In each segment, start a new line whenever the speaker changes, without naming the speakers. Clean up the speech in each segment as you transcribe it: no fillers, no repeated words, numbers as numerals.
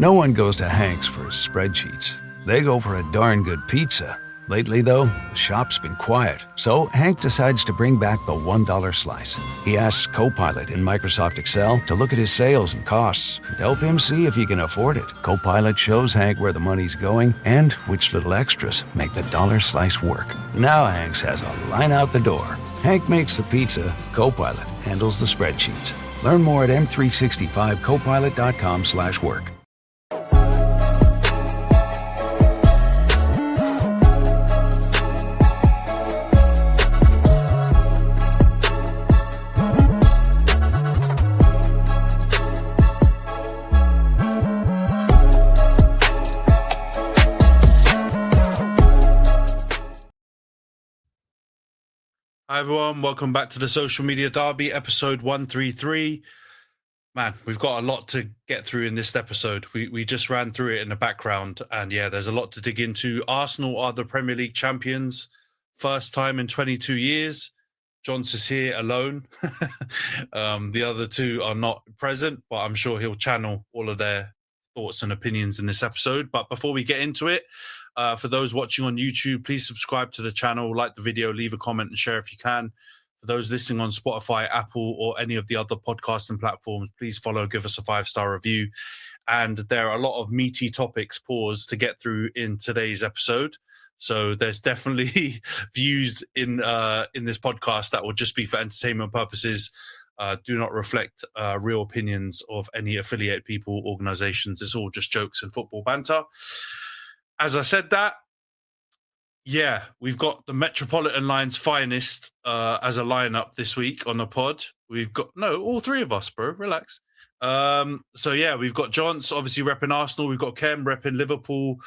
No one goes to Hank's for his spreadsheets. They go for a darn good pizza. Lately, though, the shop's been quiet, so Hank decides to bring back the $1 slice. He asks Copilot in Microsoft Excel to look at his sales and costs and help him see if he can afford it. Copilot shows Hank where the money's going and which little extras make the dollar slice work. Now Hank has a line out the door. Hank makes the pizza, Copilot handles the spreadsheets. Learn more at m365copilot.com/work.
Hi everyone, welcome back to the Social Media Derby, episode 133. Man, we've got a lot to get through in this episode. We just ran through it in the background, and yeah, there's a lot to dig into. Arsenal are the Premier League champions, first time in 22 years. Jonty is here alone. The other two are not present, but I'm sure he'll channel all of their thoughts and opinions in this episode. But before we get into it, for those watching on YouTube, please subscribe to the channel, like the video, leave a comment and share if you can. For those listening on Spotify, Apple, or any of the other podcasting platforms, please follow, give us a 5-star review. And there are a lot of meaty topics, to get through in today's episode. So there's definitely views in this podcast that will just be for entertainment purposes. Do not reflect real opinions of any affiliate people, organizations. It's all just jokes and football banter. As I said that, yeah, we've got the Metropolitan Line's finest as a lineup this week on the pod. We've got, all three of us, bro. Relax. So, yeah, we've got Jonty, obviously repping Arsenal. We've got Khem repping Liverpool.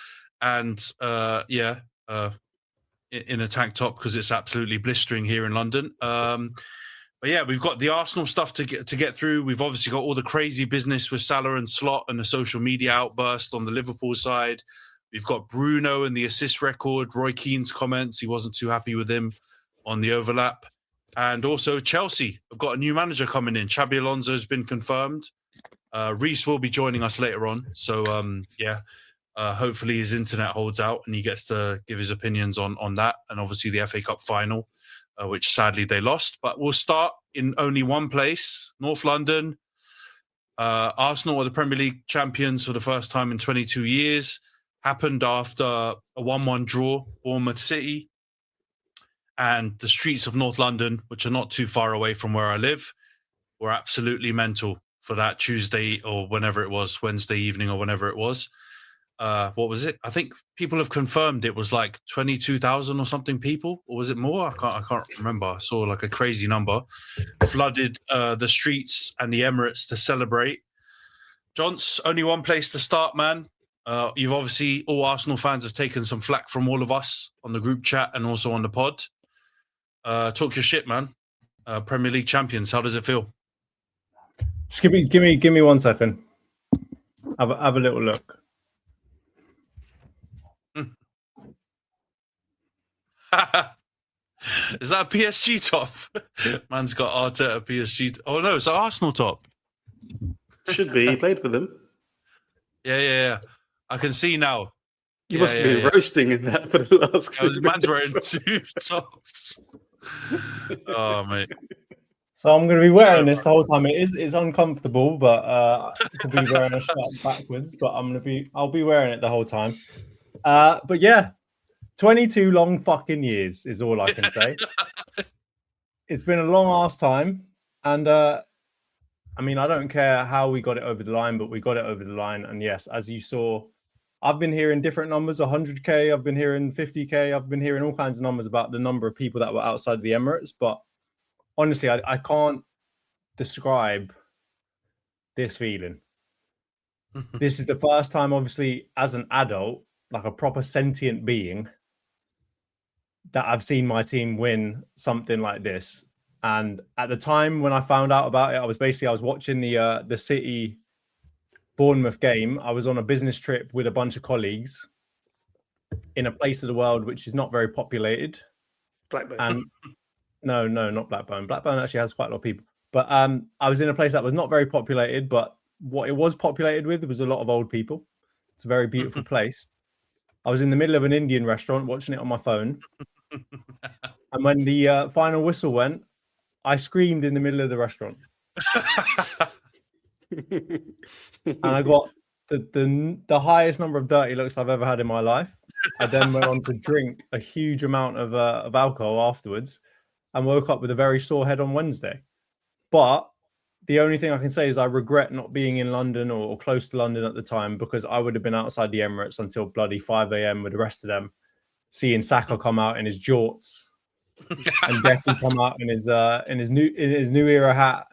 And, in a tank top because it's absolutely blistering here in London. But, yeah, we've got the Arsenal stuff to get through. We've obviously got all the crazy business with Salah and Slot and the social media outburst on the Liverpool side. We've got Bruno and the assist record, Roy Keane's comments. He wasn't too happy with him on the overlap. And also Chelsea have got a new manager coming in. Xabi Alonso has been confirmed. Rhys will be joining us later on. So, hopefully his internet holds out and he gets to give his opinions on that. And obviously the FA Cup final, which sadly they lost. But we'll start in only one place, North London. Arsenal are the Premier League champions for the first time in 22 years. Happened after a 1-1 draw, Bournemouth City. And the streets of North London, which are not too far away from where I live, were absolutely mental for that Tuesday or whenever it was, Wednesday evening or whenever it was. What was it? I think people have confirmed it was like 22,000 or something people, or was it more? I can't remember. I saw like a crazy number. Flooded the streets and the Emirates to celebrate. Jonty, only one place to start, man. You've obviously, all Arsenal fans have taken some flack from all of us on the group chat and also on the pod. Talk your shit, man. Premier League champions. How does it feel?
Just give me 1 second. Have a little look.
Is that a PSG top? Man's got Arteta PSG. Oh no, it's an Arsenal top.
Should be. He played for them.
Yeah. I can see now.
You must have been roasting in that for the last couple of
man's wearing 2 tops. Oh, mate.
So I'm going to be wearing this the whole time. It's uncomfortable, but I could be wearing a shirt backwards. But I'll be wearing it the whole time. But yeah, 22 long fucking years is all I can say. It's been a long ass time, and I don't care how we got it over the line, but we got it over the line. And yes, as you saw, I've been hearing different numbers, 100K, I've been hearing 50K, I've been hearing all kinds of numbers about the number of people that were outside the Emirates. But honestly, I can't describe this feeling. This is the first time, obviously, as an adult, like a proper sentient being, that I've seen my team win something like this. And at the time when I found out about it, I was watching the City Bournemouth game. I was on a business trip with a bunch of colleagues in a place of the world which is not very populated.
Blackburn.
And no, not Blackburn. Blackburn actually has quite a lot of people. But I was in a place that was not very populated, but what it was populated with was a lot of old people. It's a very beautiful place. I was in the middle of an Indian restaurant watching it on my phone. And when the final whistle went, I screamed in the middle of the restaurant. And I got the highest number of dirty looks I've ever had in my life. I then went on to drink a huge amount of alcohol afterwards and woke up with a very sore head on Wednesday. But the only thing I can say is I regret not being in London or close to London at the time, because I would have been outside the Emirates until bloody 5 a.m. with the rest of them, seeing Saka come out in his jorts and Decky come out in his new era hat,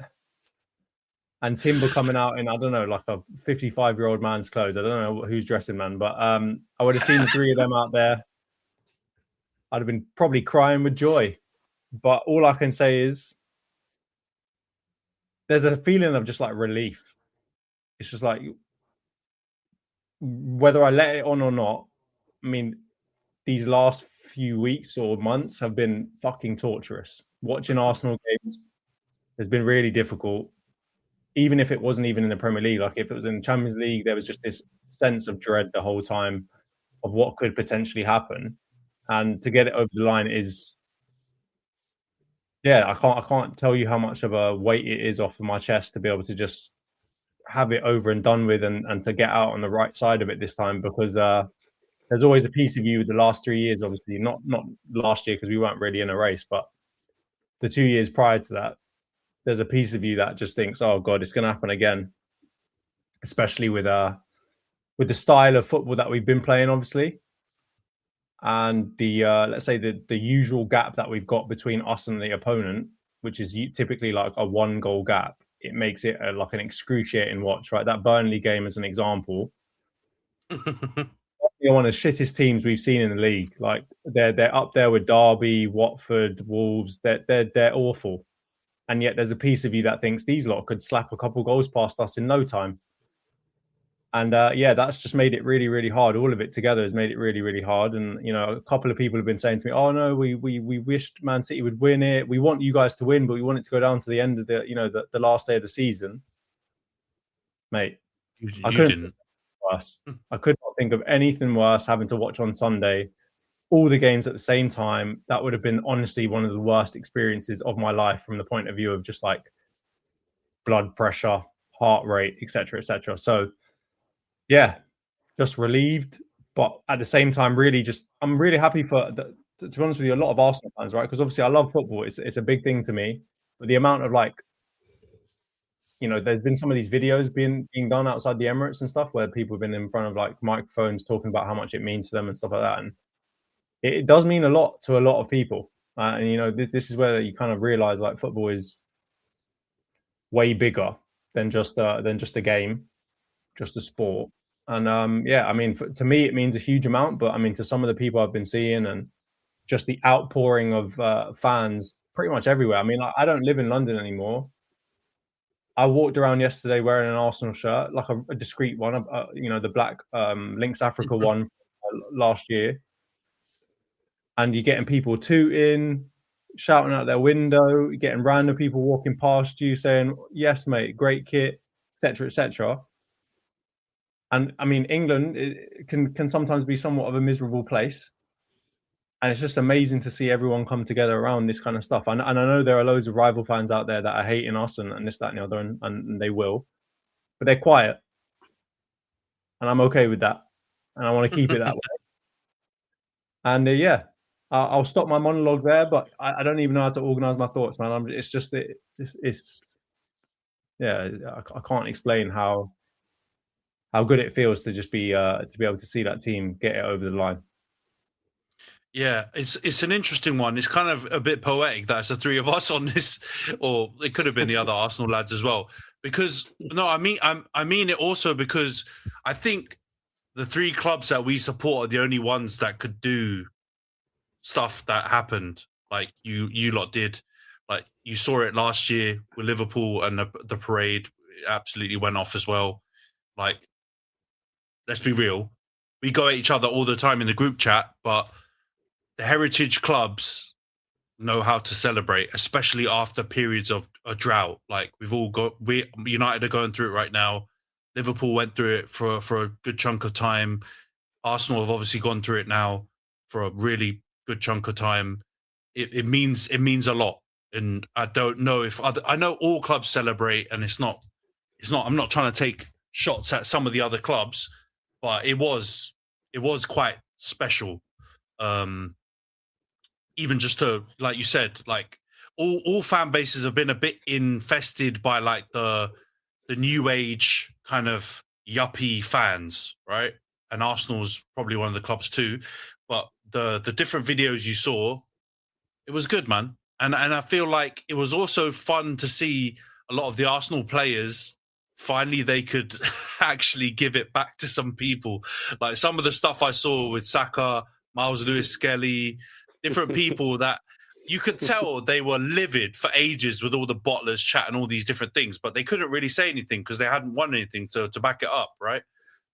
and Timber coming out in, I don't know, like a 55-year-old man's clothes. I don't know who's dressing, man, but I would have seen the three of them out there. I'd have been probably crying with joy. But all I can say is there's a feeling of just like relief. It's just like, whether I let it on or not, I mean, these last few weeks or months have been fucking torturous. Watching Arsenal games has been really difficult. Even if it wasn't even in the Premier League, like if it was in the Champions League, there was just this sense of dread the whole time of what could potentially happen. And to get it over the line is, yeah, I can't tell you how much of a weight it is off of my chest to be able to just have it over and done with, and to get out on the right side of it this time, because there's always a piece of you the last 3 years, obviously, not last year because we weren't really in a race, but the 2 years prior to that, there's a piece of you that just thinks, oh God, it's going to happen again, especially with the style of football that we've been playing, obviously. And the let's say the usual gap that we've got between us and the opponent, which is typically like a 1-goal gap, it makes it like an excruciating watch, right? That Burnley game as an example. One of the shittest teams we've seen in the league. Like they're up there with Derby, Watford, Wolves. They're awful, and yet there's a piece of you that thinks these lot could slap a couple goals past us in no time. And yeah, that's just made it really, really hard. All of it together has made it really, really hard. And you know, a couple of people have been saying to me, "Oh no, we wished Man City would win it. We want you guys to win, but we want it to go down to the end of the last day of the season." Mate, I couldn't. Worse. I could not think of anything worse having to watch on Sunday all the games at the same time. That would have been honestly one of the worst experiences of my life from the point of view of just like blood pressure, heart rate, etc., etc. So yeah, just relieved, but at the same time, really just I'm really happy for to be honest with you, a lot of Arsenal fans, right? Because obviously I love football. It's a big thing to me. But the amount of like, you know, there's been some of these videos being done outside the Emirates and stuff where people have been in front of like microphones talking about how much it means to them and stuff like that. And it does mean a lot to a lot of people. And, you know, this is where you kind of realize like football is way bigger than just a game, just a sport. And yeah, I mean, to me, it means a huge amount. But I mean, to some of the people I've been seeing and just the outpouring of fans pretty much everywhere. I mean, I don't live in London anymore. I walked around yesterday wearing an Arsenal shirt, like a discreet one, you know, the black Lynx Africa one last year. And you're getting people tooting, shouting out their window, you're getting random people walking past you saying, "Yes, mate, great kit," etc., etc. And I mean, England can sometimes be somewhat of a miserable place. And it's just amazing to see everyone come together around this kind of stuff. And I know there are loads of rival fans out there that are hating us and this, that, and the other, and they will. But they're quiet. And I'm okay with that. And I want to keep it that way. And yeah, I'll stop my monologue there, but I don't even know how to organize my thoughts, man. It's just, yeah, I can't explain how good it feels to just be to be able to see that team get it over the line.
Yeah, it's an interesting one. It's kind of a bit poetic that it's the three of us on this, or it could have been the other Arsenal lads as well. Because no, I mean it also because I think the three clubs that we support are the only ones that could do stuff that happened, like you lot did. Like you saw it last year with Liverpool and the parade absolutely went off as well. Like, let's be real, we go at each other all the time in the group chat, but the heritage clubs know how to celebrate, especially after periods of a drought. Like we United are going through it right now. Liverpool went through it for a good chunk of time. Arsenal have obviously gone through it now for a really good chunk of time. It means a lot. And I don't know if I know all clubs celebrate, and it's not. I'm not trying to take shots at some of the other clubs, but it was quite special. Even just to, like you said, like all fan bases have been a bit infested by like the new age kind of yuppie fans, right? And Arsenal's probably one of the clubs too. But the different videos you saw, it was good, man. And I feel like it was also fun to see a lot of the Arsenal players finally they could actually give it back to some people. Like some of the stuff I saw with Saka, Miles Lewis-Skelly, different people that you could tell they were livid for ages with all the bottlers chatting all these different things, but they couldn't really say anything because they hadn't won anything to back it up, right?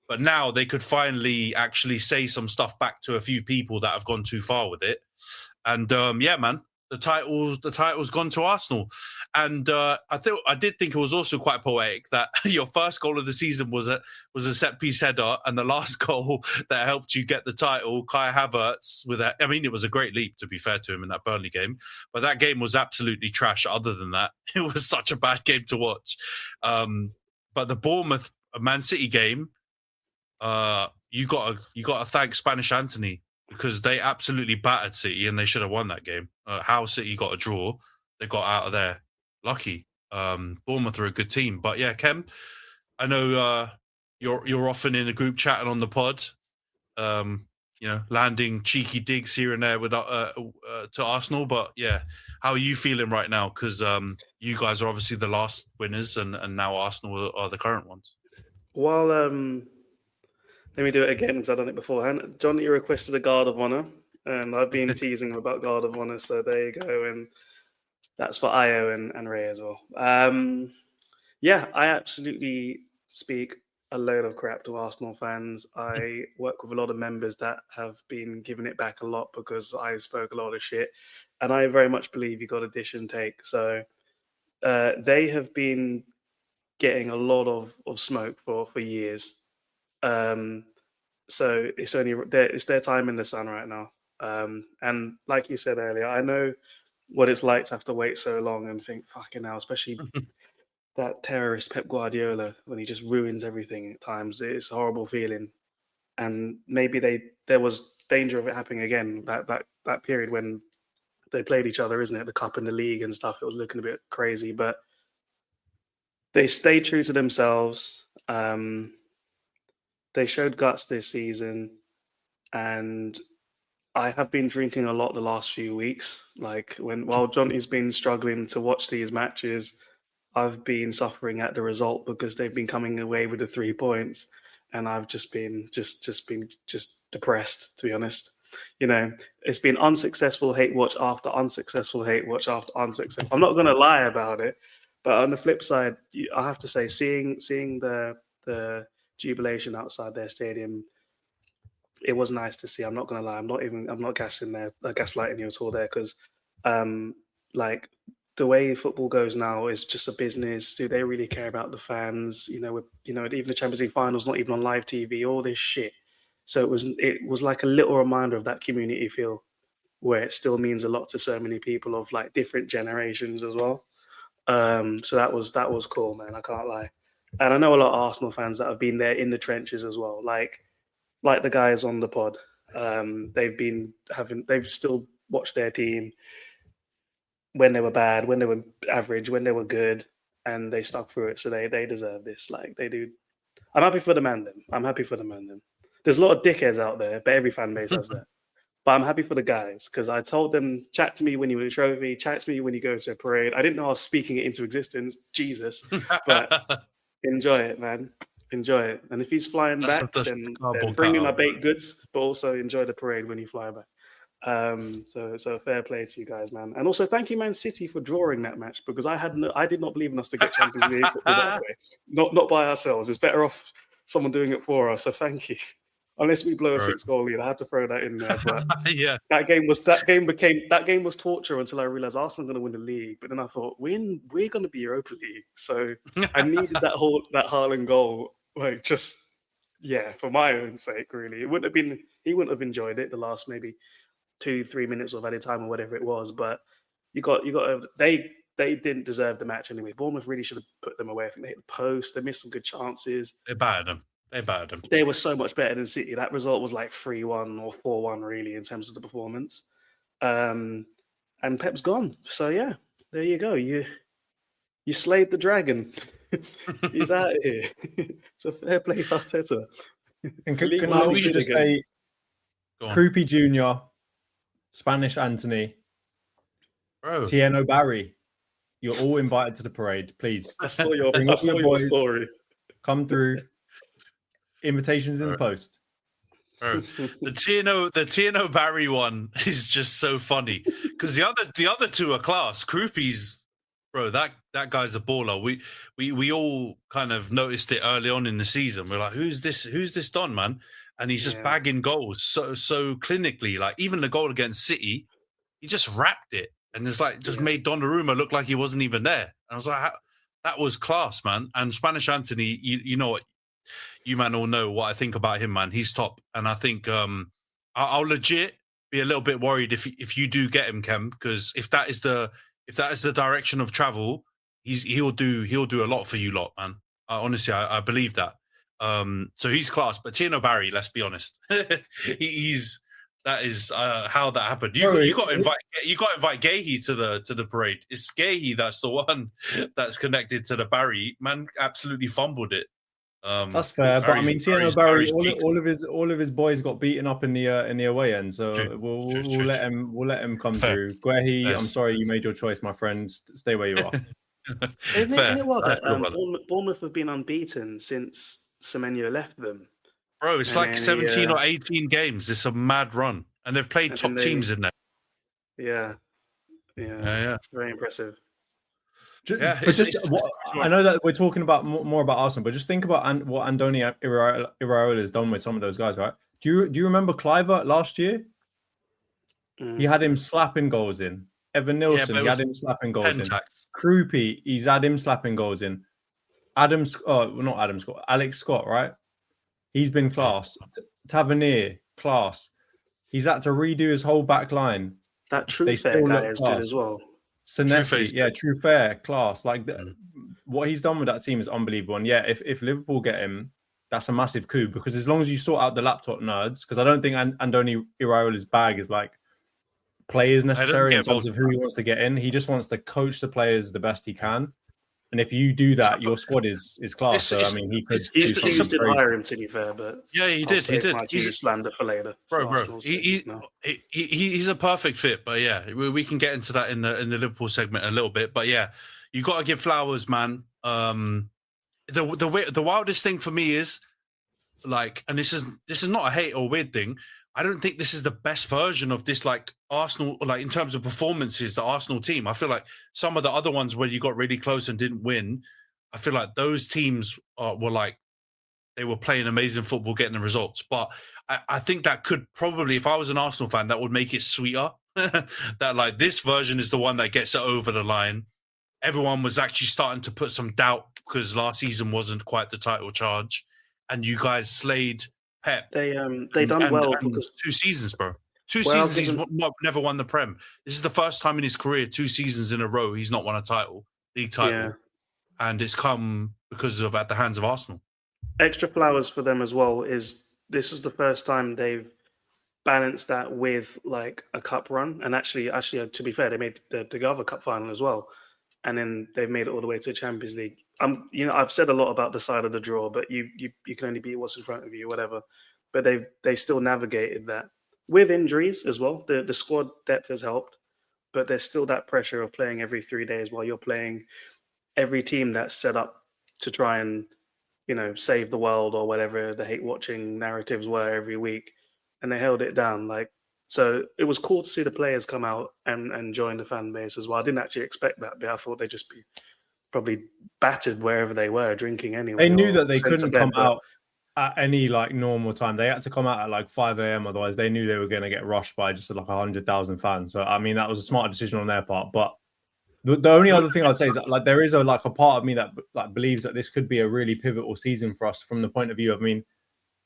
But now they could finally actually say some stuff back to a few people that have gone too far with it. And yeah, man, the title's gone to Arsenal. And I did think it was also quite poetic that your first goal of the season was a set piece header, and the last goal that helped you get the title, Kai Havertz I mean, it was a great leap, to be fair to him, in that Burnley game, but that game was absolutely trash. Other than that, it was such a bad game to watch. But the Bournemouth Man City game, you got to thank Spanish Antony, because they absolutely battered City and they should have won that game. How City got a draw, they got out of there lucky. Bournemouth are a good team. But yeah, Khem, I know you're often in a group chatting on the pod, landing cheeky digs here and there with to Arsenal. But yeah, how are you feeling right now? Because you guys are obviously the last winners, and now Arsenal are the current ones.
Well, let me do it again because I've done it beforehand. Jonty requested a Guard of Honor, and I've been teasing him about Guard of Honor, so there you go. And that's for Io and Ray as well. Yeah, I absolutely speak a load of crap to Arsenal fans. I work with a lot of members that have been giving it back a lot because I spoke a lot of shit, and I very much believe you got a dish and take. So they have been getting a lot of smoke for years. So it's their time in the sun right now. And like you said earlier, I know what it's like to have to wait so long and think, fucking hell, especially that terrorist Pep Guardiola, when he just ruins everything at times. It's a horrible feeling. And maybe there was danger of it happening again, that period when they played each other, isn't it? The cup and the league and stuff. It was looking a bit crazy, but they stayed true to themselves. They showed guts this season, and I have been drinking a lot the last few weeks. Like while Jonty's been struggling to watch these matches, I've been suffering at the result because they've been coming away with the 3 points, and I've just been depressed, to be honest. You know, it's been unsuccessful hate watch after unsuccessful hate watch after unsuccessful. I'm not going to lie about it, but on the flip side, I have to say, seeing the jubilation outside their stadium, it was nice to see. I'm not going to lie. I'm not gaslighting you at all there, because like the way football goes now is just a business. Do they really care about the fans? Even the Champions League finals not even on live TV, all this shit. So it was like a little reminder of that community feel, where it still means a lot to so many people of like different generations as well. So that was cool, man. I can't lie. And I know a lot of Arsenal fans that have been there in the trenches as well, like the guys on the pod. They've still watched their team when they were bad, when they were average, when they were good, and they stuck through it. So they deserve this, like they do. I'm happy for the man. There's a lot of dickheads out there, but every fan base has that. But I'm happy for the guys, because I told them, chat to me when you win a trophy, chat to me when you go to a parade. I didn't know I was speaking it into existence, Jesus, but enjoy it, man. Enjoy it. And if he's flying back, then bring me my baked goods, but also enjoy the parade when you fly back. So fair play to you guys, man. And also thank you, Man City, for drawing that match, because I did not believe in us to get Champions League football that way. Not by ourselves. It's better off someone doing it for us. So thank you. Unless we blow a 6-goal lead, I had to throw that in there. But
yeah,
that game was torture until I realized Arsenal are going to win the league. But then I thought, we're going to be Europa League, so I needed that Haaland goal like just for my own sake, really. It wouldn't have been. He wouldn't have enjoyed it the last maybe 2-3 minutes of added time or whatever it was. But you got they didn't deserve the match anyway. Bournemouth really should have put them away. I think they hit the post. They missed some good chances.
They battered them.
They were so much better than City. That result was like 3-1 or 4-1, really, in terms of the performance. And Pep's gone. So yeah, there you go. You slayed the dragon. He's out of here. It's a fair play for Arteta.
And can I also just say, Croupy Jr., Spanish Antony, Tieno Barry, you're all invited to the parade. Please.
I saw your story.
Come through. Invitations in the post.
Bro, the Tieno Barry one is just so funny because the other two are class. Croupy's, bro, that guy's a baller. We all kind of noticed it early on in the season. We're like, who's this Don, man? And he's just bagging goals so clinically. Like even the goal against City, he just wrapped it and it's like just made Donnarumma look like he wasn't even there. And I was like, that was class, man. And Spanish Antony, you know what? You man all know what I think about him, man. He's top, and I think I'll legit be a little bit worried if you do get him, Khem, because if that is the direction of travel, he'll do a lot for you lot, man. Honestly, I believe that. So he's class, but Tieno Barry, let's be honest, that is how that happened. You got to invite Gahey to the parade. It's Gahey that's the one that's connected to the Barry. Man, absolutely fumbled it.
That's fair, but I mean, Tieno Barry, all of his boys got beaten up in the away end, so we'll let him come through. Guehi, I'm sorry you made your choice, my friend. Stay where you are.
Isn't it what? Bournemouth have been unbeaten since Semenyo left them.
Bro, it's like 17 or 18 games. It's a mad run, and they've played top teams in there.
Yeah. Very impressive.
I know that we're talking about more about Arsenal, but just think about what Antony Iraola has done with some of those guys, right? Do you remember Cliver last year? He had him slapping goals in. Evan Nilsson, he had him slapping goals in. Croupy, he's had him slapping goals in. Alex Scott, right? He's been class. Tavernier, class. He's had to redo his whole back line.
That Trufair guy is good as well.
Senesi, True Fair, class. Like what he's done with that team is unbelievable. And if Liverpool get him, that's a massive coup because as long as you sort out the laptop nerds, because I don't think Antony Iraola's bag is like players necessary in terms of who he wants to get in. He just wants to coach the players the best he can. And if you do that, your squad is class. So I mean, he could.
He did hire him, to be fair, but
he did.
He's slander for later,
bro. He's a perfect fit. But we can get into that in the Liverpool segment a little bit. But you got to give flowers, man. The wildest thing for me is like, and this is not a hate or weird thing. I don't think this is the best version of this, like Arsenal, like in terms of performances, the Arsenal team. I feel like some of the other ones where you got really close and didn't win, I feel like those teams were like, they were playing amazing football, getting the results. But I think that could probably, if I was an Arsenal fan, that would make it sweeter. That like this version is the one that gets it over the line. Everyone was actually starting to put some doubt because last season wasn't quite the title charge. And you guys slayed Pep.
They done well because
2 seasons, bro. 2 seasons he's never won the Prem. This is the first time in his career 2 seasons in a row he's not won a league title, and it's come because of at the hands of Arsenal.
Extra flowers for them as well is this is the first time they've balanced that with like a cup run, and actually to be fair, they made the other cup final as well, and then they've made it all the way to the Champions League. I've said a lot about the side of the draw, but you can only beat what's in front of you, whatever. But they still navigated that with injuries as well. The squad depth has helped, but there's still that pressure of playing every 3 days while you're playing every team that's set up to try and save the world or whatever the hate watching narratives were every week, and they held it down. Like, so it was cool to see the players come out and join the fan base as well. I didn't actually expect that, but I thought they'd just be probably battered wherever they were drinking anyway.
They knew that they couldn't come out at any like normal time. They had to come out at like 5 a.m. Otherwise, they knew they were going to get rushed by just like 100,000 fans. So I mean, that was a smart decision on their part. But The only other thing I'd say is that, like, there is a part of me that like believes that this could be a really pivotal season for us from the point of view of, I mean,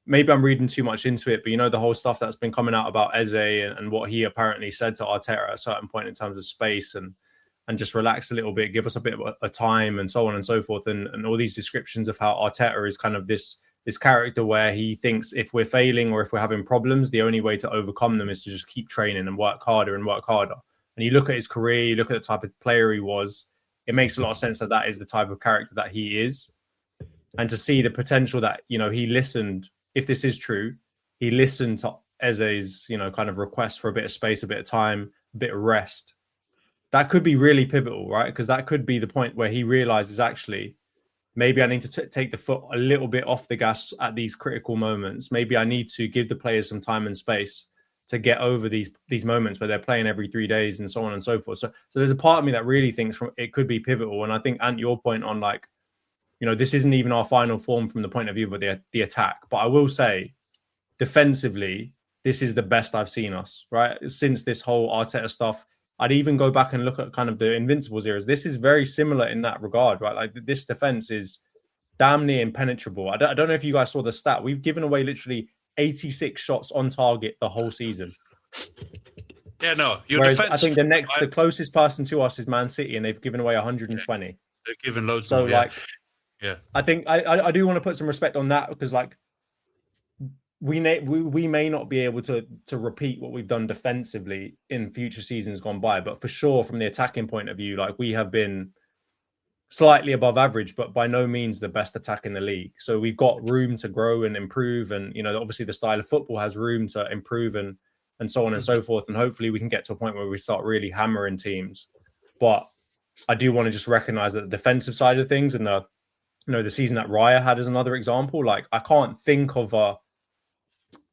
maybe I'm reading too much into it, but you know, the whole stuff that's been coming out about Eze and what he apparently said to Arteta at a certain point in terms of space and just relax a little bit, give us a bit of a time and so on and so forth. And all these descriptions of how Arteta is kind of this character where he thinks if we're failing or if we're having problems, the only way to overcome them is to just keep training and work harder and work harder. And you look at his career, you look at the type of player he was, it makes a lot of sense that that is the type of character that he is. And to see the potential that, you know, he listened, if this is true, he listened to Eze's, you know, kind of request for a bit of space, a bit of time, a bit of rest. That could be really pivotal, right? Because that could be the point where he realizes, actually, maybe I need to take the foot a little bit off the gas at these critical moments. Maybe I need to give the players some time and space to get over these moments where they're playing every 3 days and so on and so forth. So there's a part of me that really thinks it could be pivotal. And I think, Ant, your point on, like, you know, this isn't even our final form from the point of view of the attack. But I will say, defensively, this is the best I've seen us, right? Since this whole Arteta stuff. I'd even go back and look at kind of the Invincibles eras. This is very similar in that regard, right? Like, this defense is damn near impenetrable. I don't know if you guys saw the stat. We've given away literally 86 shots on target the whole season.
Yeah, no. Your
Whereas
defense,
I think the closest person to us is Man City, and they've given away 120.
Yeah, they've given loads.
So,
more,
like,
yeah.
I think I do want to put some respect on that, because, like, we may not be able to repeat what we've done defensively in future seasons gone by, but for sure from the attacking point of view, like, we have been slightly above average, but by no means the best attack in the league. So we've got room to grow and improve, and, you know, obviously the style of football has room to improve and so on and so forth. And hopefully we can get to a point where we start really hammering teams. But I do want to just recognize that the defensive side of things, and the season that Raya had as another example, like, I can't think of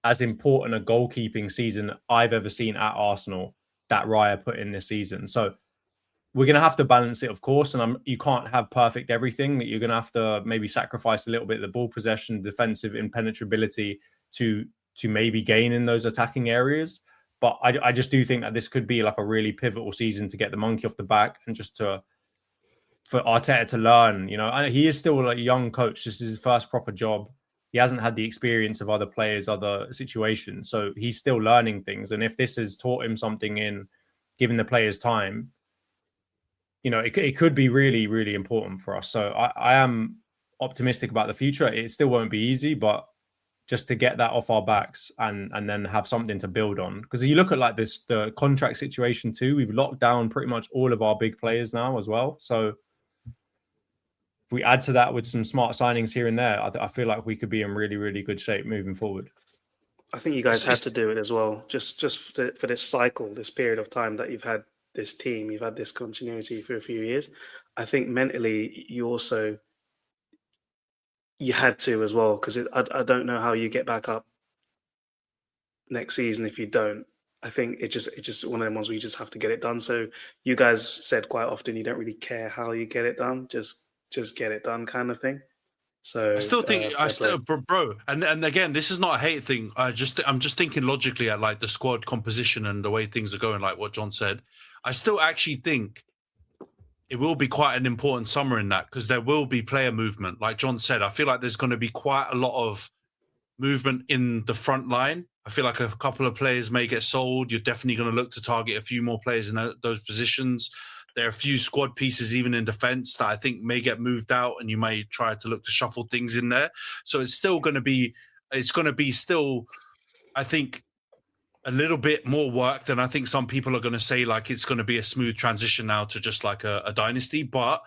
as important a goalkeeping season I've ever seen at Arsenal that Raya put in this season. So we're going to have to balance it, of course, and you can't have perfect everything. That you're going to have to maybe sacrifice a little bit of the ball possession, defensive impenetrability to maybe gain in those attacking areas. But I just do think that this could be like a really pivotal season to get the monkey off the back, and just for Arteta to learn. You know, and he is still a young coach. This is his first proper job. He hasn't had the experience of other players, other situations. So he's still learning things. And if this has taught him something in giving the players time, you know, it could be really, really important for us. So I am optimistic about the future. It still won't be easy, but just to get that off our backs and then have something to build on. Because you look at, like, the contract situation too, we've locked down pretty much all of our big players now as well. So if we add to that with some smart signings here and there, I feel like we could be in really, really good shape moving forward.
I think you guys had to do it as well, just for this cycle, this period of time that you've had this team, you've had this continuity for a few years. I think mentally you had to as well, because I don't know how you get back up next season if you don't. I think it's just one of them ones where you just have to get it done. So you guys said quite often you don't really care how you get it done, just get it done, kind of thing. So
I still think bro, and again, this is not a hate thing. I'm just thinking logically at, like, the squad composition and the way things are going, like what John said. I still actually think it will be quite an important summer in that, because there will be player movement. Like John said, I feel like there's going to be quite a lot of movement in the front line. I feel like a couple of players may get sold. You're definitely going to look to target a few more players in those positions. There are a few squad pieces even in defence that I think may get moved out, and you may try to look to shuffle things in there. So it's going to be still, I think, a little bit more work than I think some people are going to say, like, it's going to be a smooth transition now to just like a dynasty. But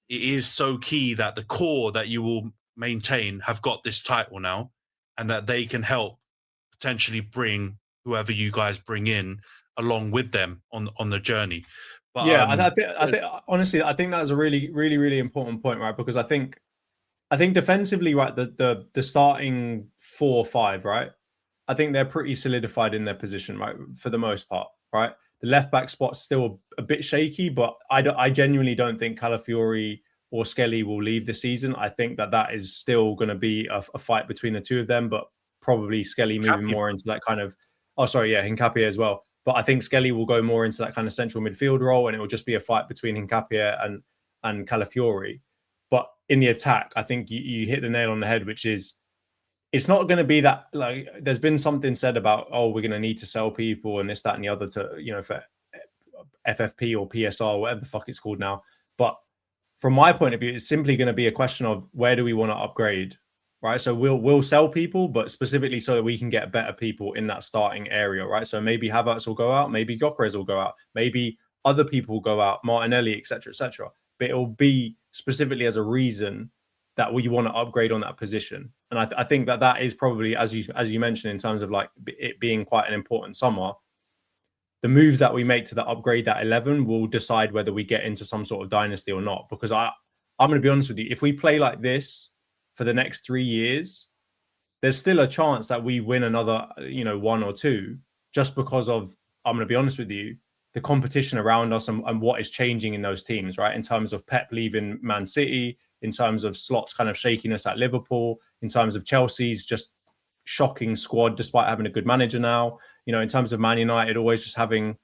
it is so key that the core that you will maintain have got this title now, and that they can help potentially bring whoever you guys bring in along with them on the journey. But,
yeah, I think honestly, I think that's a really, really, really important point, right? Because I think defensively, right, the starting 4 or 5, right, I think they're pretty solidified in their position, right, for the most part, right. The left back spot's still a bit shaky, but I genuinely don't think Calafiori or Skelly will leave the season. I think that is still going to be a fight between the two of them, but probably Skelly moving more into that kind of. Oh, sorry, yeah, Hincapié as well. But I think Skelly will go more into that kind of central midfield role, and it will just be a fight between Hincapié and Calafiori. But in the attack, I think you hit the nail on the head, which is it's not going to be that, like, there's been something said about, oh, we're going to need to sell people and this, that, and the other to, you know, for FFP or PSR, whatever the fuck it's called now. But from my point of view, it's simply going to be a question of where do we want to upgrade, right? So we'll sell people, but specifically so that we can get better people in that starting area, right? So maybe Havertz will go out, maybe Gyökeres will go out, maybe other people will go out, Martinelli, etc., etc. But it will be specifically as a reason that we want to upgrade on that position. And I think that is probably, as you mentioned, in terms of like it being quite an important summer, the moves that we make to the upgrade that 11 will decide whether we get into some sort of dynasty or not. Because I'm going to be honest with you, if we play like this for the next 3 years, there's still a chance that we win another, you know, 1 or 2, just because of, I'm going to be honest with you, the competition around us and what is changing in those teams, right? In terms of Pep leaving Man City, in terms of Slot's kind of shakiness at Liverpool, in terms of Chelsea's just shocking squad despite having a good manager now, you know, in terms of Man United always just having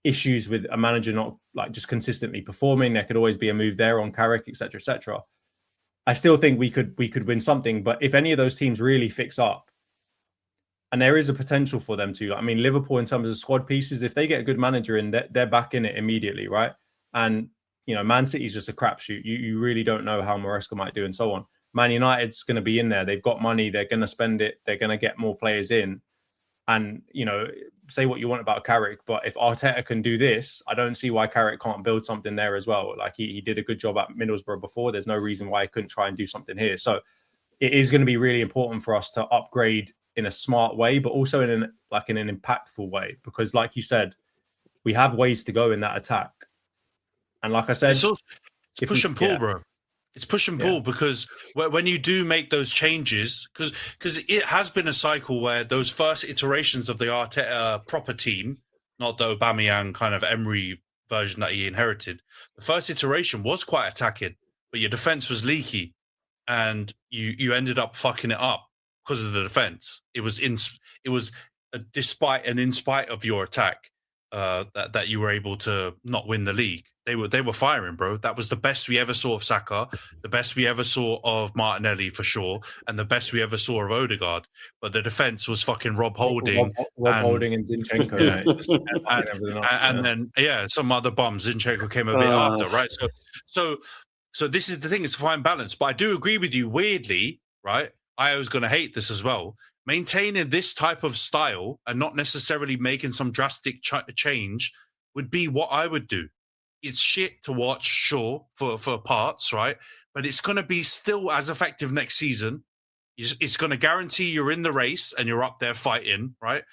issues with a manager not like just consistently performing. There could always be a move there on Carrick, etc., etc. I still think we could win something, but if any of those teams really fix up, and there is a potential for them to, I mean, Liverpool in terms of squad pieces, if they get a good manager in, they're back in it immediately, right? And you know, Man City's just a crapshoot. You really don't know how Maresca might do and so on. Man United's going to be in there. They've got money. They're going to spend it. They're going to get more players in. And, you know, say what you want about Carrick, but if Arteta can do this, I don't see why Carrick can't build something there as well. Like he did a good job at Middlesbrough before. There's no reason why he couldn't try and do something here. So it is going to be really important for us to upgrade in a smart way, but also in an impactful way. Because like you said, we have ways to go in that attack. And like I said,
it's push and pull, bro. It's push and pull because when you do make those changes, because it has been a cycle where those first iterations of the Arteta proper team, not the Aubameyang kind of Emery version that he inherited, the first iteration was quite attacking, but your defense was leaky, and you ended up fucking it up because of the defense. It was despite and in spite of your attack that you were able to not win the league. They were firing, bro. That was the best we ever saw of Saka, the best we ever saw of Martinelli for sure, and the best we ever saw of Odegaard. But the defense was fucking Rob Holding,
Holding and Zinchenko,
and then some other bums. Zinchenko came a bit after, right? So this is the thing; it's a fine balance. But I do agree with you. Weirdly, right? I was going to hate this as well. Maintaining this type of style and not necessarily making some drastic change would be what I would do. It's shit to watch, sure, for parts, right? But it's going to be still as effective next season. It's going to guarantee you're in the race and you're up there fighting, right?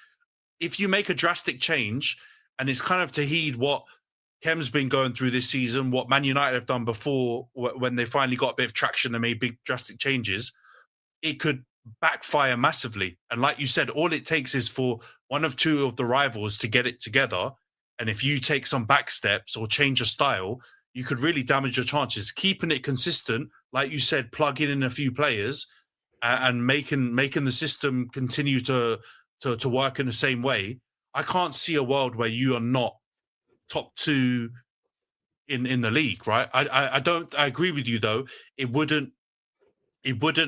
If you make a drastic change, and it's kind of to heed what Khem's been going through this season, what Man United have done before when they finally got a bit of traction and made big drastic changes, it could backfire massively. And like you said, all it takes is for one of two of the rivals to get it together. And if you take some back steps or change your style, you could really damage your chances. Keeping it consistent, like you said, plugging in a few players and making the system continue to work in the same way. I can't see a world where you are not top 2 in the league, right? I agree with you though. It wouldn't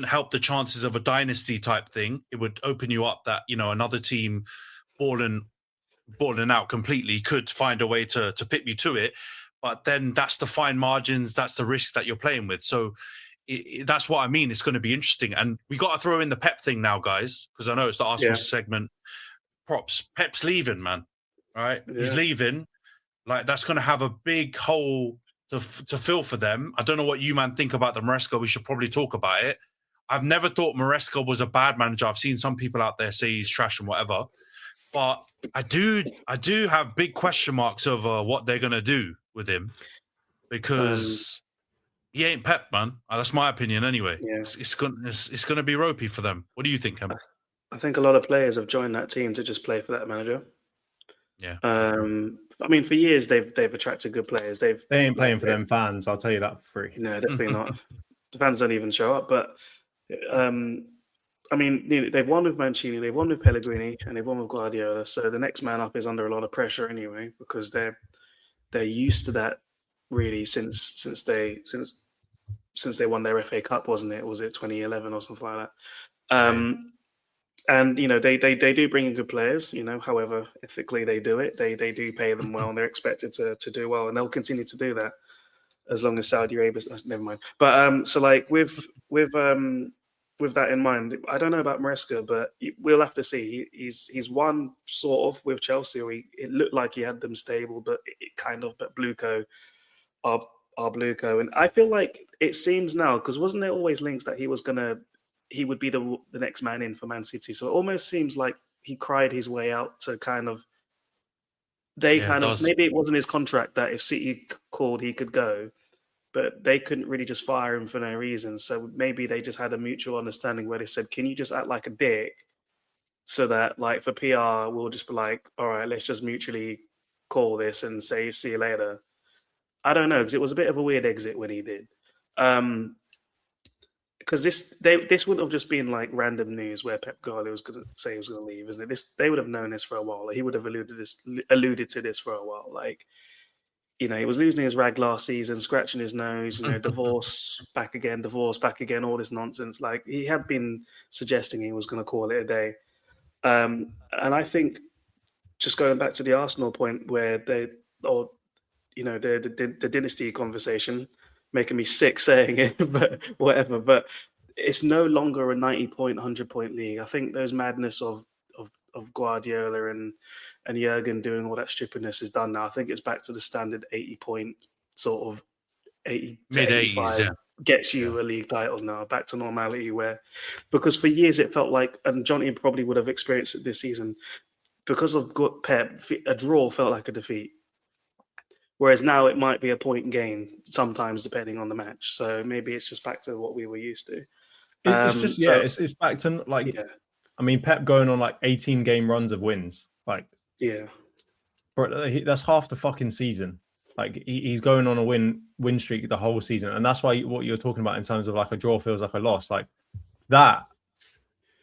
help the chances of a dynasty type thing. It would open you up that, you know, another team balling out completely could find a way to pip you to it. But then that's the fine margins, that's the risk that you're playing with. So that's what I mean. It's going to be interesting. And we got to throw in the Pep thing now, guys, because I know it's the Arsenal segment. Props. Pep's leaving, man. All right? Yeah. He's leaving. Like, that's going to have a big hole to fill for them. I don't know what you, man, think about the Maresca. We should probably talk about it. I've never thought Maresca was a bad manager. I've seen some people out there say he's trash and whatever. But I do have big question marks over what they're going to do with him, because he ain't Pep, man. That's my opinion anyway. Yeah. It's going to be ropey for them. What do you think, Khem?
I think a lot of players have joined that team to just play for that manager.
Yeah.
I mean, for years they've attracted good players. They
ain't playing for them fans. I'll tell you that for free.
No, definitely not. The fans don't even show up. But I mean, they've won with Mancini, they've won with Pellegrini, and they've won with Guardiola. So the next man up is under a lot of pressure anyway, because they're used to that really since they won their FA Cup, wasn't it? Was it 2011 or something like that? And they do bring in good players. However ethically they do it, they do pay them well, and they're expected to do well, and they'll continue to do that as long as Saudi Arabia. Never mind. But so like with that in mind, I don't know about Maresca, but we'll have to see. He's won sort of with Chelsea, or it looked like he had them stable, but but Bluco are Bluco, and I feel like it seems now, because wasn't there always links that he would be the next man in for Man City? So it almost seems like he cried his way out to maybe it wasn't his contract that if City called he could go, but they couldn't really just fire him for no reason. So maybe they just had a mutual understanding where they said, can you just act like a dick so that like for PR, we'll just be like, all right, let's just mutually call this and say, see you later. I don't know, because it was a bit of a weird exit when he did. Because this wouldn't have just been like random news where Pep Guardiola was going to say he was going to leave, isn't it? They would have known this for a while. Like, he would have alluded to this for a while. Like, he was losing his rag last season, scratching his nose, divorce back again, all this nonsense. Like, he had been suggesting he was going to call it a day. And I think, just going back to the Arsenal point where the dynasty conversation, making me sick saying it, but whatever. But it's no longer a 90-point, 100-point league. I think those madness of Guardiola and Jurgen doing all that stupidness is done now. I think it's back to the standard 80-point sort of 80
mid-80s, yeah.
Gets you a league title now, back to normality, because for years it felt like, and Jonty probably would have experienced it this season, because of Pep, a draw felt like a defeat. Whereas now it might be a point gain sometimes, depending on the match. So maybe it's just back to what we were used to.
It's back to like, yeah. I mean, Pep going on like 18 game runs of wins. Like,
yeah,
bro, that's half the fucking season. Like he's going on a win streak the whole season, and that's why what you're talking about in terms of like a draw feels like a loss. Like that,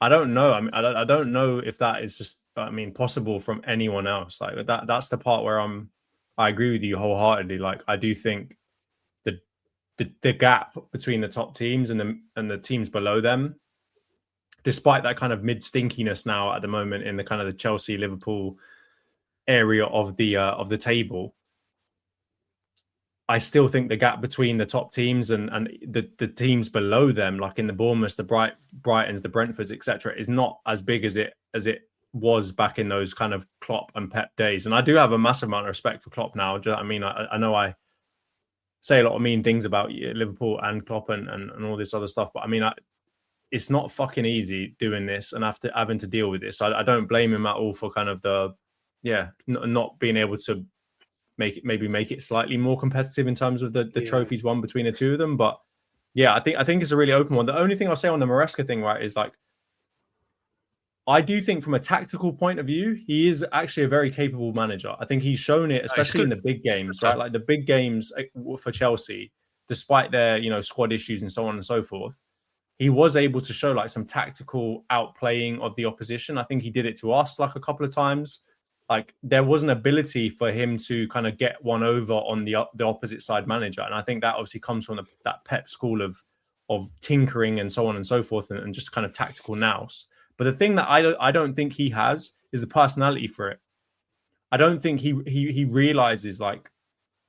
I don't know. I mean, I don't know if that is just, possible from anyone else. Like that's the part where I agree with you wholeheartedly. Like I do think the gap between the top teams and the teams below them, despite that kind of mid stinkiness now at the moment in the kind of the Chelsea, Liverpool area of the table, I still think the gap between the top teams and the teams below them, like in the Bournemouths, the Brightons, the Brentfords, etc., is not as big as it was back in those kind of Klopp and Pep days. And I do have a massive amount of respect for Klopp now. I know I say a lot of mean things about Liverpool and Klopp and all this other stuff, but it's not fucking easy doing this and having to deal with this. I don't blame him at all for kind of not being able to make it slightly more competitive in terms of the trophies won between the two of them. But yeah, I think it's a really open one. The only thing I'll say on the Maresca thing, right, is like, I do think from a tactical point of view, he is actually a very capable manager. I think he's shown it, especially in the big games, right? Like the big games for Chelsea, despite their, squad issues and so on and so forth, he was able to show like some tactical outplaying of the opposition. I think he did it to us like a couple of times. Like there was an ability for him to kind of get one over on the opposite side manager. And I think that obviously comes from that Pep school of tinkering and so on and so forth and just kind of tactical nous. But the thing that I don't think he has is the personality for it. I don't think he realizes like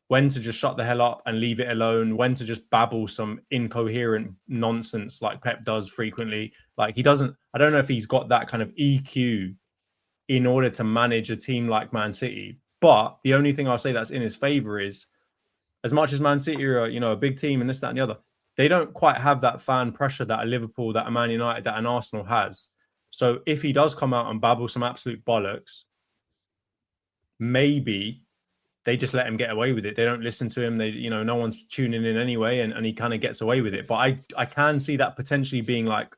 when to just shut the hell up and leave it alone, when to just babble some incoherent nonsense like Pep does frequently. Like I don't know if he's got that kind of EQ in order to manage a team like Man City. But the only thing I'll say that's in his favor is, as much as Man City are, a big team and this, that, and the other, they don't quite have that fan pressure that a Liverpool, that a Man United, that an Arsenal has. So if he does come out and babble some absolute bollocks, maybe they just let him get away with it. They don't listen to him. They, no one's tuning in anyway, and he kind of gets away with it. But I can see that potentially being like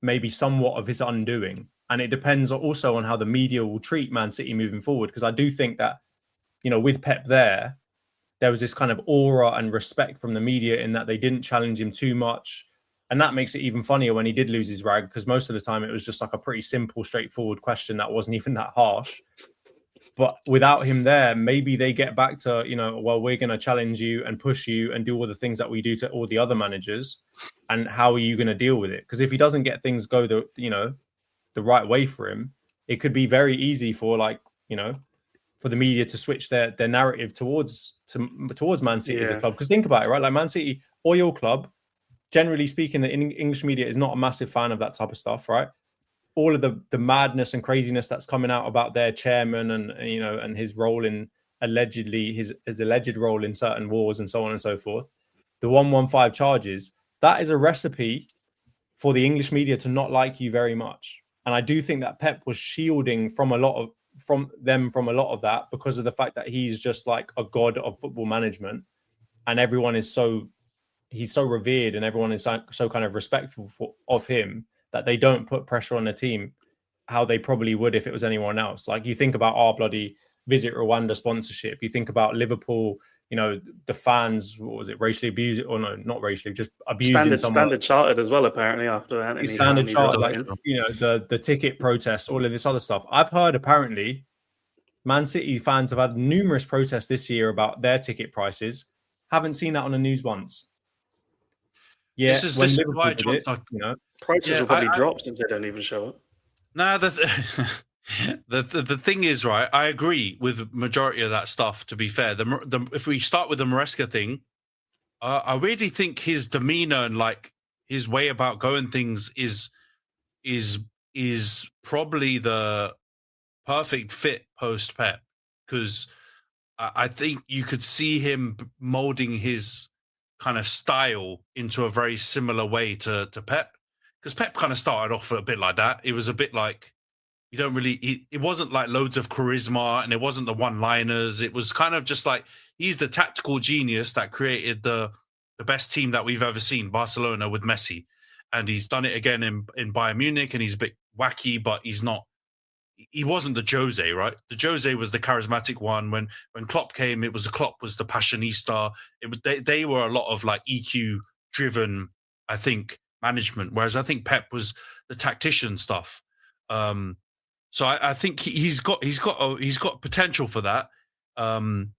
maybe somewhat of his undoing. And it depends also on how the media will treat Man City moving forward. Because I do think that, with Pep there was this kind of aura and respect from the media in that they didn't challenge him too much. And that makes it even funnier when he did lose his rag, because most of the time it was just like a pretty simple, straightforward question that wasn't even that harsh. But without him there, maybe they get back to, well, we're going to challenge you and push you and do all the things that we do to all the other managers. And how are you going to deal with it? Because if he doesn't get things go the right way for him, it could be very easy for for the media to switch their narrative towards Man City as a club. Because think about it, right? Like Man City, oil club, generally speaking, the English media is not a massive fan of that type of stuff, right? All of the madness and craziness that's coming out about their chairman and his role in his alleged role in certain wars and so on and so forth. The 115 charges, that is a recipe for the English media to not like you very much. And I do think that Pep was shielding from a lot of that, because of the fact that he's just like a god of football management, and everyone is he's so revered and everyone is so kind of respectful of him, that they don't put pressure on the team how they probably would if it was anyone else. Like, you think about our bloody Visit Rwanda sponsorship. You think about Liverpool, the fans, what was it, racially abused, or no, not racially, just abusing
Standard Chartered as well, apparently, after Antony.
Standard Chartered, like, the ticket protests, all of this other stuff. I've heard apparently Man City fans have had numerous protests this year about their ticket prices. Haven't seen that on the news once. Yeah,
this is why
prices will probably drop since they don't even show up.
Nah, the thing is, right, I agree with the majority of that stuff, to be fair. If we start with the Maresca thing, I really think his demeanor and like his way about going things is probably the perfect fit post Pep, because I think you could see him molding his kind of style into a very similar way to Pep, because Pep kind of started off a bit like that. It was a bit like, you don't really, it wasn't like loads of charisma, and it wasn't the one-liners. It was kind of just like, he's the tactical genius that created the best team that we've ever seen, Barcelona, with Messi. And he's done it again in Bayern Munich, and he's a bit wacky, but he wasn't the Jose, right? The Jose was the charismatic one. When Klopp came, Klopp was the passionista. They were a lot of like EQ driven, I think, management. Whereas I think Pep was the tactician stuff. So I think he's got potential for that. And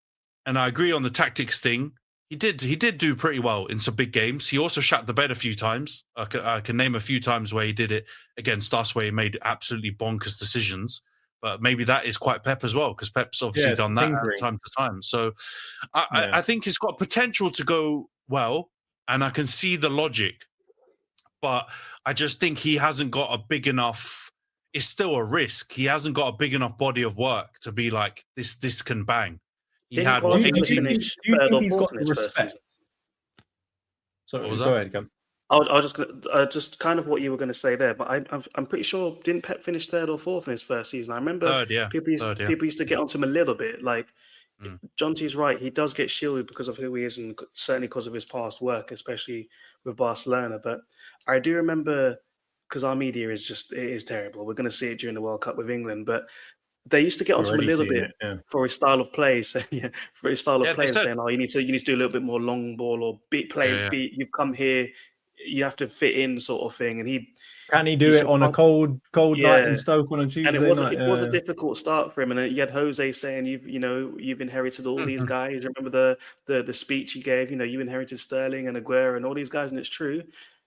I agree on the tactics thing. He did do pretty well in some big games. He also shat the bed a few times. I can name a few times where he did it against us, where he made absolutely bonkers decisions. But maybe that is quite Pep as well, because Pep's obviously done that time to time. So I think he's got potential to go well, and I can see the logic. But I just think he hasn't got a big enough. It's still a risk. He hasn't got a big enough body of work to be like, this can bang.
Do you think he's got the respect? So go ahead, Cam.
I was just gonna, just kind of what you were going to say there, but I'm pretty sure, didn't Pep finish third or fourth in his first season? I remember people used to get onto him a little bit. Like, Jonty's right, he does get shielded because of who he is, and certainly because of his past work, especially with Barcelona. But I do remember, because our media is terrible. We're going to see it during the World Cup with England, but they used to get onto him a little bit for his style of play. So, saying, "Oh, you need to do a little bit more long ball or beat. You've come here, you have to fit in," sort of thing. And
can he do it on a cold night in Stoke on a Tuesday
night? And it was a difficult start for him. And you had Jose saying, "You've inherited all these guys." Remember the speech he gave? You inherited Sterling and Aguero and all these guys, and it's true.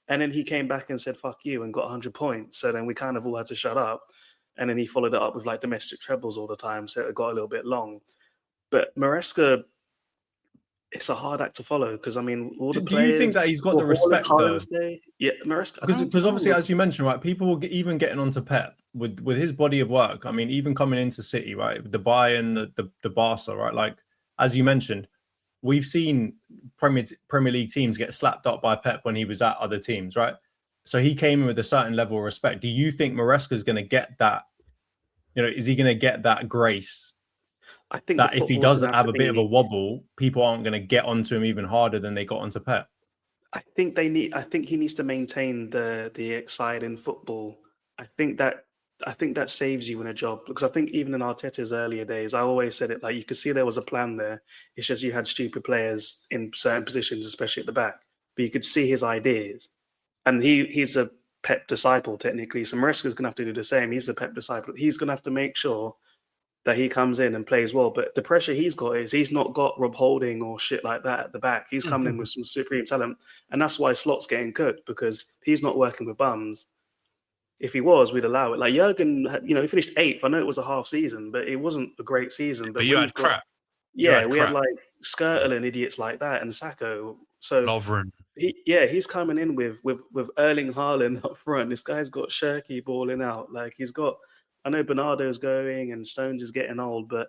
And then he came back and said, "Fuck you," and got 100 points. So then we kind of all had to shut up. And then he followed it up with like domestic trebles all the time. So it got a little bit long. But Maresca, it's a hard act to follow, because, I mean, all the players...
Do you think that he's got the respect, though?
Yeah, Maresca...
Because obviously, as you mentioned, right, people were even getting onto Pep with his body of work. I mean, even coming into City, right, the Bayern, the Barca, right? Like, as you mentioned, we've seen Premier League teams get slapped up by Pep when he was at other teams, right? So he came in with a certain level of respect. Do you think Maresca is going to get that? Is he going to get that grace? I think that if he doesn't have a bit of a wobble, people aren't going to get onto him even harder than they got onto Pep.
I think he needs to maintain the exciting football. I think that saves you in a job, because I think even in Arteta's earlier days, I always said it, like, you could see there was a plan there. It's just you had stupid players in certain positions, especially at the back, but you could see his ideas. and he's a Pep disciple technically. So Maresca's going to have to do the same. He's the Pep disciple. He's going to have to make sure that he comes in and plays well. But the pressure he's got is he's not got Rob Holding or shit like that at the back. He's coming in with some supreme talent. And that's why Slot's getting cooked, because he's not working with bums. If he was, we'd allow it. Like Jurgen, he finished 8th. I know it was a half season, but it wasn't a great season. But
you had crap.
Yeah, we had like Skirtle and idiots like that and Sacco. So
Lovren.
He's coming in with Erling Haaland up front. This guy's got Shirky balling out. Like I know Bernardo's going and Stones is getting old, but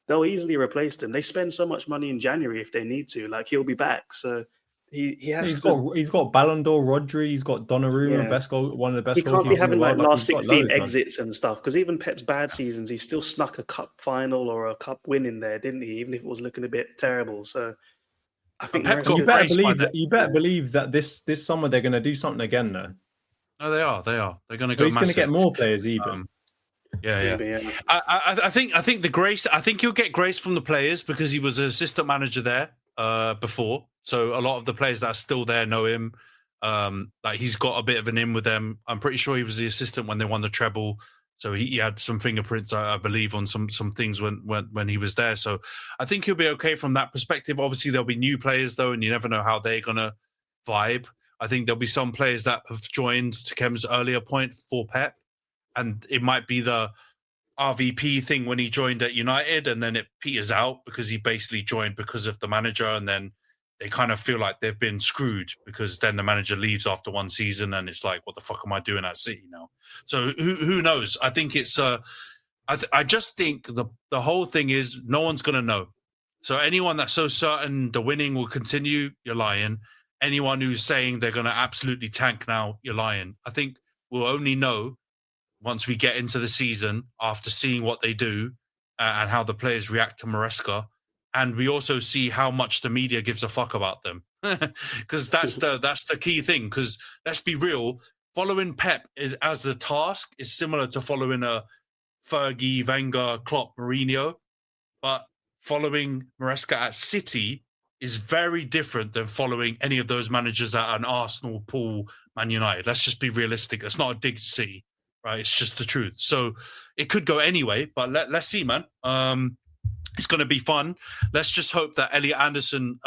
they'll easily replace him. They spend so much money in January if they need to. Like he'll be back. So he's
got Ballon d'Or Rodri. He's got Donnarumma, one of the best.
He can't be having like last 16 exits and stuff, because even Pep's bad seasons, he still snuck a cup final or a cup win in there, didn't he? Even if it was looking a bit terrible. So I think
you better believe that this summer they're going to do something again, though.
No, they are. They're going to go.
He's going to get more players, even.
Yeah. I think the grace. I think he'll get grace from the players because he was an assistant manager there before. So a lot of the players that are still there know him. Like he's got a bit of an in with them. I'm pretty sure he was the assistant when they won the treble. So he had some fingerprints, I believe, on some things when he was there. So I think he'll be okay from that perspective. Obviously, there'll be new players though, and you never know how they're gonna vibe. I think there'll be some players that have joined, to Kem's earlier point, for Pep, and it might be the RVP thing when he joined at United, and then it peters out because he basically joined because of the manager, and then they kind of feel like they've been screwed because then the manager leaves after one season, and it's like, what the fuck am I doing at City now? So who knows? I think it's I just think the whole thing is no one's gonna know. So anyone that's so certain the winning will continue, you're lying. Anyone who's saying they're gonna absolutely tank now, you're lying. I think we'll only know once we get into the season after seeing what they do and how the players react to Maresca. And we also see how much the media gives a fuck about them, because that's the key thing. Because let's be real, following Pep as the task is similar to following a Fergie, Wenger, Klopp, Mourinho, but following Maresca at City is very different than following any of those managers at an Arsenal, Pool, Man United. Let's just be realistic. That's not a dig to City, right? It's just the truth. So it could go anyway, but let's see, man. It's going to be fun. Let's just hope that Elliot Anderson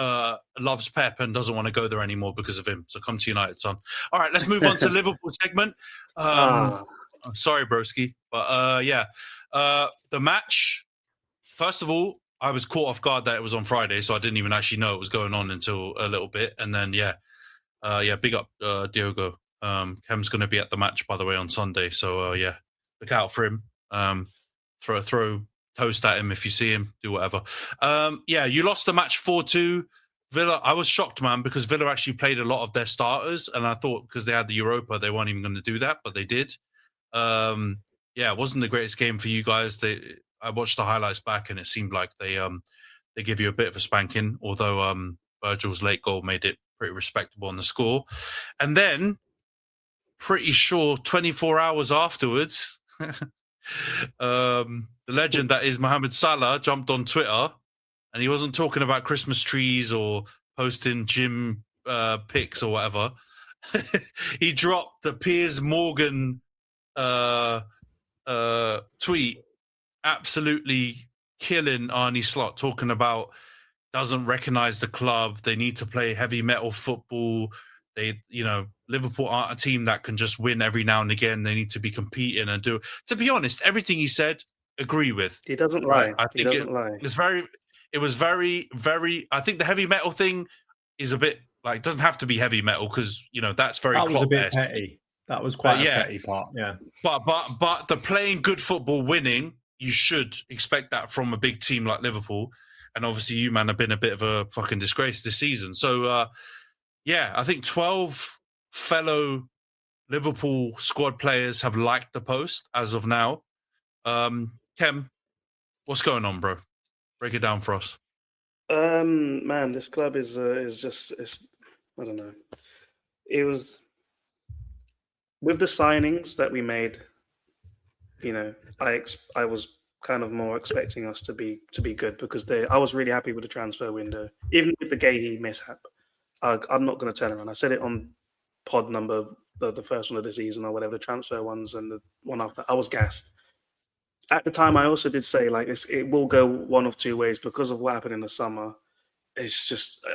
loves Pep and doesn't want to go there anymore because of him. So come to United, son. All right, let's move on to Liverpool segment. Sorry, broski. But the match, first of all, I was caught off guard that it was on Friday, so I didn't even actually know it was going on until a little bit. And then, big up Diogo. Kem's going to be at the match, by the way, on Sunday. So, look out for him. Throw toast at him if you see him, do whatever. You lost the match 4-2. Villa, I was shocked, man, because Villa actually played a lot of their starters, and I thought because they had the Europa, they weren't even going to do that, but they did. It wasn't the greatest game for you guys. I watched the highlights back, and it seemed like they give you a bit of a spanking, although Virgil's late goal made it pretty respectable on the score. And then, pretty sure 24 hours afterwards, the legend that is Mohamed Salah jumped on Twitter, and he wasn't talking about Christmas trees or posting gym pics or whatever. He dropped the Piers Morgan tweet, absolutely killing Arne Slot, talking about doesn't recognize the club. They need to play heavy metal football. Liverpool aren't a team that can just win every now and again. They need to be competing and do. To be honest, everything he said, agree with.
He doesn't lie.
I think it was very, very. I think the heavy metal thing is a bit like, doesn't have to be heavy metal because that's very.
That was a bit petty. That was quite a petty part. Yeah.
But the playing good football, winning, you should expect that from a big team like Liverpool. And obviously, you man have been a bit of a fucking disgrace this season. So. I think 12 fellow Liverpool squad players have liked the post as of now. Kem, what's going on, bro? Break it down for us.
Man, this club is just I don't know. It was with the signings that we made. I was kind of more expecting us to be good because I was really happy with the transfer window, even with the Gahey mishap. I'm not going to turn around. I said it on pod number, the first one of the season or whatever, the transfer ones and the one after, I was gassed. At the time, I also did say like it will go one of two ways because of what happened in the summer. It's just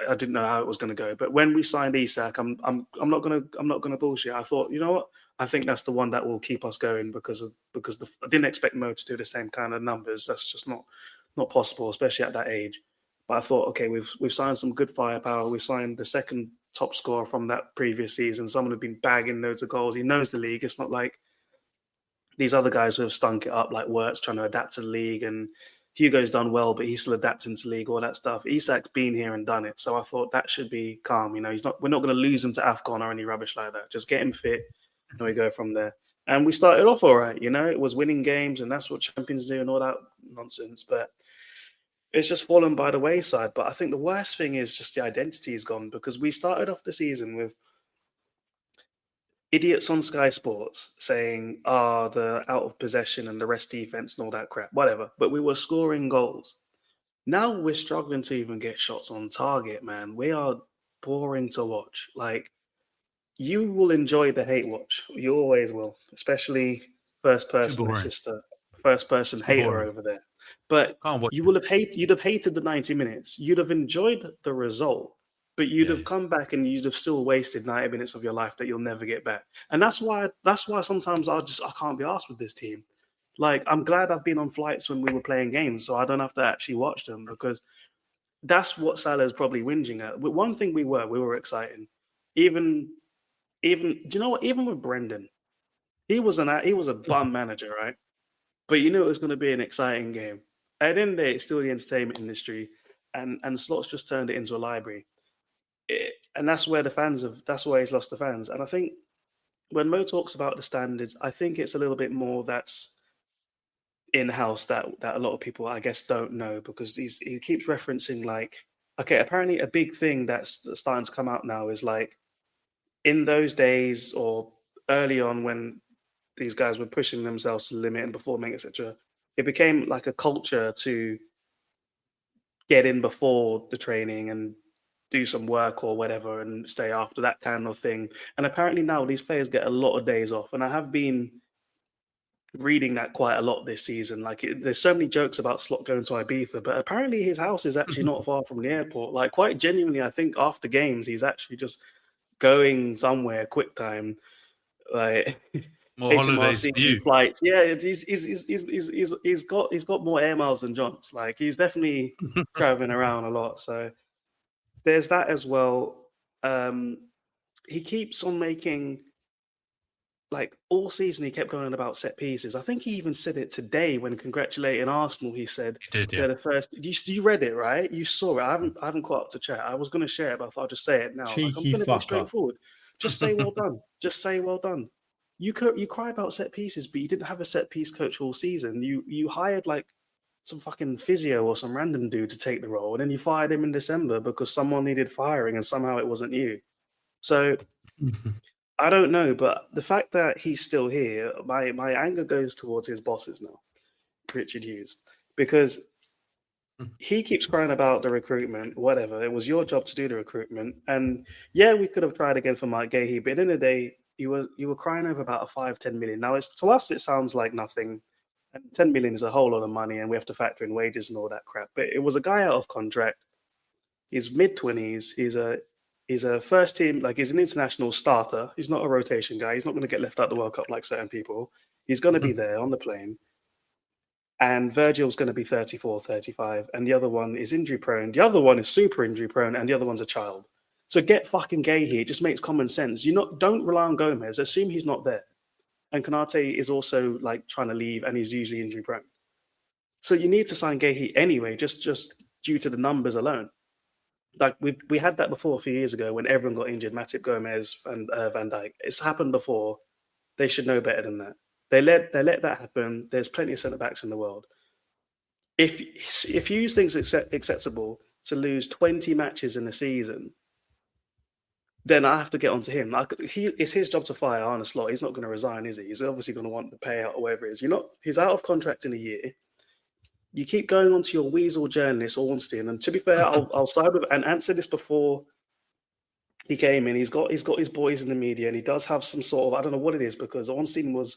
I didn't know how it was going to go. But when we signed Isak, I'm not gonna bullshit. I thought, you know what? I think that's the one that will keep us going because I didn't expect Mo to do the same kind of numbers. That's just not possible, especially at that age. But I thought, okay, we've signed some good firepower. We signed the second top scorer from that previous season. Someone who'd been bagging loads of goals. He knows the league. It's not like these other guys who have stunk it up, like Wirtz trying to adapt to the league, and Hugo's done well, but he's still adapting to the league, all that stuff. Isak's been here and done it. So I thought that should be calm. You know, we're not going to lose him to AFCON or any rubbish like that. Just get him fit and we go from there. And we started off all right, you know, it was winning games and that's what champions do and all that nonsense. But it's just fallen by the wayside. But I think the worst thing is just the identity is gone because we started off the season with idiots on Sky Sports saying, the out of possession and the rest defense and all that crap, whatever. But we were scoring goals. Now we're struggling to even get shots on target, man. We are boring to watch. Like, you will enjoy the hate watch. You always will, especially first person sister, first person hater over there. But you'd have hated the 90 minutes. You'd have enjoyed the result. But you'd have come back and you'd have still wasted 90 minutes of your life that you'll never get back. And that's why sometimes I can't be asked with this team. Like, I'm glad I've been on flights when we were playing games, so I don't have to actually watch them because that's what Salah's probably whinging at. But one thing we were exciting. Even do you know what? Even with Brendan, he was a bum manager, right? But you knew it was going to be an exciting game. At the end of the day, it's still the entertainment industry, and Slots just turned it into a library. And that's where that's why he's lost the fans. And I think when Mo talks about the standards, I think it's a little bit more that's in-house that a lot of people, I guess, don't know because he keeps referencing like, okay, apparently a big thing that's starting to come out now is like in those days or early on when these guys were pushing themselves to the limit and performing, etc., it became like a culture to get in before the training and do some work or whatever and stay after, that kind of thing. And apparently now these players get a lot of days off. And I have been reading that quite a lot this season. Like there's so many jokes about Slot going to Ibiza, but apparently his house is actually not far from the airport. Like quite genuinely, I think after games, he's actually just going somewhere quick time. Like
more holidays than you.
Flights. Yeah, he's got more air miles than John's. Like he's definitely traveling around a lot. So there's that as well. He keeps on making, like all season, he kept going on about set pieces. I think he even said it today when congratulating Arsenal. He said,
he did, yeah.
They're the first. You read it, right? You saw it. I haven't caught up to chat. I was going to share it, but I thought I'll just say it now. Like, I'm going to be straightforward. Just say well done. Just say well done. You cry about set pieces, but you didn't have a set piece coach all season. You hired like some fucking physio or some random dude to take the role, and then you fired him in December because someone needed firing and somehow it wasn't you. So I don't know, but the fact that he's still here, my anger goes towards his bosses now, Richard Hughes, because he keeps crying about the recruitment, whatever. It was your job to do the recruitment. And yeah, we could have tried again for Mike Gahey, but at the end of the day, you were crying over about a 5-10 million. Now, to us, it sounds like nothing. And 10 million is a whole lot of money, and we have to factor in wages and all that crap. But it was a guy out of contract. He's mid-20s. He's a first team, like he's an international starter. He's not a rotation guy. He's not going to get left out the World Cup like certain people. He's going to be there on the plane. And Virgil's going to be 34, 35. And the other one is injury prone. The other one is super injury prone. And the other one's a child. So get fucking Gahey. It just makes common sense. Don't rely on Gomez. Assume he's not there. And Konate is also like trying to leave and he's usually injury prone. So you need to sign Gahey anyway, just due to the numbers alone. Like we had that before a few years ago when everyone got injured, Matip, Gomez, and Van Dijk. It's happened before. They should know better than that. They let that happen. There's plenty of centre-backs in the world. If you think it's acceptable to lose 20 matches in a season, then I have to get onto him. It's his job to fire Arne Slot. He's not going to resign, is he? He's obviously going to want the payout or whatever it is. He's out of contract in a year. You keep going on to your weasel journalist, Ornstein. And to be fair, I'll side with, and Ant said this before he came in. He's got his boys in the media, and he does have some sort of, I don't know what it is, because Ornstein was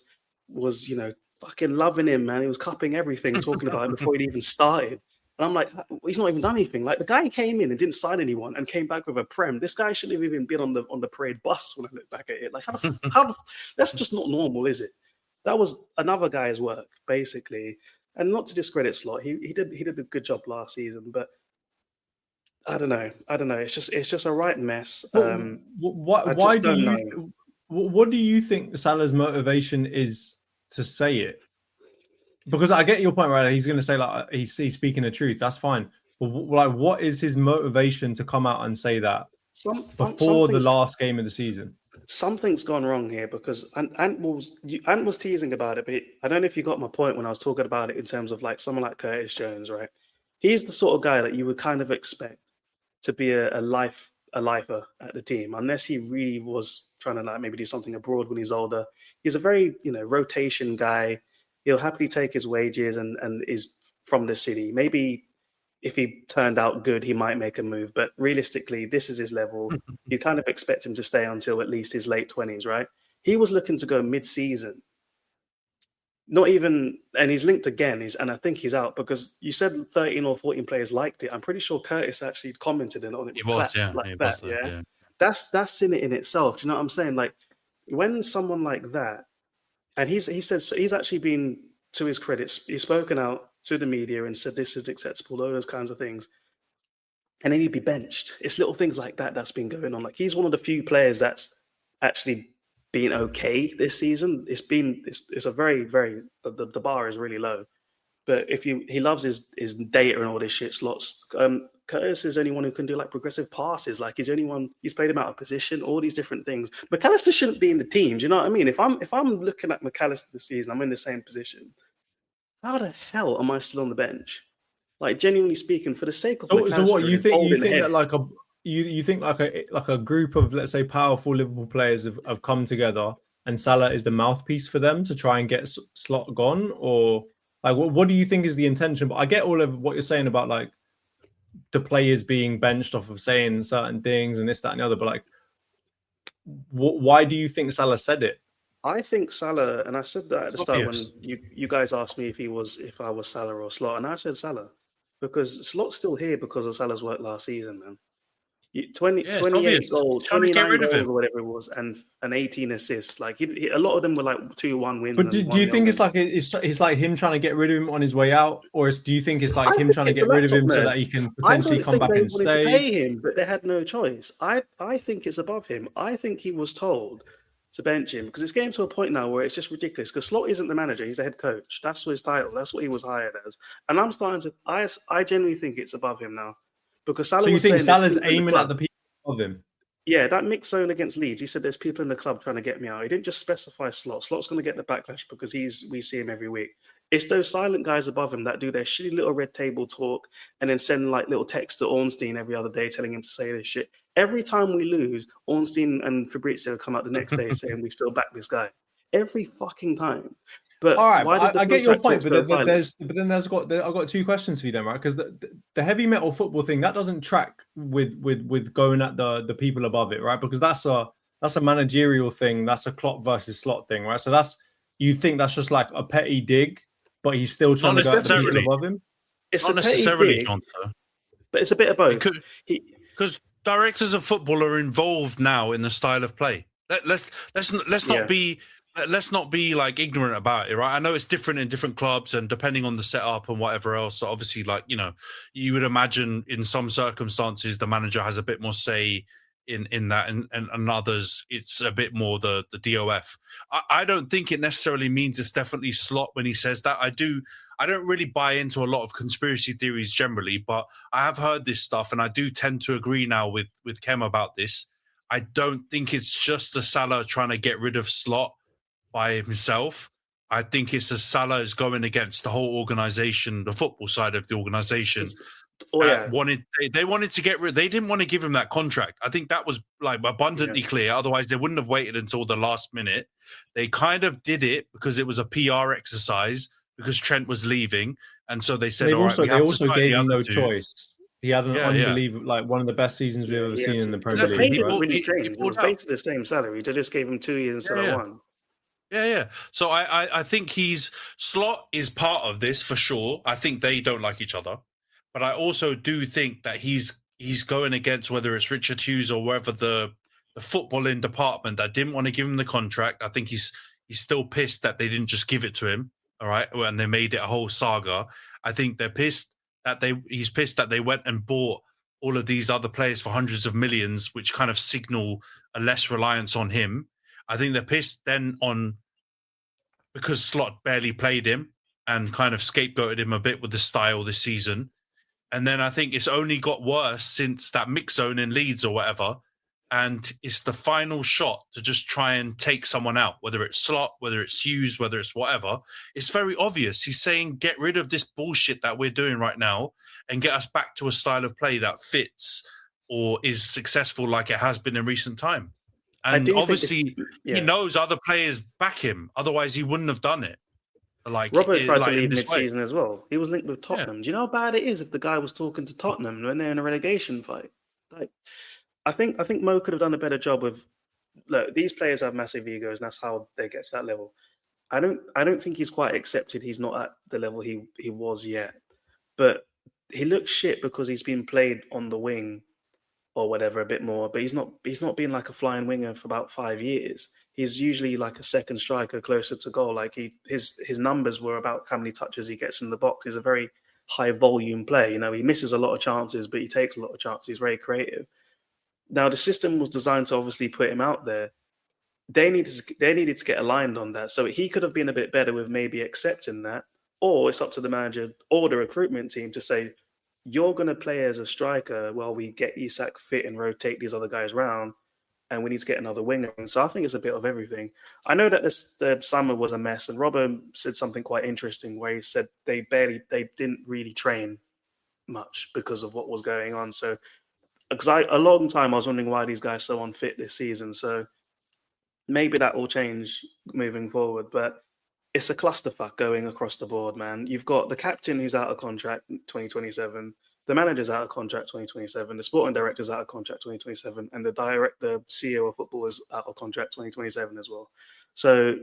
fucking loving him, man. He was cupping everything, talking about him before he'd even started. And I'm like, he's not even done anything. Like, the guy came in and didn't sign anyone and came back with a prem. This guy shouldn't have even been on the parade bus when I look back at it. Like, that's just not normal, is it? That was another guy's work, basically. And not to discredit Slot, he did a good job last season, but I don't know. It's just a right mess.
What do you think Salah's motivation is to say it? Because I get your point, right? He's going to say like he's speaking the truth. That's fine. But like, what is his motivation to come out and say that before the last game of the season?
Something's gone wrong here, because Ant was teasing about it, but I don't know if you got my point when I was talking about it in terms of like someone like Curtis Jones, right? He's the sort of guy that you would kind of expect to be a lifer at the team, unless he really was trying to like maybe do something abroad when he's older. He's a very rotation guy. He'll happily take his wages and is from the city. Maybe if he turned out good, he might make a move. But realistically, this is his level. You kind of expect him to stay until at least his late 20s, right? He was looking to go mid-season. Not even, and he's linked again, and I think he's out, because you said 13 or 14 players liked it. I'm pretty sure Curtis actually commented on it.
He was, yeah.
Like that, yeah. That's in it in itself. Do you know what I'm saying? Like, when someone like that, and he says he's actually been, to his credit, he's spoken out to the media and said this is acceptable, all those kinds of things, and then he'd be benched. It's little things like that that's been going on. Like, he's one of the few players that's actually been okay this season. It's a very, very, the bar is really low. But he loves his data and all this shit slots. Curtis is the only one who can do like progressive passes. Like, he's the only one, he's played him out of position, all these different things. McAllister shouldn't be in the team. Do you know what I mean? If I'm looking at McAllister this season, I'm in the same position. How the hell am I still on the bench? Like, genuinely speaking, for the sake of McAllister,
so what you think that like you think like a group of, let's say, powerful Liverpool players have come together, and Salah is the mouthpiece for them to try and get Slot gone? Or like, what do you think is the intention? But I get all of what you're saying about like the players being benched off of saying certain things and this, that, and the other. But like, why do you think Salah said it?
I think Salah, and I said that at the start when you guys asked me if I was Salah or Slot, and I said Salah, because Slot's still here because of Salah's work last season, man. 28 goals, 29 goals or whatever it was, and 18 assists. Like, a lot of them were like 2-1 wins.
But do you think it's like him trying to get rid of him on his way out, or do you think it's like him trying to get rid of him so that he can potentially come back and stay?
To pay him, but they had no choice. I think it's above him. I think he was told to bench him, because it's getting to a point now where it's just ridiculous. Because Slot isn't the manager; he's the head coach. That's his title. That's what he was hired as. And I'm starting to. I genuinely think it's above him now. Because Salah, so
you think Salah's aiming at the people above him?
Yeah, that mixed zone against Leeds, he said there's people in the club trying to get me out. He didn't just specify Slot. Slot's going to get the backlash because we see him every week. It's those silent guys above him that do their shitty little red table talk and then send like little texts to Ornstein every other day telling him to say this shit. Every time we lose, Ornstein and Fabrizio come out the next day saying we still back this guy. Every fucking time. But
all right, I get your point, but I've got two questions for you then, right? Because the heavy metal football thing, that doesn't track with going at the people above it, right? Because that's a managerial thing, that's a Klopp versus Slot thing, right? So you think that's just like a petty dig, but he's still trying to go at the people above him?
It's
not necessarily, John,
but it's a bit of both.
Because directors of football are involved now in the style of play. Let's not be like ignorant about it, right? I know it's different in different clubs and depending on the setup and whatever else. So obviously, like, you would imagine in some circumstances the manager has a bit more say in that, and others it's a bit more the DOF. I don't think it necessarily means it's definitely Slot when he says that. I don't really buy into a lot of conspiracy theories generally, but I have heard this stuff and I do tend to agree now with Khem about this. I don't think it's just the Salah trying to get rid of Slot by himself. I think it's as Salah is going against the whole organisation, the football side of the organisation. They wanted to get rid. They didn't want to give him that contract. I think that was like abundantly clear. Otherwise, they wouldn't have waited until the last minute. They kind of did it because it was a PR exercise because Trent was leaving, and so they said,
they also gave him no choice. He had an
Yeah,
unbelievable, like one of the best seasons we've ever seen in the Premier
Exactly.
League.
It
Right?
really
He
changed. It was
pulled out.
basically the same salary. They just gave him 2 years instead of one.
Yeah. So I think Slot is part of this for sure. I think they don't like each other, but I also do think that he's going against, whether it's Richard Hughes or wherever the footballing department that didn't want to give him the contract. I think he's still pissed that they didn't just give it to him. All right, and they made it a whole saga. I think they're pissed that he's pissed that they went and bought all of these other players for hundreds of millions, which kind of signal a less reliance on him. I think they're pissed then on because Slot barely played him and kind of scapegoated him a bit with the style this season. And then I think it's only got worse since that mix zone in Leeds or whatever. And it's the final shot to just try and take someone out, whether it's Slot, whether it's Hughes, whether it's whatever. It's very obvious. He's saying, get rid of this bullshit that we're doing right now and get us back to a style of play that fits or is successful like it has been in recent time. And obviously, he knows other players back him. Otherwise, he wouldn't have done it. Like
Robert tried to leave mid-season as well. He was linked with Tottenham. Yeah. Do you know how bad it is if the guy was talking to Tottenham when they're in a relegation fight? Like, I think Mo could have done a better job of. Look, these players have massive egos, and that's how they get to that level. I don't think he's quite accepted. He's not at the level he was yet, but he looks shit because he's been played on the wing or whatever a bit more, but he's not been like a flying winger for about 5 years. He's usually like a second striker closer to goal. Like his numbers were about how many touches he gets in the box. He's a very high volume player. You know, he misses a lot of chances, but he takes a lot of chances. He's very creative. Now the system was designed to obviously put him out there. They needed to get aligned on that. So he could have been a bit better with maybe accepting that, or it's up to the manager or the recruitment team to say, you're going to play as a striker while we get Isak fit and rotate these other guys around, and we need to get another winger. And so I think it's a bit of everything. I know that the summer was a mess, and Robert said something quite interesting where he said they didn't really train much because of what was going on. So, because a long time I was wondering why these guys are so unfit this season. So maybe that will change moving forward, but it's a clusterfuck going across the board, man. You've got the captain who's out of contract 2027, the manager's out of contract 2027, the sporting director's out of contract 2027, and the CEO of football is out of contract 2027 as well. So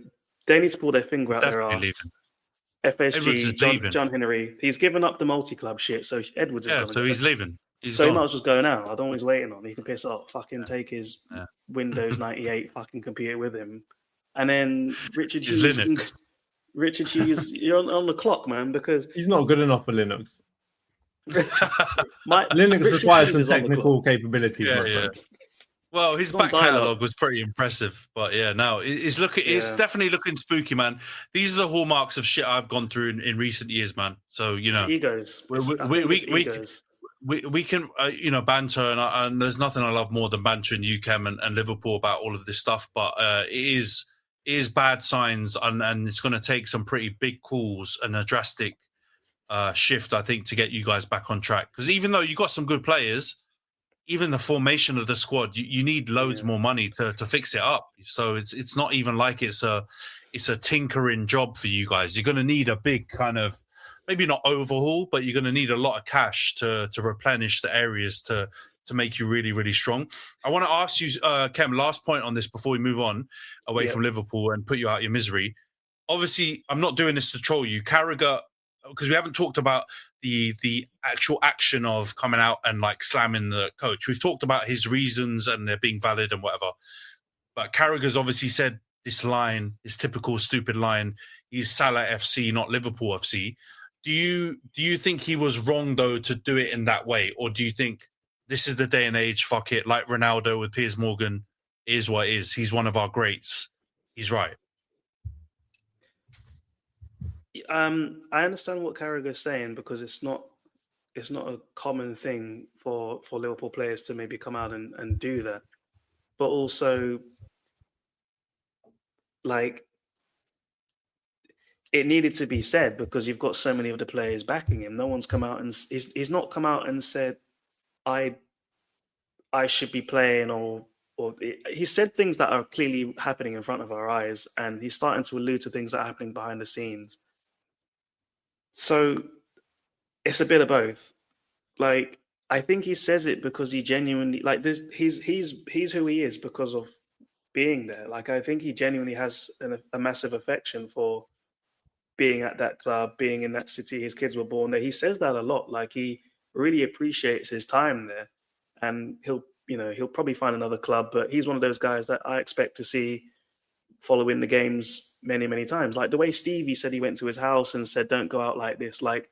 they need to pull their finger out their arse. FSG, John Henry, he's given up the multi-club shit, so Edwards is going.
So he's leaving.
He might as well just go now. I don't know what he's waiting on. He can piss off. Fucking take his Windows 98 fucking computer with him. And then Richard Hughes.
Linux.
Richard Hughes, you're on the clock, man, because
he's not good enough for Linux.
Linux
requires some technical capabilities.
Yeah. Well, his back catalogue was pretty impressive, but it's definitely looking spooky, man. These are the hallmarks of shit I've gone through in recent years, man. So
it's egos.
We can banter, and there's nothing I love more than bantering UChem and Liverpool about all of this stuff, but it is bad signs, and it's going to take some pretty big calls and a drastic shift, I think, to get you guys back on track. Because even though you got some good players, even the formation of the squad, you need loads more money to fix it up. So it's not even like it's a tinkering job for you guys. You're going to need a big kind of, maybe not overhaul, but you're going to need a lot of cash to replenish the areas to make you really, really strong. I want to ask you, Khem, last point on this before we move on away from Liverpool and put you out your misery. Obviously, I'm not doing this to troll you. Carragher, because we haven't talked about the actual action of coming out and like slamming the coach. We've talked about his reasons and they're being valid and whatever. But Carragher's obviously said this line, this typical stupid line, he's Salah FC, not Liverpool FC. Do you think he was wrong, though, to do it in that way? Or do you think this is the day and age, fuck it, like Ronaldo with Piers Morgan, is what is. He's one of our greats. He's right.
I understand what Carragher's saying, because it's not a common thing for Liverpool players to maybe come out and do that. But also, like, it needed to be said because you've got so many of the players backing him. No one's come out and he's not come out and said, I should be playing, or he said things that are clearly happening in front of our eyes, and he's starting to allude to things that are happening behind the scenes. So it's a bit of both. Like, I think he says it because he genuinely like this. He's who he is because of being there. Like I think he genuinely has a massive affection for being at that club, being in that city. His kids were born there. He says that a lot. Like he really appreciates his time there, and he'll probably find another club. But he's one of those guys that I expect to see following the games many, many times. Like the way Stevie said he went to his house and said, "Don't go out like this." Like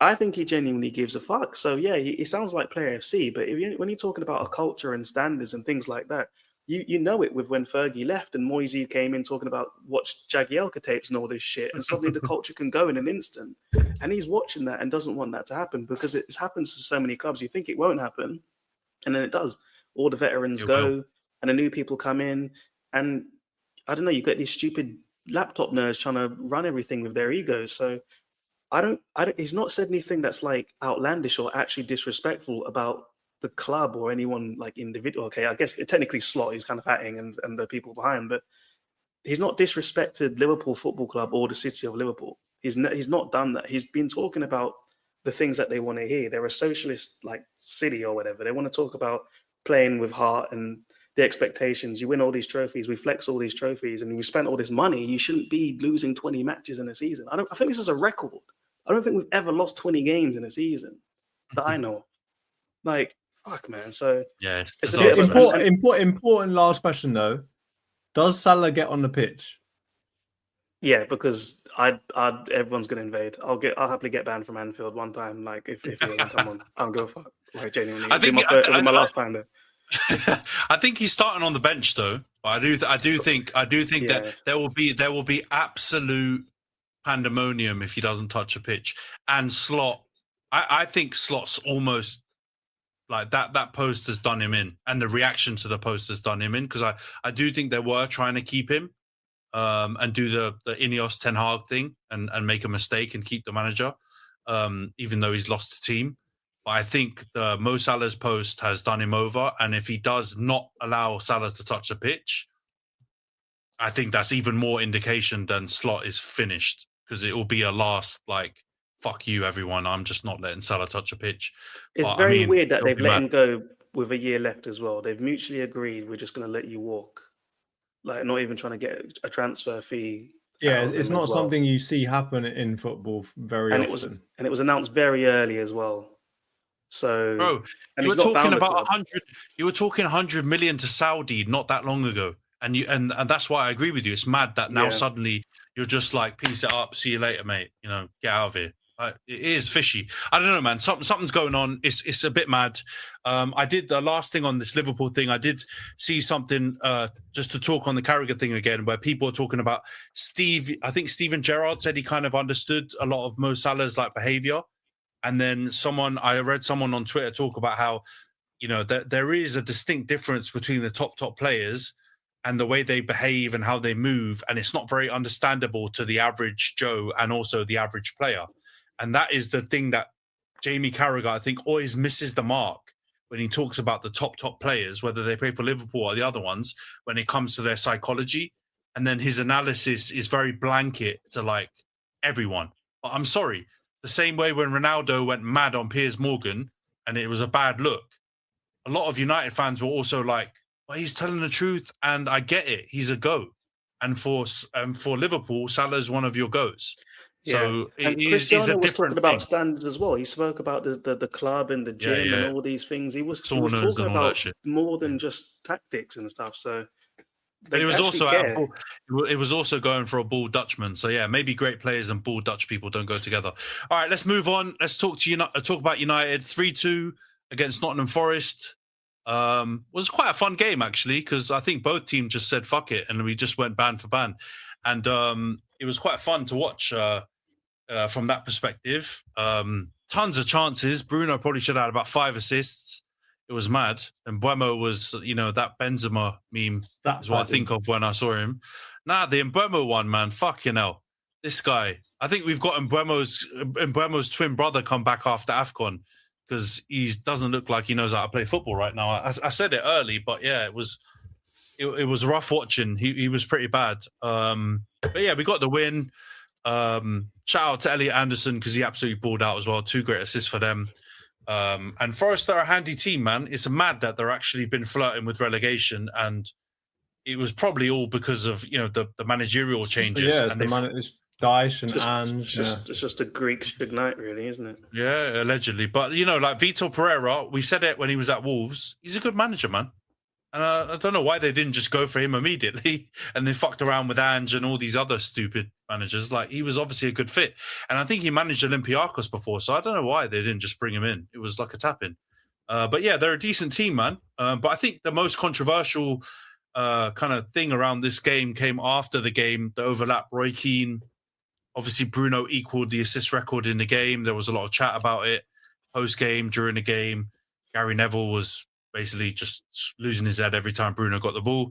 I think he genuinely gives a fuck. So yeah, he sounds like Player FC. But when you're talking about a culture and standards and things like that, you know it with when Fergie left and Moisey came in talking about watch Jagielka tapes and all this shit, and suddenly the culture can go in an instant. And he's watching that and doesn't want that to happen because it happens to so many clubs. You think it won't happen, and then it does. All the veterans go, and the new people come in, and I don't know. You get these stupid laptop nerds trying to run everything with their egos. So I don't. He's not said anything that's like outlandish or actually disrespectful about the club or anyone like individual. Okay, I guess technically Slot is kind of hatting and the people behind, but he's not disrespected Liverpool Football Club or the city of Liverpool. He's not done that. He's been talking about the things that they want to hear. They're a socialist like city or whatever. They want to talk about playing with heart and the expectations. You win all these trophies, we flex all these trophies, and you spent all this money. You shouldn't be losing 20 matches in a season. I think this is a record. I don't think we've ever lost 20 games in a season that I know of. Like, fuck, man. So
yeah,
it's a bit
important last question though. Does Salah get on the pitch?
Yeah, because everyone's gonna invade. I'll happily get banned from Anfield one time. Like if he doesn't come on, I'll go fuck. Like genuinely, it'll be my last time there.
I think he's starting on the bench though. But I do think that there will be absolute pandemonium if he doesn't touch a pitch. And Slot, I think Slot's almost like that post has done him in, and the reaction to the post has done him in, because I do think they were trying to keep him and do the Ineos Ten Hag thing and make a mistake and keep the manager, even though he's lost the team. But I think the Mo Salah's post has done him over, and if he does not allow Salah to touch the pitch, I think that's even more indication than Slot is finished, because it will be a last like, fuck you, everyone. I'm just not letting Salah touch a pitch.
It's very weird that they've let him go with a year left as well. They've mutually agreed, we're just going to let you walk. Like, not even trying to get a transfer fee.
Yeah, it's not something you see happen in football very often.
It was announced very early as well. So,
bro, you were talking about 100. You were talking 100 million to Saudi not that long ago, and that's why I agree with you. It's mad that now suddenly you're just like, peace it up, see you later, mate. You know, get out of here. It is fishy. I don't know, man. Something's going on. It's a bit mad. I did the last thing on this Liverpool thing. I did see something just to talk on the Carragher thing again, where people are talking about Steve. I think Steven Gerrard said he kind of understood a lot of Mo Salah's like behavior. And then I read someone on Twitter talk about how, you know, that there is a distinct difference between the top players and the way they behave and how they move. And it's not very understandable to the average Joe and also the average player. And that is the thing that Jamie Carragher, I think, always misses the mark when he talks about the top players, whether they play for Liverpool or the other ones, when it comes to their psychology. And then his analysis is very blanket to like everyone. But I'm sorry. The same way when Ronaldo went mad on Piers Morgan and it was a bad look, a lot of United fans were also like, well, he's telling the truth and I get it. He's a GOAT. And for Liverpool, Salah's one of your GOATs. So
Cristiano was talking about standards as well. He spoke about the club and the gym and all these things. He was talking about more than just tactics and stuff. So
but it was also going for a ball Dutchman. So yeah, maybe great players and ball Dutch people don't go together. All right, let's move on. Let's talk about United. 3-2 against Nottingham Forest. Was quite a fun game actually, because I think both teams just said fuck it and we just went band for band. And it was quite fun to watch from that perspective. Tons of chances. Bruno probably should have had about 5 assists. It was mad. And Mbeumo was, you know, that Benzema meme is what I think of when I saw him. Nah, the Mbeumo one, man, fucking hell. This guy. I think we've got Mbeumo's twin brother come back after AFCON, because he doesn't look like he knows how to play football right now. I said it early, but yeah, it was rough watching. He was pretty bad. But yeah, we got the win. Shout out to Elliot Anderson, because he absolutely balled out as well. 2 great assists for them. And Forest are a handy team, man. It's mad that they're actually been flirting with relegation, and it was probably all because of the managerial changes.
It's it's Dyche and Ange.
It's just a Greek Ignite, really, isn't it?
Yeah, allegedly. But like Vitor Pereira, we said it when he was at Wolves. He's a good manager, man. And I don't know why they didn't just go for him immediately, and they fucked around with Ange and all these other stupid managers. Like, he was obviously a good fit, and I think he managed Olympiacos before, so I don't know why they didn't just bring him in. It was like a tap-in. But yeah, they're a decent team, man. But I think the most controversial kind of thing around this game came after the game. The overlap, Roy Keane. Obviously, Bruno equaled the assist record in the game. There was a lot of chat about it post-game, during the game. Gary Neville was basically just losing his head every time Bruno got the ball.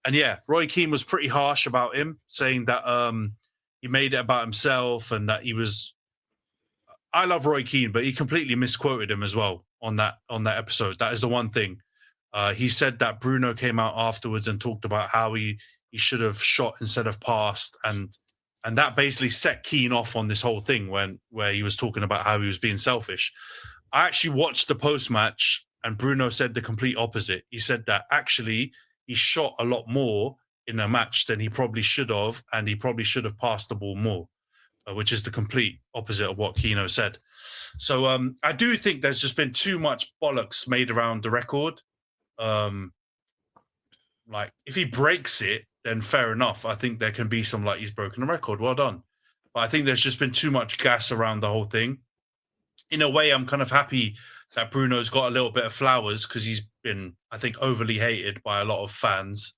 And yeah, Roy Keane was pretty harsh about him, saying that he made it about himself and that he was... I love Roy Keane, but he completely misquoted him as well on that episode. That is the one thing. He said that Bruno came out afterwards and talked about how he should have shot instead of passed, and that basically set Keane off on this whole thing where he was talking about how he was being selfish. I actually watched the post-match, and Bruno said the complete opposite. He said that actually he shot a lot more in a match than he probably should have, and he probably should have passed the ball more, which is the complete opposite of what Keano said. So I do think there's just been too much bollocks made around the record. Like, if he breaks it, then fair enough. I think there can be some, like, he's broken a record. Well done. But I think there's just been too much gas around the whole thing. In a way, I'm kind of happy that Bruno's got a little bit of flowers, because he's been, I think, overly hated by a lot of fans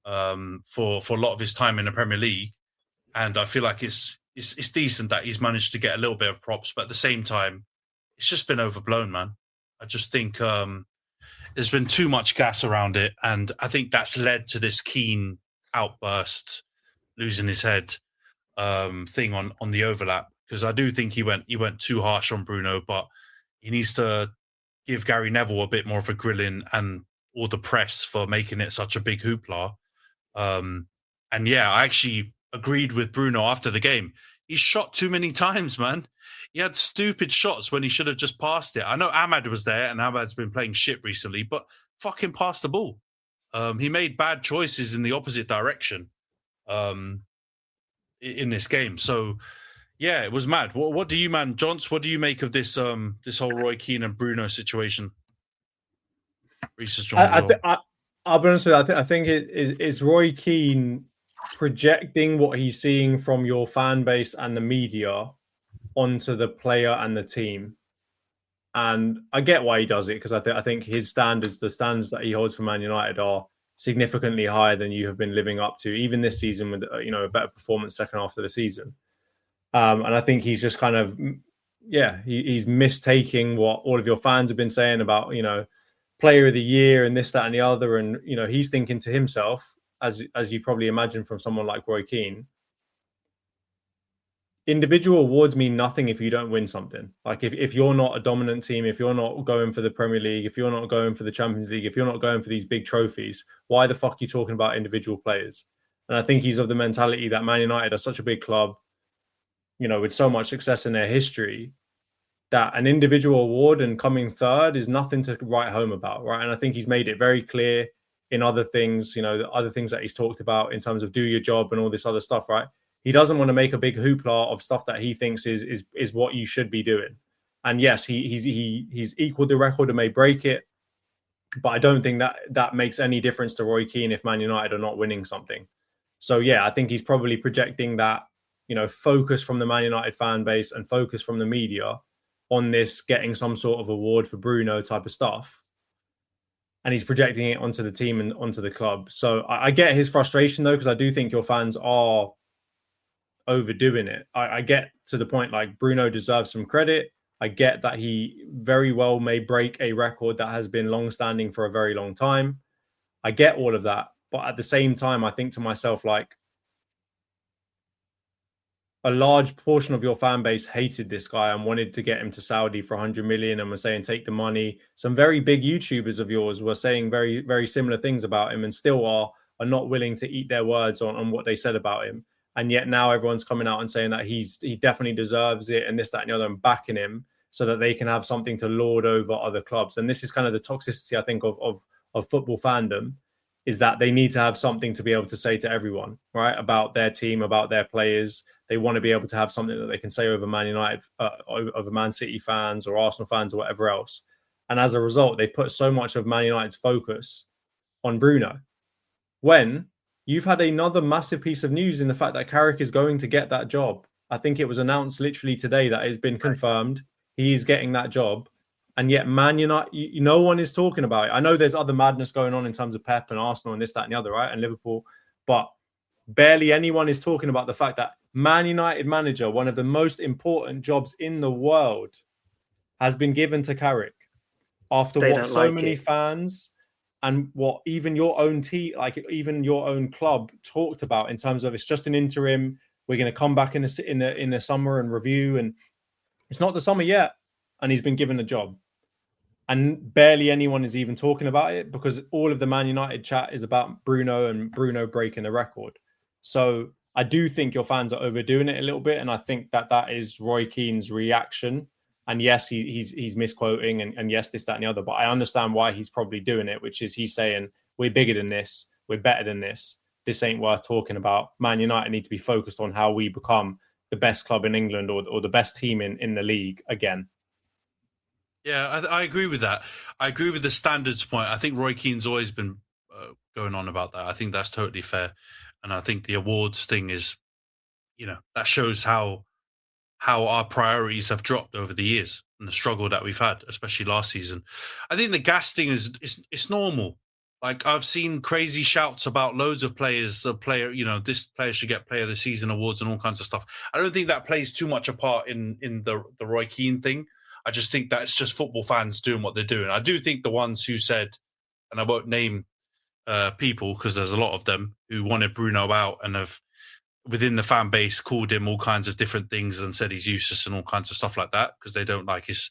for a lot of his time in the Premier League. And I feel like it's decent that he's managed to get a little bit of props, but at the same time, it's just been overblown, man. I just think there's been too much gas around it, and I think that's led to this Keane outburst, losing his head thing on the overlap. Because I do think he went too harsh on Bruno, but he needs to give Gary Neville a bit more of a grilling, and all the press for making it such a big hoopla. And yeah, I actually agreed with Bruno after the game. He shot too many times, man. He had stupid shots when he should have just passed it. I know Ahmad was there, and Ahmad's been playing shit recently, but fucking pass the ball. He made bad choices in the opposite direction in this game. So yeah, it was mad. What do you, man, Jonts? What do you make of this this whole Roy Keane and Bruno situation? Rhys has joined.
I'll be honest with you. I think it's Roy Keane projecting what he's seeing from your fan base and the media onto the player and the team. And I get why he does it, because I think his standards, the standards that he holds for Man United, are significantly higher than you have been living up to, even this season, with a better performance second half of the season. And I think he's just kind of, he's mistaking what all of your fans have been saying about, player of the year and this, that, and the other. And, he's thinking to himself, as you probably imagine from someone like Roy Keane, individual awards mean nothing if you don't win something. Like, if you're not a dominant team, if you're not going for the Premier League, if you're not going for the Champions League, if you're not going for these big trophies, why the fuck are you talking about individual players? And I think he's of the mentality that Man United are such a big club, with so much success in their history, that an individual award and coming third is nothing to write home about, right? And I think he's made it very clear in other things, the other things that he's talked about in terms of do your job and all this other stuff, right? He doesn't want to make a big hoopla of stuff that he thinks is what you should be doing. And yes, he's equaled the record and may break it, but I don't think that makes any difference to Roy Keane if Man United are not winning something. So yeah, I think he's probably projecting that, focus from the Man United fan base and focus from the media on this getting some sort of award for Bruno type of stuff. And he's projecting it onto the team and onto the club. So I get his frustration, though, because I do think your fans are overdoing it. I get to the point, like, Bruno deserves some credit. I get that he very well may break a record that has been long-standing for a very long time. I get all of that. But at the same time, I think to myself, like, a large portion of your fan base hated this guy and wanted to get him to Saudi for 100 million and were saying, take the money. Some very big YouTubers of yours were saying very, very similar things about him and still are not willing to eat their words on what they said about him. And yet now everyone's coming out and saying that he definitely deserves it and this, that, and the other, and backing him. so that they can have something to lord over other clubs. And this is kind of the toxicity, I think, of football fandom, is that they need to have something to be able to say to everyone, right, about their team, about their players. They want to be able to have something that they can say over Man United, over Man City fans or Arsenal fans or whatever else. And as a result, they've put so much of Man United's focus on Bruno. When you've had another massive piece of news in the fact that Carrick is going to get that job. I think it was announced literally today that it's been confirmed he is getting that job. And yet Man United, no one is talking about it. I know there's other madness going on in terms of Pep and Arsenal and this, that, and the other, right? And Liverpool. But barely anyone is talking about the fact that Man United manager, one of the most important jobs in the world, has been given to Carrick after what so many fans and what even your own team, like even your own club, talked about in terms of it's just an interim. We're going to come back in the summer and review, and it's not the summer yet, and he's been given a job. And barely anyone is even talking about it because all of the Man United chat is about Bruno and Bruno breaking the record. So I do think your fans are overdoing it a little bit, and I think that is Roy Keane's reaction. And yes, he's misquoting, and yes, this, that, and the other. But I understand why he's probably doing it, which is he's saying, we're bigger than this. We're better than this. This ain't worth talking about. Man United need to be focused on how we become the best club in England or the best team in the league again.
Yeah, I agree with that. I agree with the standards point. I think Roy Keane's always been going on about that. I think that's totally fair. And I think the awards thing is, that shows how our priorities have dropped over the years and the struggle that we've had, especially last season. I think the gas thing it's normal. Like I've seen crazy shouts about loads of players, this player should get player of the season awards and all kinds of stuff. I don't think that plays too much a part in the Roy Keane thing. I just think that's just football fans doing what they're doing. I do think the ones who said, and I won't name people because there's a lot of them who wanted Bruno out and have within the fan base called him all kinds of different things and said he's useless and all kinds of stuff like that because they don't like his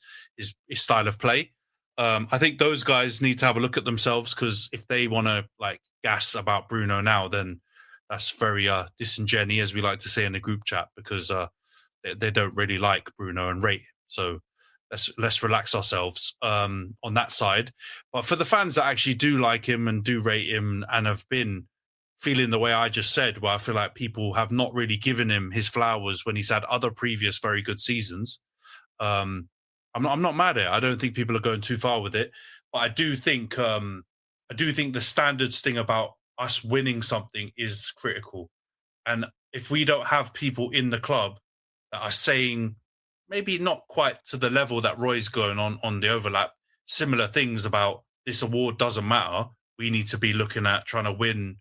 style of play. I think those guys need to have a look at themselves because if they want to like gas about Bruno now, then that's very disingenuous, as we like to say in the group chat, because they don't really like Bruno and rate him. So let's relax ourselves on that side. But for the fans that actually do like him and do rate him and have been feeling the way I just said, where I feel like people have not really given him his flowers when he's had other previous very good seasons. I'm not mad at it. I don't think people are going too far with it, but I do think the standards thing about us winning something is critical. And if we don't have people in the club that are saying maybe not quite to the level that Roy's going on the overlap, similar things about this award doesn't matter. We need to be looking at trying to win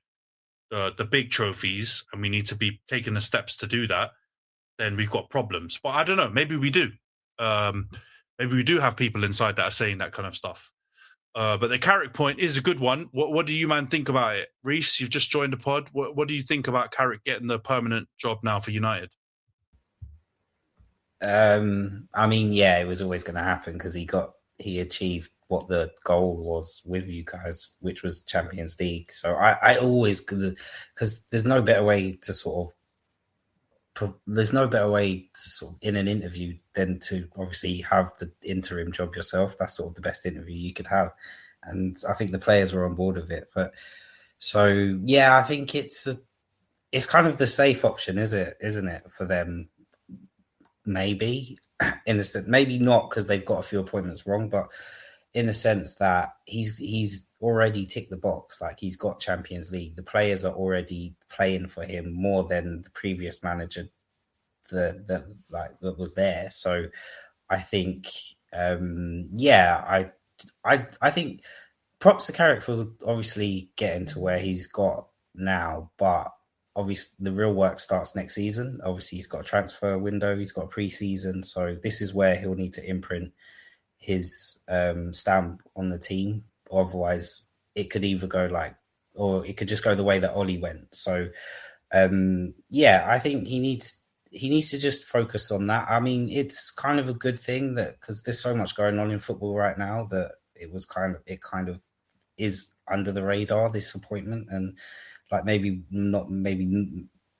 the big trophies, and we need to be taking the steps to do that, then we've got problems. But I don't know, maybe we do. Maybe we do have people inside that are saying that kind of stuff. But the Carrick point is a good one. What do you, man, think about it? Rhys, you've just joined the pod. What do you think about Carrick getting the permanent job now for United?
I mean, yeah, it was always going to happen because he achieved what the goal was with you guys, which was Champions League. So I always could, because there's no better way to sort of in an interview than to obviously have the interim job yourself. That's sort of the best interview you could have. And I think the players were on board with it. But so, yeah, I think it's kind of the safe option, isn't it, for them? Maybe in a sense, maybe not because they've got a few appointments wrong, but in a sense that he's already ticked the box. Like he's got Champions League. The players are already playing for him more than the previous manager that was there. So I think, I think props to Carrick for obviously getting to where he's got now, but obviously the real work starts next season. Obviously he's got a transfer window, he's got a pre-season. So this is where he'll need to imprint his stamp on the team. Otherwise it could either go or it could just go the way that Ollie went. So I think he needs to just focus on that. I mean, it's kind of a good thing that because there's so much going on in football right now that it kind of is under the radar, this appointment, and maybe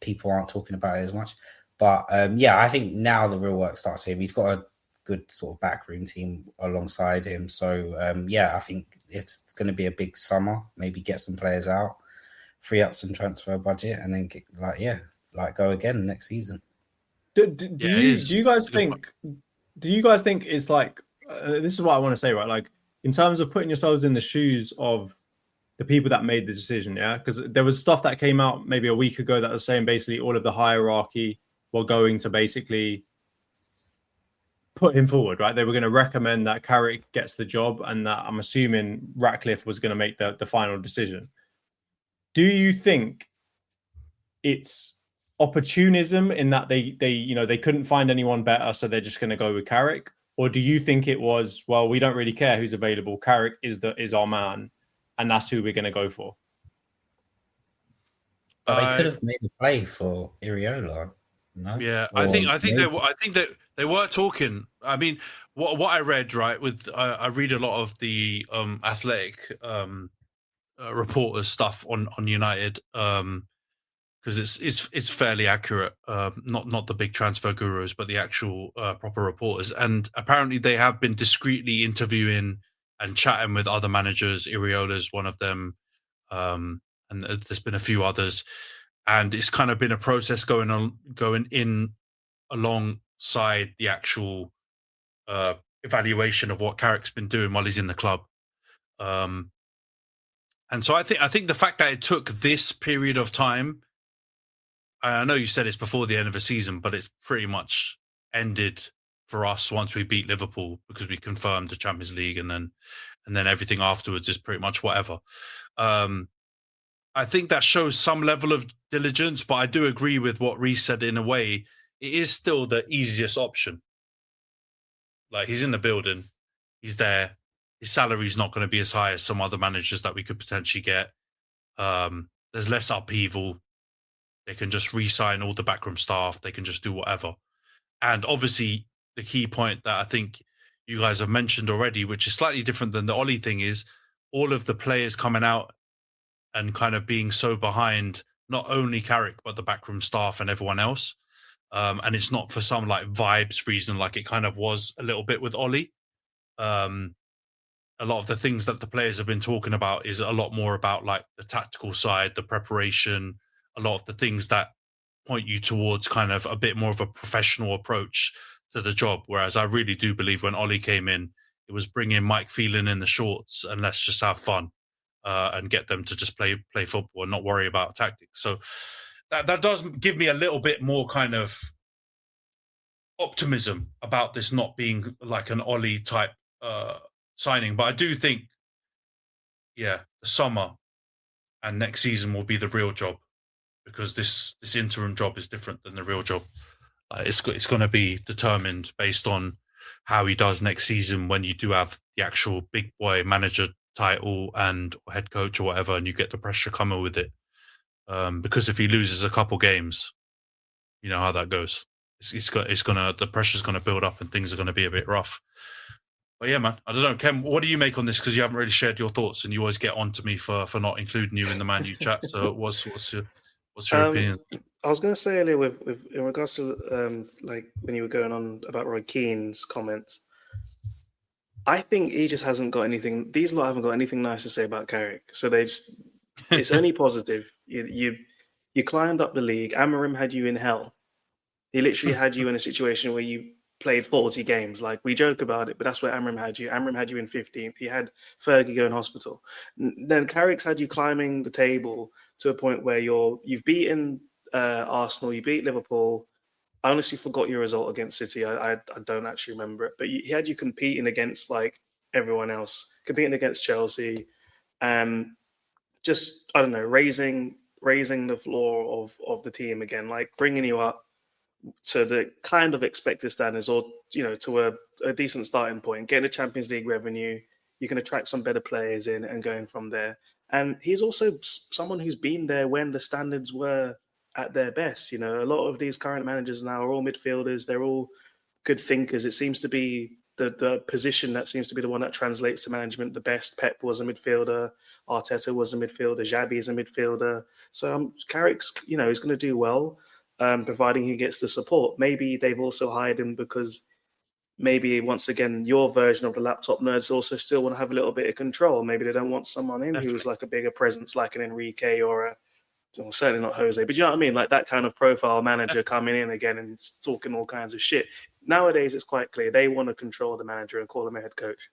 people aren't talking about it as much. But I think now the real work starts for him. He's got good sort of backroom team alongside him. So I think it's going to be a big summer. Maybe get some players out, free up some transfer budget, and then go again next season.
Do you guys think it's like this is what I want to say, right? Like in terms of putting yourselves in the shoes of the people that made the decision, yeah? Because there was stuff that came out maybe a week ago that was saying basically all of the hierarchy were going to basically put him forward, right? They were going to recommend that Carrick gets the job, and that I'm assuming Ratcliffe was going to make the final decision. Do you think it's opportunism in that they couldn't find anyone better, so they're just going to go with Carrick? Or do you think it was, well, we don't really care who's available, Carrick is our man, and that's who we're going to go for?
But they could have made a play for Iriola. No?
Yeah, I think they were talking. I mean, what I read, right, with I read a lot of the Athletic reporters stuff on United, because it's fairly accurate. Not the big transfer gurus, but the actual proper reporters. And apparently, they have been discreetly interviewing and chatting with other managers. Iriola's one of them, and there's been a few others. And it's kind of been a process going in alongside the actual evaluation of what Carrick's been doing while he's in the club. And so I think the fact that it took this period of time, I know you said it's before the end of the season, but it's pretty much ended for us once we beat Liverpool, because we confirmed the Champions League, and then everything afterwards is pretty much whatever. I think that shows some level of diligence, but I do agree with what Rhys said. In a way, it is still the easiest option. Like, he's in the building, he's there. His salary is not going to be as high as some other managers that we could potentially get. There's less upheaval. They can just re-sign all the backroom staff. They can just do whatever. And obviously, the key point that I think you guys have mentioned already, which is slightly different than the Ollie thing, is all of the players coming out and kind of being so behind not only Carrick, but the backroom staff and everyone else. And it's not for some like vibes reason, like it kind of was a little bit with Ollie. A lot of the things that the players have been talking about is a lot more about like the tactical side, the preparation, a lot of the things that point you towards kind of a bit more of a professional approach to the job. Whereas I really do believe when Ollie came in, it was bringing Mike Phelan in the shorts and let's just have fun. And get them to just play football and not worry about tactics. So that does give me a little bit more kind of optimism about this not being like an Ollie type signing. But I do think, the summer and next season will be the real job, because this interim job is different than the real job. It's going to be determined based on how he does next season when you do have the actual big boy manager title and head coach or whatever, and you get the pressure coming with it. Because if he loses a couple games, you know how that goes. The pressure's gonna build up and things are gonna be a bit rough. But yeah, man, I don't know, Khem, what do you make on this? Because you haven't really shared your thoughts, and you always get on to me for not including you in the Man U chat. So what's your opinion?
I was going to say earlier with in regards to like when you were going on about Roy Keane's comments. I think he just hasn't got anything. These lot haven't got anything nice to say about Carrick, so it's only positive. You climbed up the league. Amorim had you in hell. He literally had you in a situation where you played 40 games. Like, we joke about it, but that's where Amorim had you. Amorim had you in 15th. He had Fergie going hospital. Then Carrick's had you climbing the table to a point where you've beaten Arsenal, you beat Liverpool. I honestly forgot your result against City. I don't actually remember it. But he had you competing against like everyone else, competing against Chelsea, just, I don't know, raising the floor of the team again, like bringing you up to the kind of expected standards, or to a decent starting point, getting a Champions League revenue. You can attract some better players in and going from there. And he's also someone who's been there when the standards were at their best. A lot of these current managers now are all midfielders. They're all good thinkers. It seems to be the position that seems to be the one that translates to management the best. Pep was a midfielder. Arteta was a midfielder. Xabi is a midfielder. So Carrick's, he's going to do well, providing he gets the support. Maybe they've also hired him because maybe once again, your version of the laptop nerds also still want to have a little bit of control. Maybe they don't want someone in who's like a bigger presence, like an Enrique or certainly not Jose, but you know what I mean? Like that kind of profile manager coming in again and talking all kinds of shit. Nowadays, it's quite clear they want to control the manager and call him a head coach.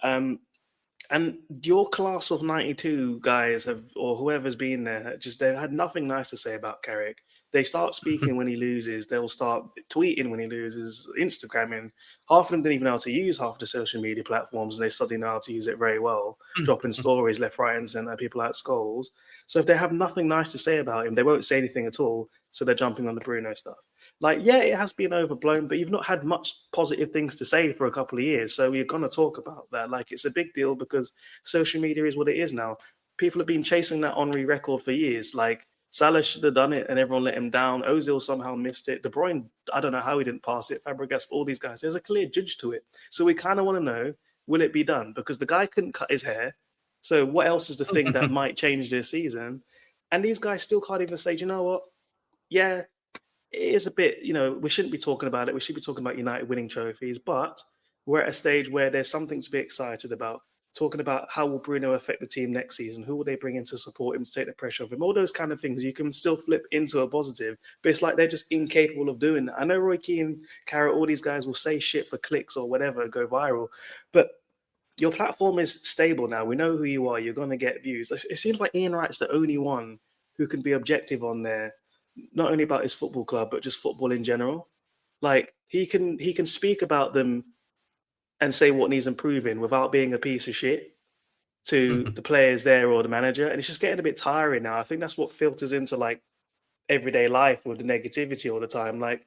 And your class of 92 guys or whoever's been there, they've had nothing nice to say about Carrick. They start speaking when he loses. They'll start tweeting when he loses, Instagramming. Half of them didn't even know how to use half the social media platforms. And they suddenly know how to use it very well, dropping stories left, right, and center, people out skulls. So if they have nothing nice to say about him, they won't say anything at all. So they're jumping on the Bruno stuff. Like, yeah, it has been overblown, but you've not had much positive things to say for a couple of years. So you're going to talk about that. Like, it's a big deal because social media is what it is now. People have been chasing that Henry record for years. Like, Salah should have done it and everyone let him down. Ozil somehow missed it. De Bruyne, I don't know how he didn't pass it. Fabregas, all these guys. There's a clear judge to it. So we kind of want to know, will it be done? Because the guy couldn't cut his hair. So what else is the thing that might change this season? And these guys still can't even say, do you know what? Yeah, it is a bit, we shouldn't be talking about it. We should be talking about United winning trophies. But we're at a stage where there's something to be excited about. Talking about how will Bruno affect the team next season? Who will they bring in to support him, to take the pressure off him? All those kind of things you can still flip into a positive, but it's like they're just incapable of doing that. I know Roy Keane, Carrot, all these guys will say shit for clicks or whatever, go viral, but your platform is stable now. We know who you are. You're going to get views. It seems like Ian Wright's the only one who can be objective on there, not only about his football club, but just football in general. Like he can speak about them and say what needs improving without being a piece of shit to the players there or the manager. And it's just getting a bit tiring now. I think that's what filters into like everyday life with the negativity all the time. Like,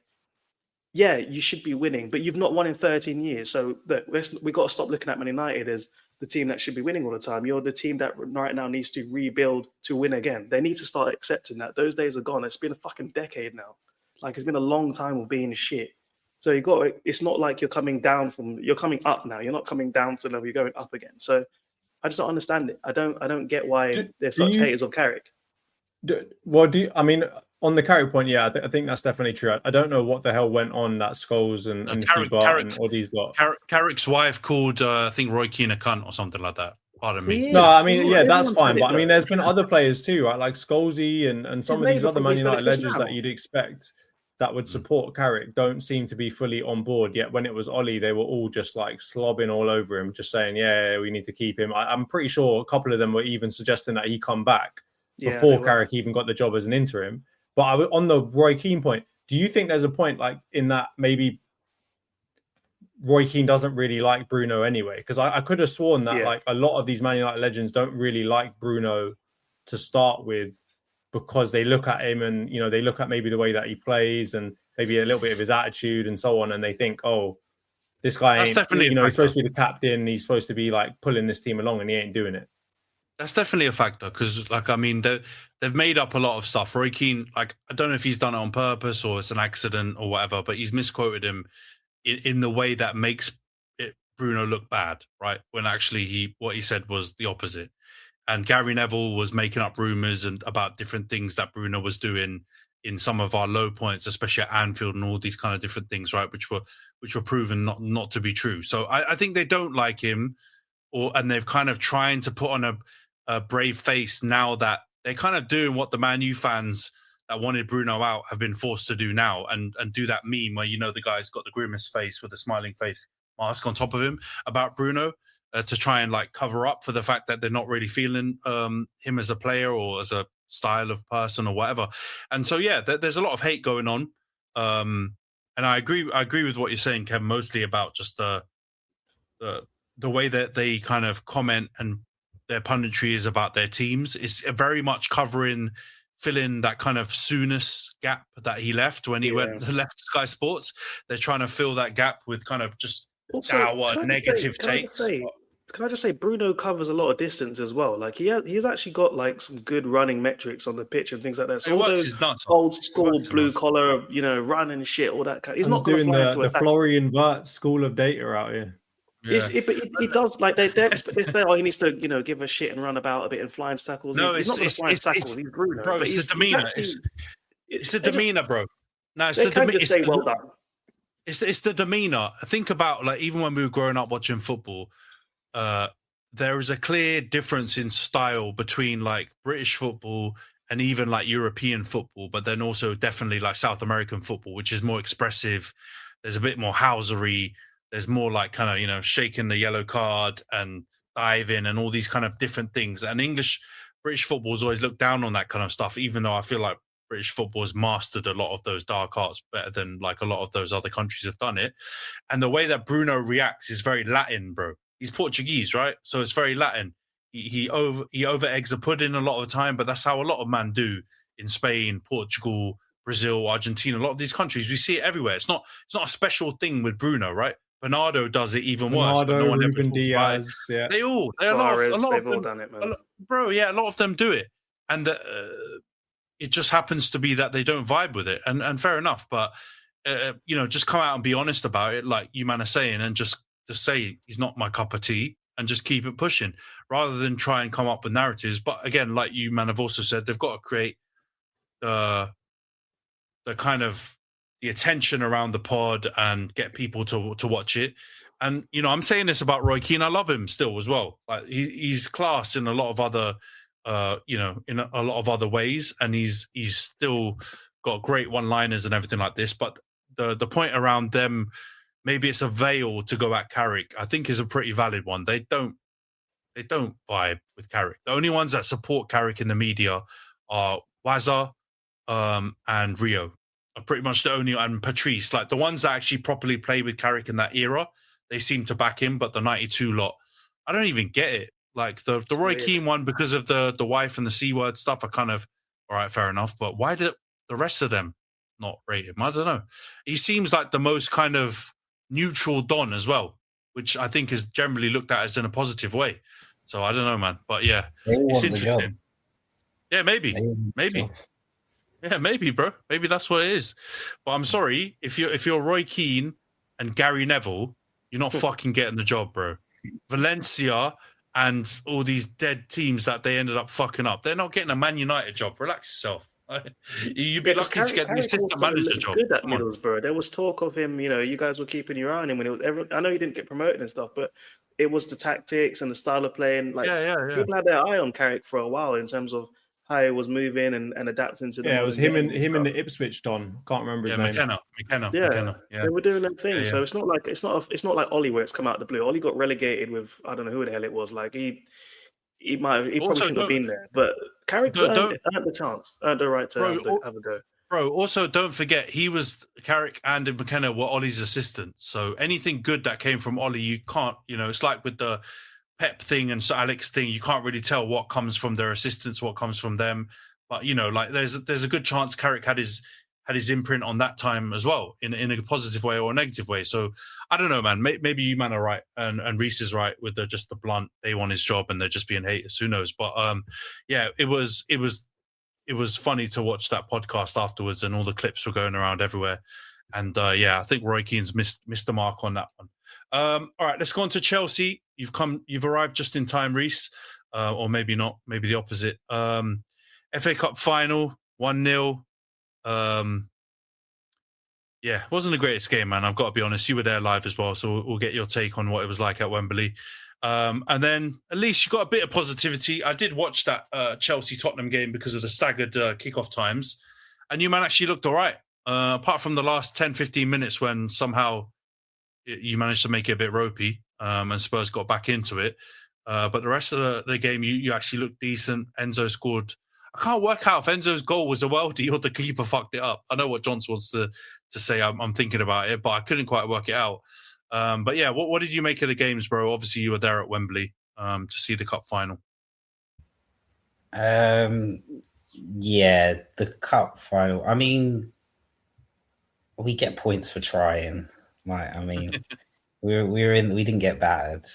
yeah, you should be winning, but you've not won in 13 years. So look, we've got to stop looking at Man United as the team that should be winning all the time. You're the team that right now needs to rebuild to win again. They need to start accepting that. Those days are gone. It's been a fucking decade now. Like it's been a long time of being shit. So it's not like you're coming up now. You're not coming down to level, you're going up again. So I just don't understand it. I don't get why there's such haters of Carrick.
On the Carrick point, yeah, I think that's definitely true. I don't know what the hell went on that Scholes and
Carrick,
and all these lot.
Carrick's wife called, I think, Roy Keane a cunt or something like that. Pardon me.
No, I mean, yeah, that's fine. But I mean, there's been other players too, right? Like Scholesy and some of these other Man United legends that you'd expect that would support Carrick don't seem to be fully on board yet. When it was Ollie, they were all just like slobbing all over him, just saying, yeah, we need to keep him. I'm pretty sure a couple of them were even suggesting that he come back before Carrick even got the job as an interim. But on the Roy Keane point, do you think there's a point like in that maybe Roy Keane doesn't really like Bruno anyway? Because I could have sworn that like a lot of these Man United legends don't really like Bruno to start with, because they look at him and, they look at maybe the way that he plays and maybe a little bit of his attitude and so on. And they think, oh, this guy ain't, he's supposed to be the captain. He's supposed to be like pulling this team along and he ain't doing it.
That's definitely a factor because, like, I mean, they've made up a lot of stuff. Roy Keane, like, I don't know if he's done it on purpose or it's an accident or whatever, but he's misquoted him in the way that makes Bruno look bad, right? When actually what he said was the opposite. And Gary Neville was making up rumours and about different things that Bruno was doing in some of our low points, especially at Anfield and all these kind of different things, right? Which were proven not to be true. So I think they don't like him, and they've kind of trying to put on a brave face now that they're kind of doing what the Man U fans that wanted Bruno out have been forced to do now, and do that meme where the guy's got the grimace face with the smiling face mask on top of him about Bruno. To try and like cover up for the fact that they're not really feeling him as a player or as a style of person or whatever. And so, yeah, there's a lot of hate going on. And I agree with what you're saying, Kevin, mostly about just the way that they kind of comment and their punditry is about their teams. It's very much filling that kind of Souness gap that he left when he left Sky Sports. They're trying to fill that gap with kind of just negative takes.
Can I just say, Bruno covers a lot of distance as well. Like he's actually got like some good running metrics on the pitch and things like that. So all those old school blue collar, run and shit, all that kind. He's not doing the
Florian Wirtz school of data out here.
Yeah. But he does like they say, oh, he needs to give a shit and run about a bit and fly in tackles.
No,
he's not going to fly in tackles. He's Bruno.
Bro, it's the demeanor. It's the demeanor, bro. No, it's
the demeanor. Say well done.
It's the demeanor. Think about, like, even when we were growing up watching football, there is a clear difference in style between like British football and even like European football, but then also definitely like South American football, which is more expressive. There's a bit more housery. There's more like kind of, you know, shaking the yellow card and diving and all these kind of different things. And British football has always looked down on that kind of stuff, even though I feel like British football has mastered a lot of those dark arts better than like a lot of those other countries have done it. And the way that Bruno reacts is very Latin, bro. He's Portuguese, right? So it's very Latin. He over eggs the pudding a lot of the time, but that's how a lot of men do in Spain, Portugal, Brazil, Argentina. A lot of these countries, we see it everywhere. It's not a special thing with Bruno, right? Bernardo does it even worse. But no one ever talks about it.
Yeah.
They've all done it, man. Bro, yeah, a lot of them do it, and it just happens to be that they don't vibe with it, and fair enough. But you know, just come out and be honest about it, like you man are saying, and just say he's not my cup of tea, and just keep it pushing, rather than try and come up with narratives. But again, like you man have also said, they've got to create the kind of the attention around the pod and get people to watch it. And you know, I'm saying this about Roy Keane. I love him still as well. Like he's class in a lot of other, you know, in a lot of other ways, and he's still got great one-liners and everything like this. But the point around them, maybe it's a veil to go at Carrick, I think is a pretty valid one. They don't vibe with Carrick. The only ones that support Carrick in the media are Wazza and Rio. Are pretty much the only, and Patrice, like the ones that actually properly play with Carrick in that era, they seem to back him. But the 92 lot, I don't even get it. Like the Roy Keane one, because of the wife and the C word stuff, I kind of, all right, fair enough. But why did the rest of them not rate him? I don't know. He seems like the most kind of neutral Don as well, which I think is generally looked at as in a positive way. So I don't know, man. But yeah, it's interesting. Yeah, maybe. Yeah, maybe, bro. Maybe that's what it is. But I'm sorry, if you're Roy Keane and Gary Neville, you're not fucking getting the job, bro. Valencia and all these dead teams that they ended up fucking up, they're not getting a Man United job. Relax yourself. You'd be lucky to get the assistant manager job.
Good at Middlesbrough. There was talk of him. You know, you guys were keeping your eye on him when it was. I know he didn't get promoted and stuff, but it was the tactics and the style of playing. Like, people had their eye on Carrick for a while in terms of how he was moving and adapting to the.
Yeah, it was him and the Ipswich Don. Can't remember his name.
McKenna. They were doing their thing. So it's not like Ollie where it's come out of the blue. Ollie got relegated with, I don't know who the hell it was. Like he probably shouldn't have been there. But Carrick's earned the chance, earned the right to have a go.
Bro, also don't forget Carrick and McKenna were Ollie's assistants. So anything good that came from Ollie, you can't. You know, it's like with the Pep thing and Sir Alex thing, you can't really tell what comes from their assistants, what comes from them. But you know, like there's a good chance Carrick had his imprint on that time as well, in a positive way or a negative way. So I don't know, man. Maybe you man are right, and Rhys is right with the blunt. They want his job and they're just being haters. Who knows? But yeah, it was funny to watch that podcast afterwards, and all the clips were going around everywhere. And yeah, I think Roy Keane's missed the mark on that one. All right, let's go on to Chelsea. You've arrived just in time, Rhys, or maybe not, maybe the opposite. FA Cup final, 1-0. Yeah, it wasn't the greatest game, man. I've got to be honest. You were there live as well, so we'll get your take on what it was like at Wembley. And then at least you got a bit of positivity. I did watch that Chelsea-Tottenham game because of the staggered kickoff times, and you man actually looked all right. Apart from the last 10, 15 minutes when somehow you managed to make it a bit ropey, and Spurs got back into it. But the rest of the game, you actually looked decent. Enzo scored. I can't work out if Enzo's goal was a worldie or the keeper fucked it up. I know what Jonty wants to say. I'm thinking about it, but I couldn't quite work it out. But yeah, what did you make of the games, bro? Obviously, you were there at Wembley to see the cup final.
Yeah, the cup final. I mean, we get points for trying. Like, I mean, we didn't get battered.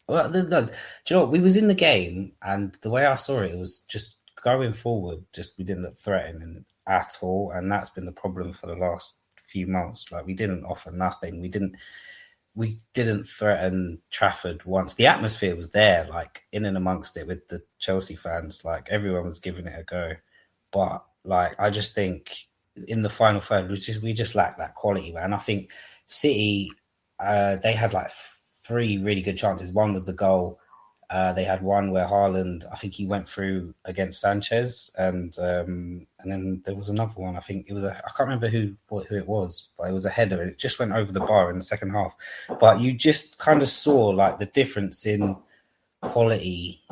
Well, do you know what? We was in the game, and the way I saw it was just going forward. Just we didn't look threatening at all, and that's been the problem for the last few months. Like, we didn't offer nothing. We didn't threaten Trafford once. The atmosphere was there, like in and amongst it with the Chelsea fans. Like, everyone was giving it a go, but like I just think in the final third, we just lack that quality, man. I think City, they had like 3 really good chances. One was the goal. They had one where Haaland, I think he went through against Sanchez, and then there was another one. I think it was I can't remember who it was, but it was a header. It just went over the bar in the second half. But you just kind of saw like the difference in quality,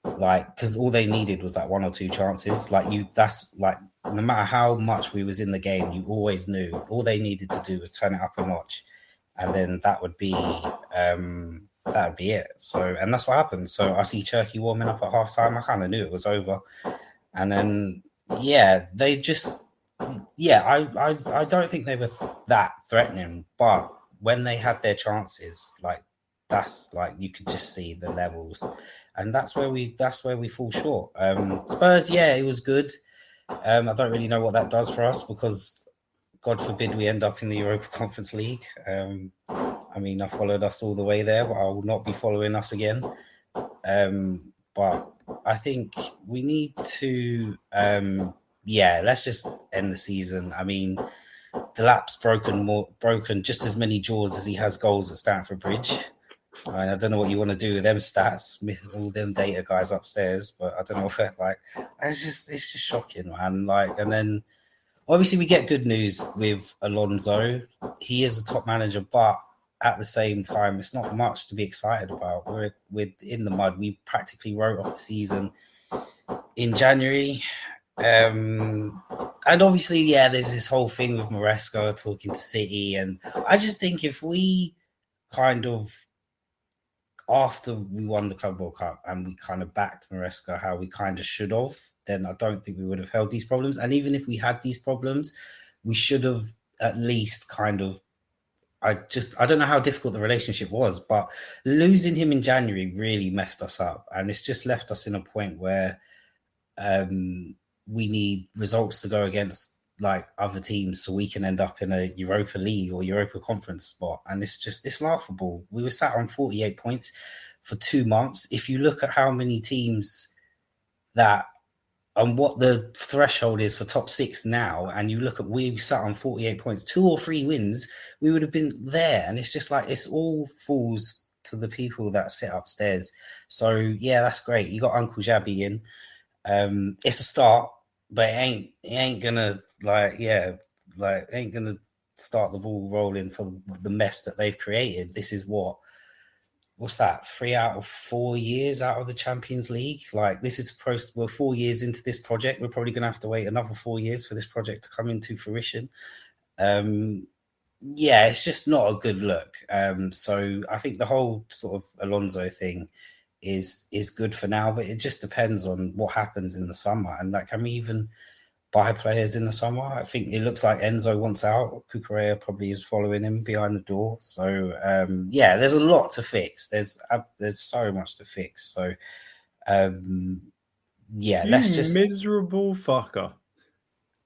like because all they needed was like 1 or 2 chances. That's like no matter how much we was in the game, you always knew all they needed to do was turn it up a notch, and then that would be it. So, and that's what happened. So I see Turkey warming up at halftime. I kind of knew it was over. And then, they just, I don't think they were that threatening, but when they had their chances, like that's like, you could just see the levels, and that's where we fall short. Spurs, it was good. I don't really know what that does for us because God forbid we end up in the Europa Conference League. I mean, I followed us all the way there, but I will not be following us again. But I think we need to, let's just end the season. I mean, Delap's broken just as many jaws as he has goals at Stamford Bridge. I don't know what you want to do with them stats, all them data guys upstairs, but I don't know if it's just shocking, man. Like, and then obviously we get good news with Alonso. He is a top manager, but at the same time, it's not much to be excited about. We're in the mud. We practically wrote off the season in January. And obviously, there's this whole thing with Maresca talking to City. And I just think if we kind of, after we won the Club World Cup and we kind of backed Maresca how we kind of should have, then I don't think we would have held these problems. And even if we had these problems, we should have at least kind of, I don't know how difficult the relationship was, but losing him in January really messed us up. And it's just left us in a point where we need results to go against like other teams so we can end up in a Europa League or Europa Conference spot. And it's laughable. We were sat on 48 points for 2 months. If you look at how many teams and what the threshold is for top 6 now, and you look at we sat on 48 points, 2 or 3 wins, we would have been there. And it's just like, it's all falls to the people that sit upstairs. So that's great. You got Uncle Jabby in. It's a start, but it ain't gonna ain't gonna start the ball rolling for the mess that they've created. This is what's that? 3 out of 4 years out of the Champions League. Like this is we're 4 years into this project. We're probably going to have to wait another 4 years for this project to come into fruition. It's just not a good look. So I think the whole sort of Alonso thing is good for now, but it just depends on what happens in the summer. And like, can we even buy players in the summer? I think it looks like Enzo wants out. Cucurella probably is following him behind the door. So there's a lot to fix. There's so much to fix. So let's just
miserable fucker.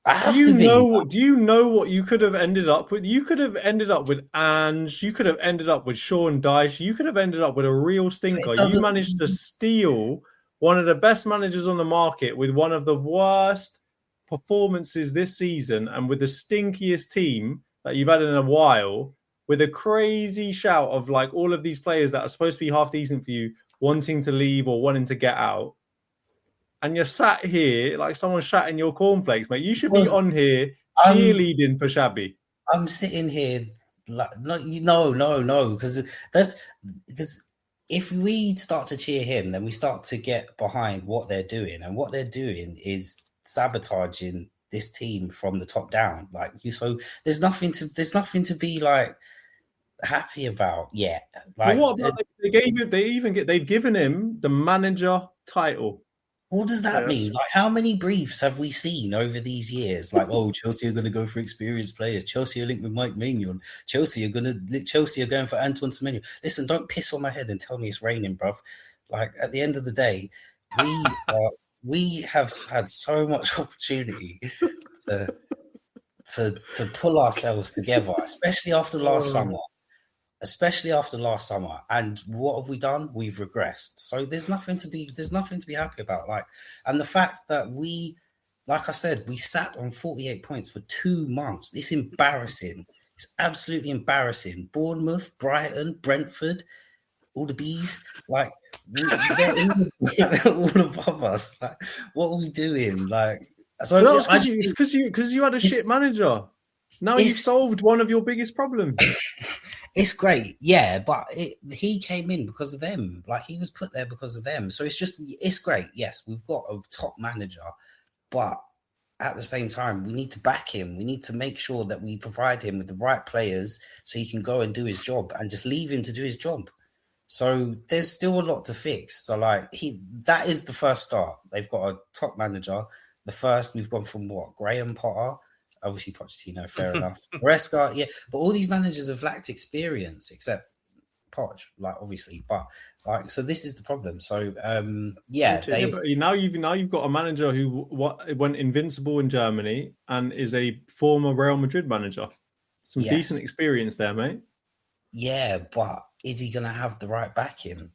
I have
do
to be.
Do you know what you could have ended up with? You could have ended up with Ange. You could have ended up with Sean Dyche. You could have ended up with a real stinker. You managed to steal one of the best managers on the market with one of the worst performances this season and with the stinkiest team that you've had in a while, with a crazy shout of like all of these players that are supposed to be half decent for you wanting to leave or wanting to get out. And you're sat here like someone's shatting your cornflakes, mate. You should be on here cheerleading for Shabby.
I'm sitting here like no, because if we start to cheer him, then we start to get behind what they're doing, and what they're doing is sabotaging this team from the top down. Like so there's nothing to be like happy about yet. Like
they've given him the manager title.
What does that mean? Like, how many briefs have we seen over these years? Like, Chelsea are going to go for experienced players. Chelsea are linked with Mike Maignan. Chelsea are going for Antoine Semenyo. Listen, don't piss on my head and tell me it's raining, bruv. Like, at the end of the day, we have had so much opportunity to pull ourselves together, especially after last summer. And what have we done? We've regressed. So there's nothing to be happy about. Like, and the fact that we like I said, we sat on 48 points for 2 months. It's embarrassing. It's absolutely embarrassing. Bournemouth, Brighton, Brentford, all the bees, like they're all above us. Like, what are we doing? Like, so
Well,
I
it's
just
because you had a shit
it's-
manager. Now you've solved one of your biggest problems.
it's great, yeah, but he came in because of them. Like, he was put there because of them. So it's great. Yes, we've got a top manager, but at the same time, we need to back him. We need to make sure that we provide him with the right players so he can go and do his job, and just leave him to do his job. So there's still a lot to fix. So like that is the first start. They've got a top manager. The first, we've gone from what? Graham Potter, obviously Pochettino, fair enough. Maresca, yeah, but all these managers have lacked experience except Poch, like obviously. But like, so this is the problem. So
But now you've got a manager who went invincible in Germany and is a former Real Madrid manager. Some decent experience there, mate.
Yeah, but is he going to have the right backing?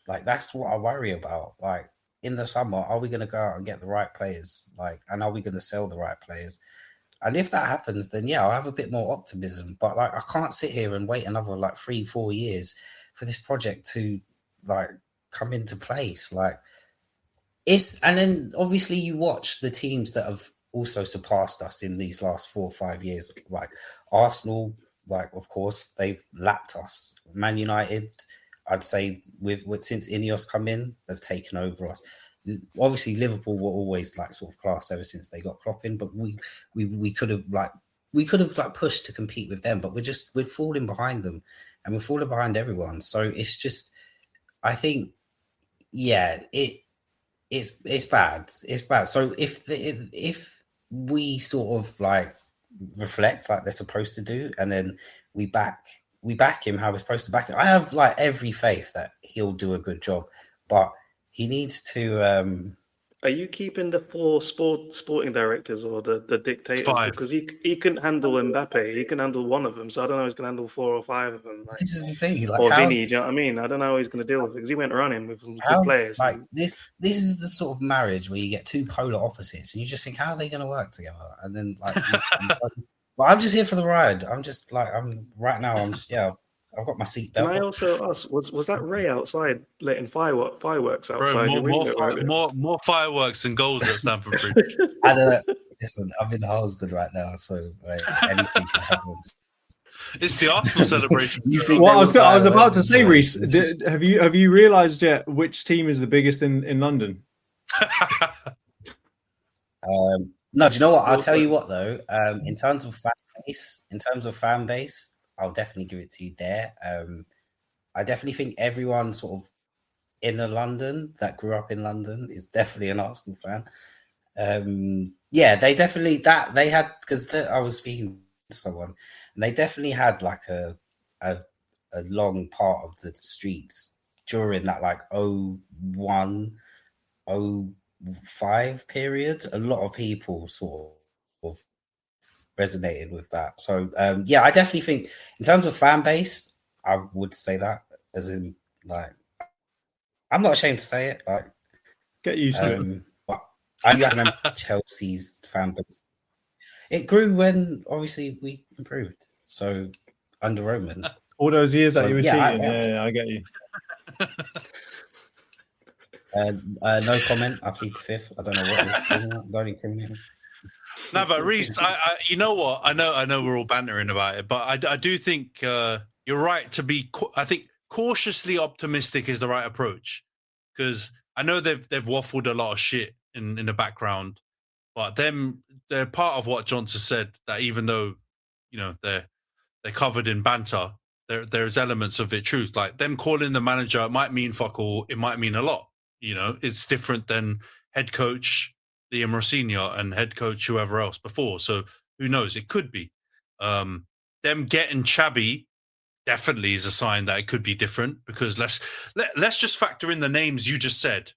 Like, that's what I worry about. Like, in the summer, are we going to go out and get the right players? Like, and are we going to sell the right players? And if that happens, then yeah, I'll have a bit more optimism. But like, I can't sit here and wait another like 3-4 years for this project to like come into place. Like, and then obviously you watch the teams that have also surpassed us in these last 4 or 5 years, like Arsenal. Like, of course, they've lapped us. Man United, I'd say, with since Ineos come in, they've taken over us. Obviously, Liverpool were always like sort of class ever since they got Klopp in, but we could have pushed to compete with them, but we're falling behind them, and we're falling behind everyone. So it's just, I think, yeah, it's bad. It's bad. So if we sort of like reflect like they're supposed to do, and then we back him how we're supposed to back him, I have like every faith that he'll do a good job, but he needs to
Are you keeping the 4 sporting directors or the dictators?
5.
Because he couldn't handle Mbappe. He can handle one of them. So I don't know if he's going to handle 4 or 5 of them. Like,
this is the thing, like,
or Vinny, do you know what I mean? I don't know how he's going to deal with it, because he went running with some good players.
Like, this is the sort of marriage where you get 2 polar opposites and you just think, how are they going to work together? And then like well, I'm just here for the ride. I'm just like, I've got my seatbelt.
Can I also ask, was that Ray outside letting fireworks outside your window?
More fireworks and goals at Stamford Bridge.
I don't know. Listen, I'm in Harlesden right now, so anything can happen.
It's the Arsenal celebration.
What I was about to say, Rhys, have you realised yet which team is the biggest in London?
No, do you know what? I'll tell you what though. In terms of fan base, I'll definitely give it to you there. I definitely think everyone sort of in London that grew up in London is definitely an Arsenal fan. Yeah, they definitely they had, because I was speaking to someone and they definitely had like a long part of the streets during that like 01, 05 period. A lot of people sort of resonated with that. So yeah, I definitely think in terms of fan base, I would say that, as in like, I'm not ashamed to say it. Like,
get used to it.
But I remember Chelsea's fan base. It grew when obviously we improved. So under Roman,
all those years that you were cheating. I get you.
No comment. I plead the fifth. I don't know what. Don't incriminate me.
No, but Rhys, you know what? I know we're all bantering about it, but I do think you're right to be. I think cautiously optimistic is the right approach, because I know they've waffled a lot of shit in the background, but they're part of what Jonty said, that even though they're covered in banter, there's elements of it truth. Like, them calling the manager, it might mean fuck all, it might mean a lot. It's different than head coach Liam Rosinha and head coach whoever else before. So who knows? It could be. Them getting Chabby definitely is a sign that it could be different, because let's just factor in the names you just said.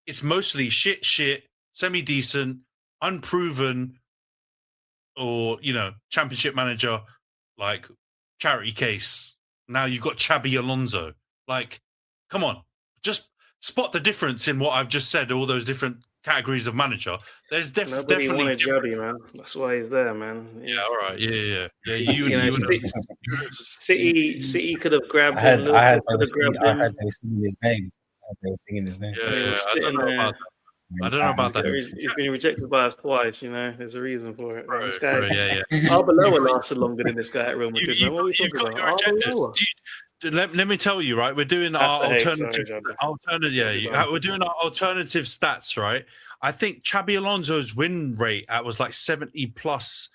It's mostly shit, semi-decent, unproven, or championship manager, like charity case. Now you've got Xabi Alonso. Like, come on, just spot the difference in what I've just said. All those different categories of manager. There's
Nobody
definitely
wanted Jody, man. That's why he's there, man.
Yeah, all right, yeah.
City could have grabbed
I
him.
heard
Liverpool
they
could have grabbed him.
were singing his name. They were singing his name.
And he was
I don't
sitting
know
there.
about that. I don't know about that.
He's been rejected by us twice, you know. There's a reason for it. Man. This guy,
Yeah.
Arbeloa lasted longer than this guy at Real Madrid. Man. What are we
You've
talking
got
about?
your
Arbeloa.
agendas. Let me tell you, right? We're doing our alternative stats, right? I think Xabi Alonso's win rate was like 70+%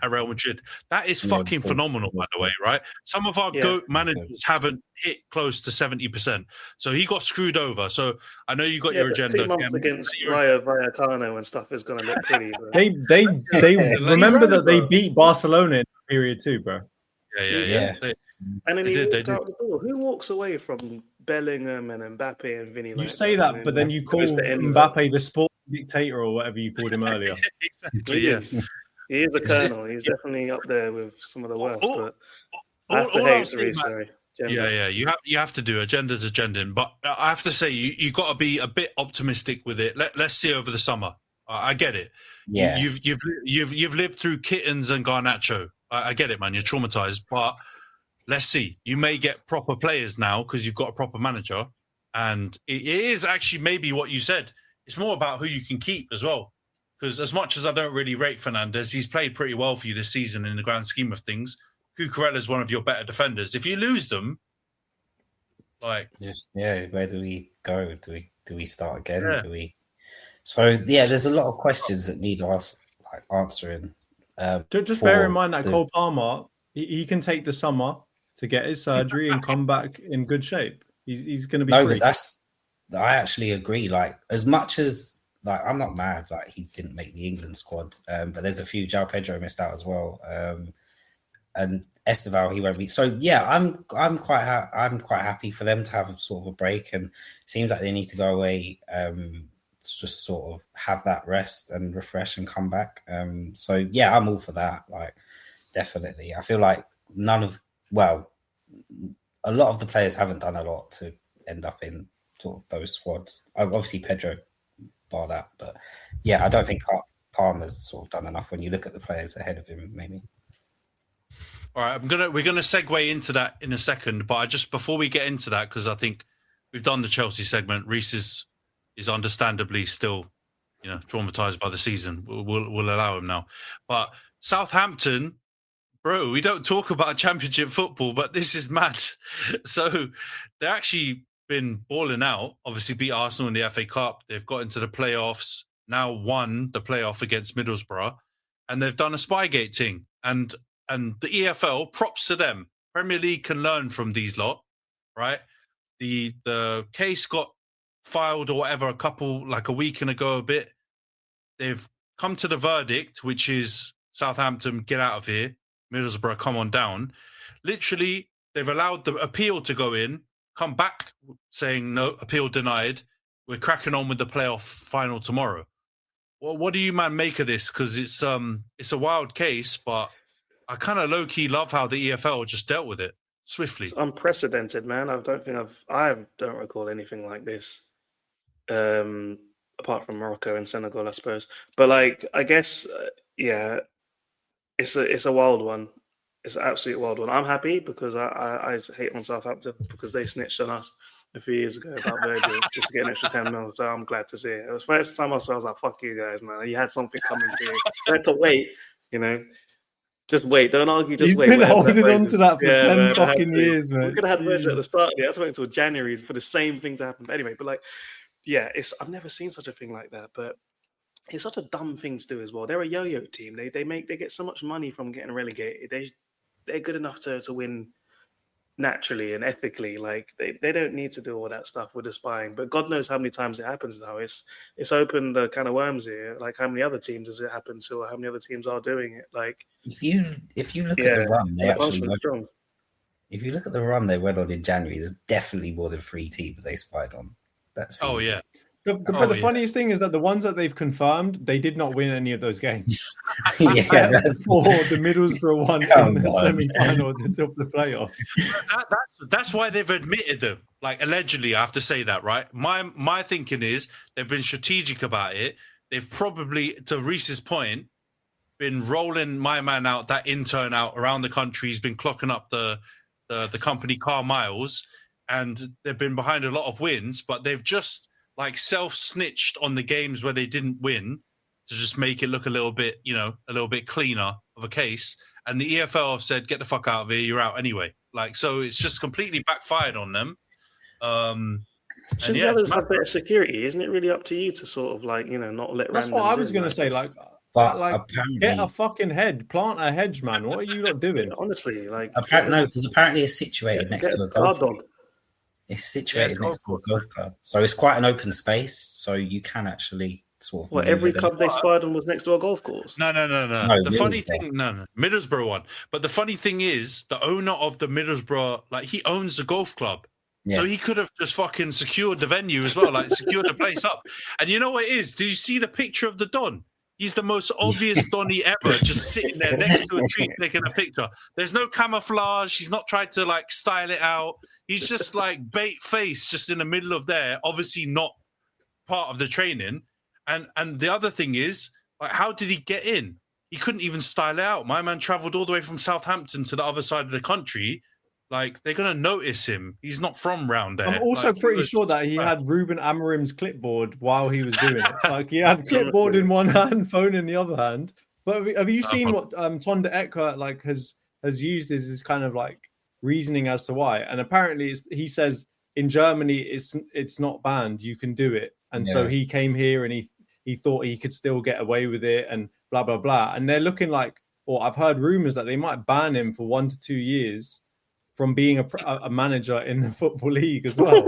at Real Madrid. That is fucking phenomenal, by the way, right? Some of our GOAT managers haven't hit close to 70%. So he got screwed over. So I know you got your agenda.
2 months against Rayo Vallecano and stuff is going to look pretty. Bro.
They remember that they beat Barcelona in period 2, bro.
Yeah.
And then he walked out the door. Who walks away from Bellingham and Mbappe and Vinny?
You say that, but then you call Mbappe the sport dictator or whatever you called him earlier.
Exactly, yes.
He is a colonel. He's definitely up there with some of the worst. But I have to hate Rhys, sorry.
Yeah. You have to do agenda's agending, but I have to say you got to be a bit optimistic with it. Let's see over the summer. I get it.
Yeah,
you've lived through Kittens and Garnacho. I get it, man. You're traumatized, but let's see. You may get proper players now because you've got a proper manager, and it is actually maybe what you said. It's more about who you can keep as well. Because as much as I don't really rate Fernandes, he's played pretty well for you this season in the grand scheme of things. Cucurella is one of your better defenders. If you lose them, where
do we go? Do we start again?
Yeah.
Do we? So there's a lot of questions that need us answering.
Just bear in mind that Cole Palmer, he can take the summer to get his surgery and come back in good shape. He's going to be free.
But I actually agree. Like, as much as I'm not mad, like he didn't make the England squad, but there's a few. João Pedro missed out as well, and Esteval he won't be. So yeah, I'm quite happy for them to have sort of a break, and it seems like they need to go away, just sort of have that rest and refresh and come back. So yeah, I'm all for that. Like, definitely, I feel like a lot of the players haven't done a lot to end up in sort of those squads. Obviously Pedro, bar that, but yeah, I don't think Palmer's sort of done enough when you look at the players ahead of him. Maybe.
All right, we're gonna segue into that in a second, but before we get into that, because I think we've done the Chelsea segment. Rhys is understandably still, traumatized by the season. We'll allow him now, but Southampton. Bro, we don't talk about championship football, but this is mad. So they're actually been balling out. Obviously beat Arsenal in the FA Cup. They've got into the playoffs, now won the playoff against Middlesbrough, and they've done a Spygate thing. And the EFL, props to them. Premier League can learn from these lot, right? The case got filed or whatever a week ago a bit. They've come to the verdict, which is Southampton, get out of here. Middlesbrough, come on down. Literally, they've allowed the appeal to go in, come back saying, no, appeal denied. We're cracking on with the playoff final tomorrow. Well, what do you, man, make of this? Because it's a wild case, but I kind of low-key love how the EFL just dealt with it swiftly.
It's unprecedented, man. I don't recall anything like this, apart from Morocco and Senegal, I suppose. But I guess, it's a wild one. It's an absolute wild one. I'm happy because I hate on Southampton because they snitched on us a few years ago about Virgil just to get an extra 10 mil. So I'm glad to see it. It was the first time I was like, fuck you guys, man. You had something coming for you. You had to wait, Just wait. Don't argue. Just wait.
He's been holding on to that for 10 fucking years, man.
We could have had Virgil at the start. Yeah, that's waiting until January for the same thing to happen. But anyway, I've never seen such a thing like that. But it's such a dumb thing to do as well. They're a yo-yo team. They get so much money from getting relegated. They're good enough to win naturally and ethically. They don't need to do all that stuff with the spying. But God knows how many times it happens now. It's opened a can of worms here. How many other teams does it happen to, or how many other teams are doing it?
If you look at the run, they actually
strong.
If you look at the run they went on in January, there's definitely more than 3 teams they spied on.
Oh yeah.
But the funniest thing is that the ones that they've confirmed, they did not win any of those games.
Yeah, that's
Or the Middlesbrough one in the semi-final of the playoffs.
That's why they've admitted them. Like, allegedly, I have to say that, right? My thinking is they've been strategic about it. They've probably, to Rhys's point, been rolling my man out, that intern out around the country. He's been clocking up the company car miles, and they've been behind a lot of wins, but they've just like self-snitched on the games where they didn't win to just make it look a little bit, a little bit cleaner of a case. And the EFL have said, get the fuck out of here, you're out anyway. Like, so it's just completely backfired on them.
Shouldn't the others have better security? Isn't it really up to you to sort of like, not let
That's
randoms
what I was going to say. Like, get a fucking head, plant a hedge, man. What are you not doing?
Honestly, like...
because apparently it's situated next to a golf club. It's situated next to a golf club. So it's quite an open space, so you can actually sort of...
Well, every club they spied on was next to a golf course?
No. The funny thing... No. Middlesbrough one. But the funny thing is, the owner of the Middlesbrough, like, he owns the golf club. Yeah. So he could have just fucking secured the venue as well, like secured the place up. And you know what it is? Did you see the picture of the Don? He's the most obvious Donny ever, just sitting there next to a tree taking a picture. There's no camouflage. He's not tried to like style it out. He's just like bait face, just in the middle of there, obviously not part of the training. And the other thing is, like, how did he get in? He couldn't even style it out. My man travelled all the way from Southampton to the other side of the country. Like, they're going to notice him. He's not from round there.
I'm also pretty sure that he had Ruben Amorim's clipboard while he was doing it. Like, he had clipboard in one hand, phone in the other hand. But have you seen what Tonda Eckert like has used as his kind of like reasoning as to why? And apparently he says in Germany it's not banned. You can do it. And so he came here and he thought he could still get away with it and blah, blah, blah. And they're looking like, or I've heard rumors that they might ban him for 1 to 2 years from being a manager in the Football League as well.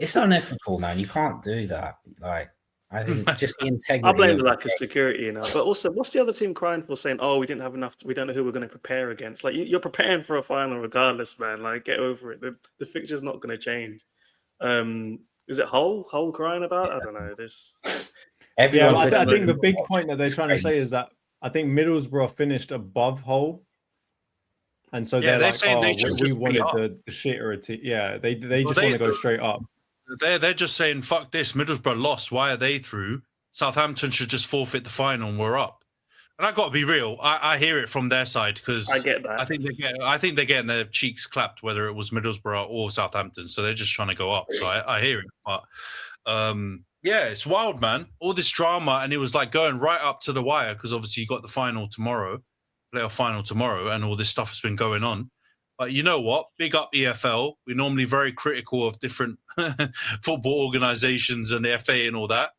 It's unethical, man. You can't do that. Like, I think just the integrity.
I blame the lack of security, But also, what's the other team crying for, saying, "Oh, we didn't have enough. We don't know who we're going to prepare against." Like, you're preparing for a final regardless, man. Like, get over it. The fixture's not going to change. Is it Hull crying about? I don't know.
I think the big point that they're trying to say is that I think Middlesbrough finished above Hull. And so they're like, we wanted the shitter team. Yeah, they just want to go straight up.
They're just saying, fuck this. Middlesbrough lost. Why are they through? Southampton should just forfeit the final and we're up. And I got to be real. I hear it from their side because
I get that.
I think they're getting their cheeks clapped, whether it was Middlesbrough or Southampton. So they're just trying to go up. So I hear it. But yeah, it's wild, man. All this drama, and it was like going right up to the wire because obviously you got the final tomorrow. Playoff final tomorrow, and all this stuff has been going on. But you know what? Big up EFL. We're normally very critical of different football organisations and the FA and all that.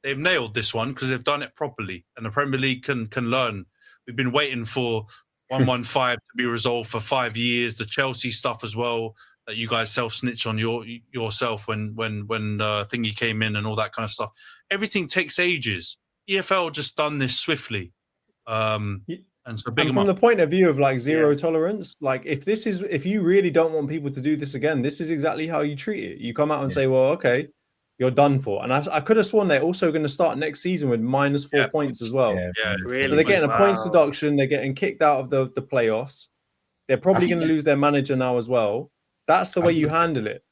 They've nailed this one because they've done it properly, and the Premier League can learn. We've been waiting for 115 to be resolved for 5 years. The Chelsea stuff as well, that you guys self-snitch on yourself when thingy came in and all that kind of stuff. Everything takes ages. EFL just done this swiftly. And so
from the point of view of like zero tolerance, like if you really don't want people to do this again, this is exactly how you treat it. You come out and say, well, okay, you're done for. And I could have sworn they're also going to start next season with -4 points as well.
Really?
So they're getting a points deduction. They're getting kicked out of the playoffs. They're probably going to lose their manager now as well. That's the way you handle it.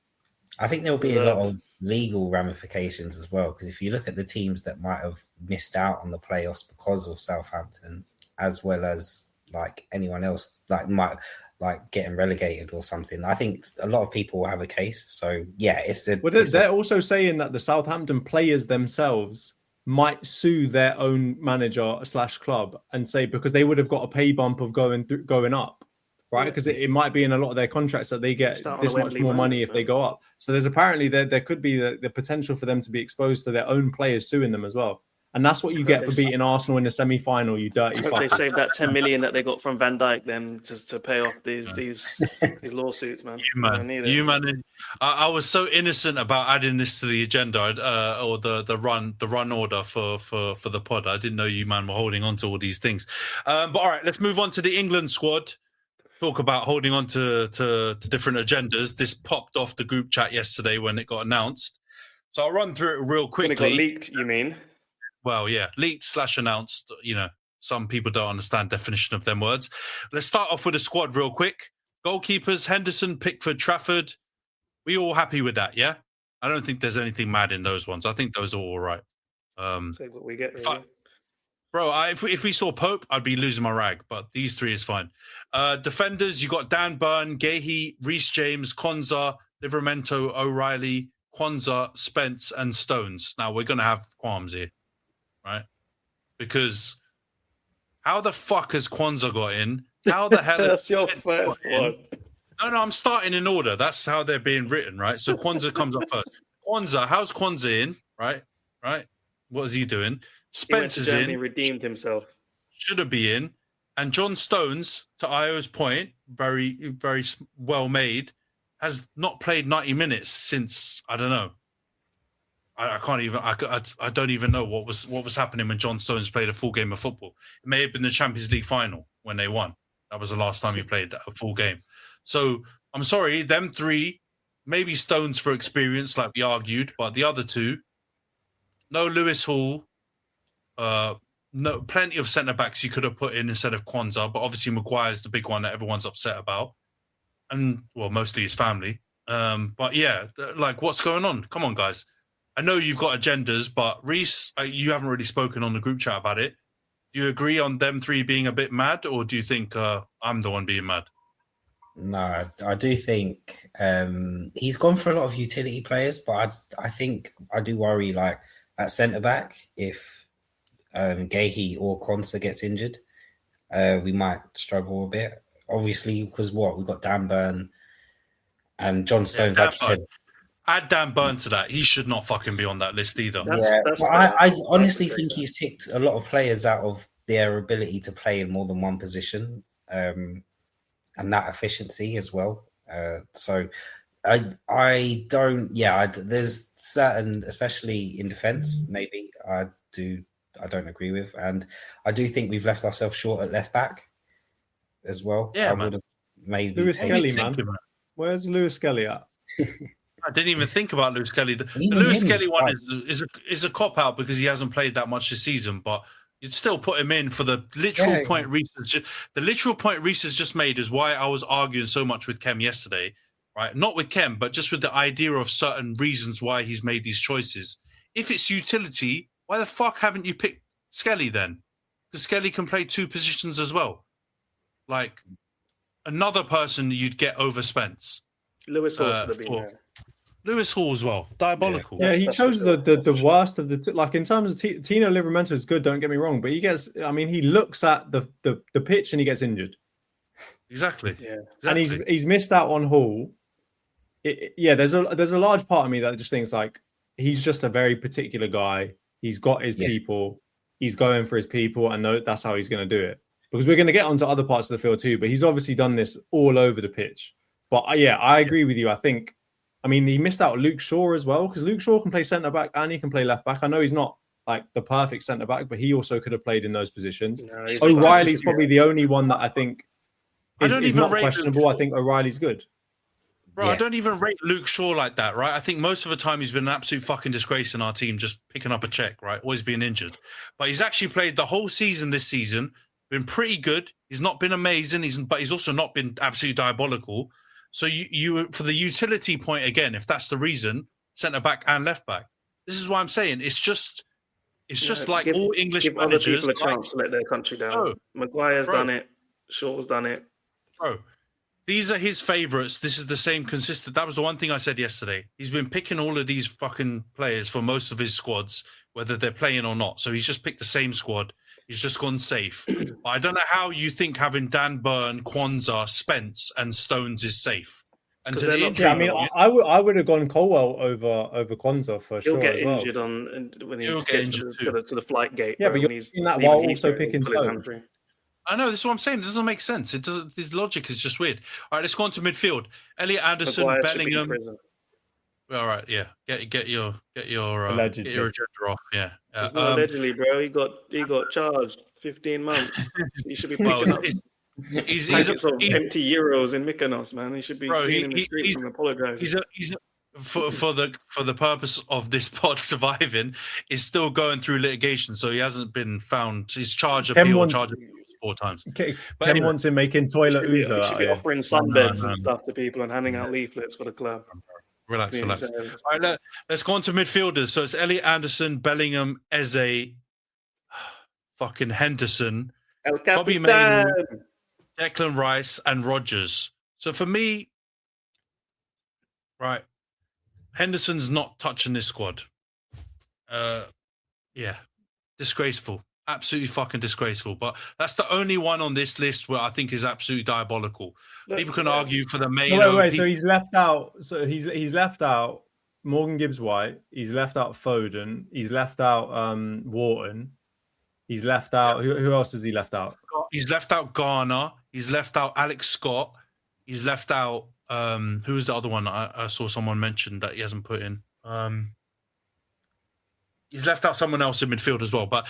I think there'll be a lot of legal ramifications as well. Because if you look at the teams that might have missed out on the playoffs because of Southampton, as well as like anyone else, like might like getting relegated or something. I think a lot of people will have a case. So yeah, they're
also saying that the Southampton players themselves might sue their own manager / club and say because they would have got a pay bump of going up, right? Because it might be in a lot of their contracts that they get this much more money if they go up. So there's apparently there could be the potential for them to be exposed to their own players suing them as well. And that's what you get for beating Arsenal in the semi-final, you dirty fuck.
They saved that 10 million that they got from Van Dijk then to pay off these lawsuits, man.
You man. I was so innocent about adding this to the agenda or the run order for the pod. I didn't know you, man, were holding on to all these things. But all right, let's move on to the England squad. Talk about holding on to different agendas. This popped off the group chat yesterday when it got announced. So I'll run through it real
When it got
quickly.
leaked, you mean?
Well, yeah, leaked/announced. Some people don't understand definition of them words. Let's start off with the squad real quick. Goalkeepers: Henderson, Pickford, Trafford. We all happy with that? Yeah. I don't think there's anything mad in those ones. I think those are all right.
Say what we get. Really.
If we saw Pope, I'd be losing my rag. But these three is fine. Defenders: you got Dan Burn, Gahey, Reece James, Konza, Livramento, O'Reilly, Kwanzaa, Spence, and Stones. Now we're gonna have qualms here, right? Because how the fuck has Kwanzaa got in? How the hell?
That's your first one.
No, I'm starting in order. That's how they're being written, right? So Kwanzaa comes up first. Kwanzaa, how's Kwanzaa in? Right. What is he doing? Spence is in.
He redeemed himself.
Should be in. And John Stones, to Io's point, very, very well made, has not played 90 minutes since, I don't know. I can't even. I don't even know what was happening when John Stones played a full game of football. It may have been the Champions League final when they won. That was the last time he played a full game. So I'm sorry, them three, maybe Stones for experience, like we argued, but the other two, no Lewis Hall, no plenty of centre backs you could have put in instead of Kwanzaa, but obviously Maguire's the big one that everyone's upset about, and well, mostly his family. But yeah, like what's going on? Come on, guys. I know you've got agendas, but Rhys, you haven't really spoken on the group chat about it. Do you agree on them three being a bit mad, or do you think I'm the one being mad?
No, I do think he's gone for a lot of utility players, but I think I do worry like at centre back if Gahey or Konsa gets injured, we might struggle a bit. Obviously, because we've got Dan Burn and John Stones, like you said.
Add Dan Burn to that. He should not fucking be on that list either.
I honestly think he's picked a lot of players out of their ability to play in more than one position, and that efficiency as well. So I don't. Yeah, there's certain, especially in defence, maybe I don't agree with, and I do think we've left ourselves short at left back as well.
Yeah,
I would have maybe
Lewis Kelly, man. Where's Lewis Kelly at?
I didn't even think about Lewis Kelly. The Lewis Kelly one is a cop out because he hasn't played that much this season, but you'd still put him in for the literal point Rhys has just made is why I was arguing so much with Khem yesterday, right? Not with Khem, but just with the idea of certain reasons why he's made these choices. If it's utility, why the fuck haven't you picked Skelly then? Because Skelly can play two positions as well. Like another person you'd get over Spence.
Lewis Hall should have been there.
Lewis Hall as well. Diabolical.
Yeah, he chose the worst of the like in terms of Tino Livramento is good. Don't get me wrong, but he looks at the pitch and he gets injured.
Exactly.
Yeah,
and he's missed out on Hall. There's a large part of me that just thinks like he's just a very particular guy. He's got his people. He's going for his people, and that's how he's going to do it. Because we're going to get onto other parts of the field too. But he's obviously done this all over the pitch. But I agree with you. I mean, he missed out Luke Shaw as well, because Luke Shaw can play centre back and he can play left back. I know he's not like the perfect centre back, but he also could have played in those positions. No, O'Reilly's probably the only one that I think is not questionable. I think O'Reilly's good.
Bro, I don't even rate Luke Shaw like that, right? I think most of the time he's been an absolute fucking disgrace in our team, just picking up a check, right? Always being injured. But he's actually played the whole season this season, been pretty good. He's not been amazing, but he's also not been absolutely diabolical. So you for the utility point again, if that's the reason, centre back and left back. This is why I'm saying it's just like all English managers.
Give other people a chance to let their country down. Maguire's done it. Shaw's done it.
Bro, these are his favourites. This is the same consistent. That was the one thing I said yesterday. He's been picking all of these fucking players for most of his squads, whether they're playing or not. So he's just picked the same squad. He's just gone safe. I don't know how you think having Dan Burn, Kwanzaa, Spence, and Stones is safe. And to the injury,
I would have gone Colwell over Kwanzaa for sure.
He'll get injured when he gets to the flight gate.
Yeah, but you're doing that while also picking Stones.
I know, this is what I'm saying. It doesn't make sense. His logic is just weird. All right, let's go on to midfield. Elliot Anderson, Bellingham. All right, yeah. Get your agenda off. Yeah.
It's not allegedly, bro. He got charged 15 months. He should be picking up packets of empty euros in Mykonos, man. He should be cleaning the streets and apologising.
for the purpose of this pod surviving, is still going through litigation. So he hasn't been found. His charge appeal 4 times.
Ken
anyway,
wants him making toilet ouzo.
He should be offering sunbeds and stuff to people and handing out leaflets for the club.
Relax. All right, let's go on to midfielders. So it's Elliot Anderson, Bellingham, Eze, fucking Henderson, Bobby Maynard, Declan Rice, and Rodgers. So for me, right, Henderson's not touching this squad. Yeah, disgraceful. Absolutely fucking disgraceful. But that's the only one on this list where I think is absolutely diabolical. People can argue for the main.
Wait. So he's left out. So he's left out Morgan Gibbs-White. He's left out Foden. He's left out Wharton. He's left out. Who else has he left out?
He's left out Garner. He's left out Alex Scott. He's left out. Who was the other one I saw someone mention that he hasn't put in? He's left out someone else in midfield as well. But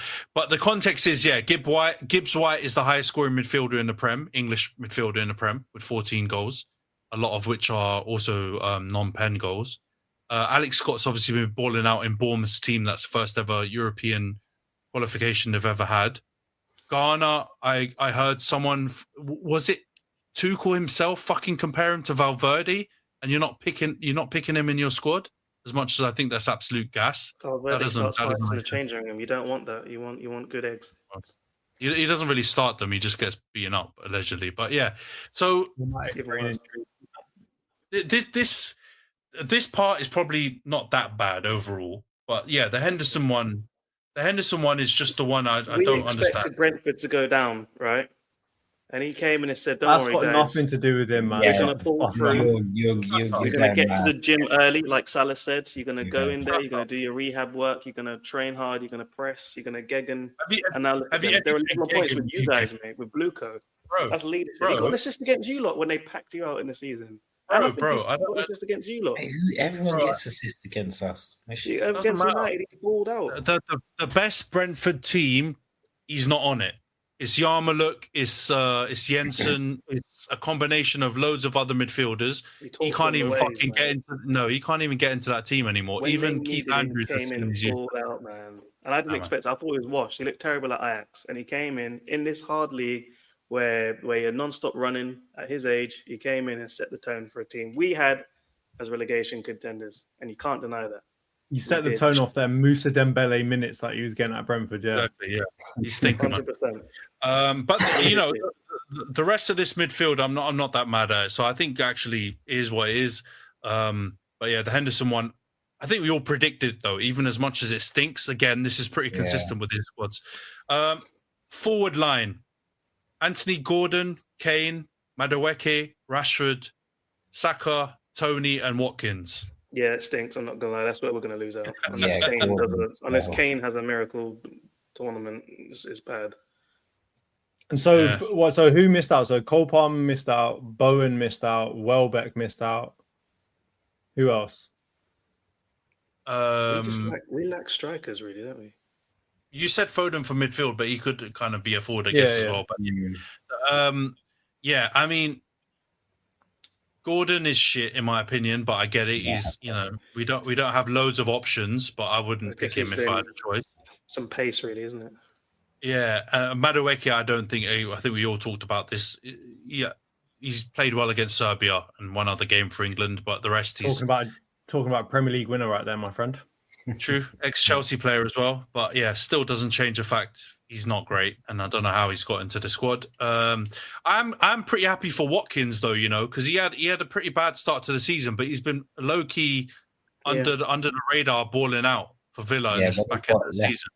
the context is, Gibbs-White is the highest scoring midfielder in the Prem, English midfielder in the Prem, with 14 goals, a lot of which are also non-pen goals. Alex Scott's obviously been balling out in Bournemouth's team. That's the first ever European qualification they've ever had. Garner, I heard someone, was it Tuchel himself fucking compare him to Valverde, and you're not picking him in your squad? As much as I think that's absolute gas.
Valverde starts fights in the changing room. You don't want that. You want good eggs.
He doesn't really start them. He just gets beaten up, allegedly. But yeah, so this part is probably not that bad overall. But yeah, the Henderson one is just the one I don't understand.
We expected Brentford to go down, right? And he came and he said, "Don't worry,
guys. That's got nothing to do with him, man.
You're going to pull through. You're going to get to the gym early, like Salah said. You're going to go in there. You're going to do your rehab work. You're going to train hard. You're going to press. You're going to geggen. And now look at them. There are little points with you guys, mate, with Blue Code. That's leadership. He got an assist against you lot when they packed you out in the season. I don't think assist against you lot.
Everyone gets assists against us.
Against United, he balled out.
The best Brentford team, he's not on it. It's Yarmouk, it's Jensen, it's a combination of loads of other midfielders. He can't even he can't even get into that team anymore.
When
even Keith Andrews
came in and pulled out, man. And I didn't expect it. I thought he was washed. He looked terrible at Ajax. And he came in this hard league where you're non-stop running at his age. He came in and set the tone for a team we had as relegation contenders. And you can't deny that.
You set the tone off there, Moussa Dembele minutes that he was getting at Brentford, yeah.
Exactly, yeah. He's thinking
100%.
But you know, the rest of this midfield, I'm not that mad at it. So I think actually it is what it is. But yeah, the Henderson one, I think we all predicted though, even as much as it stinks. Again, this is pretty consistent with his squads. Forward line: Antony, Gordon, Kane, Madueke, Rashford, Saka, Tony, and Watkins.
Yeah, it stinks. I'm not gonna lie. That's where we're gonna lose out. Unless Kane has a miracle tournament, it's bad.
And so, So who missed out? So Cole Palmer missed out. Bowen missed out. Welbeck missed out. Who else?
We lack strikers, really, don't we?
You said Foden for midfield, but he could kind of be a forward, I guess, as well. But I mean, Gordon is shit in my opinion, but I get it. He's, we don't have loads of options, but I wouldn't pick him if I had a choice.
Some pace, really, isn't it?
Yeah, Madueke, I think we all talked about this. Yeah, he's played well against Serbia and one other game for England, but the rest he's
talking about Premier League winner right there, my friend.
True, ex-Chelsea player as well, but yeah, still doesn't change the fact he's not great, and I don't know how he's got into the squad. I'm pretty happy for Watkins though, because he had a pretty bad start to the season, but he's been low key under the radar balling out for Villa in this back end of the season.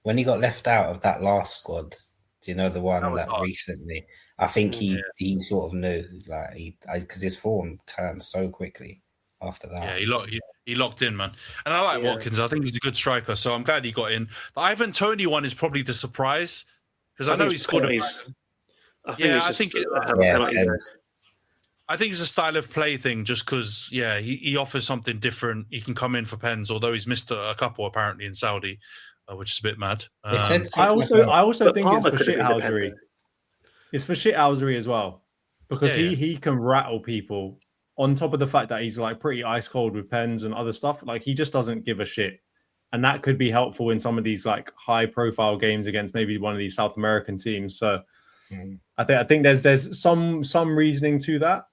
When he got left out of that last squad, do you know the one that recently? I think he sort of knew, because his form turned so quickly after that.
Yeah, he locked in, man. And I like Watkins. I think he's a good striker, so I'm glad he got in. The Ivan Toney one is probably the surprise, because I know he scored I think it's a style of play thing, just because, he offers something different. He can come in for pens, although he's missed a couple apparently in Saudi, which is a bit mad.
I also think it's for shithousery. It's for shithousery as well, because he can rattle people on top of the fact that he's like pretty ice cold with pens and other stuff, like he just doesn't give a shit. And that could be helpful in some of these like high profile games against maybe one of these South American teams. So I think there's some reasoning to that.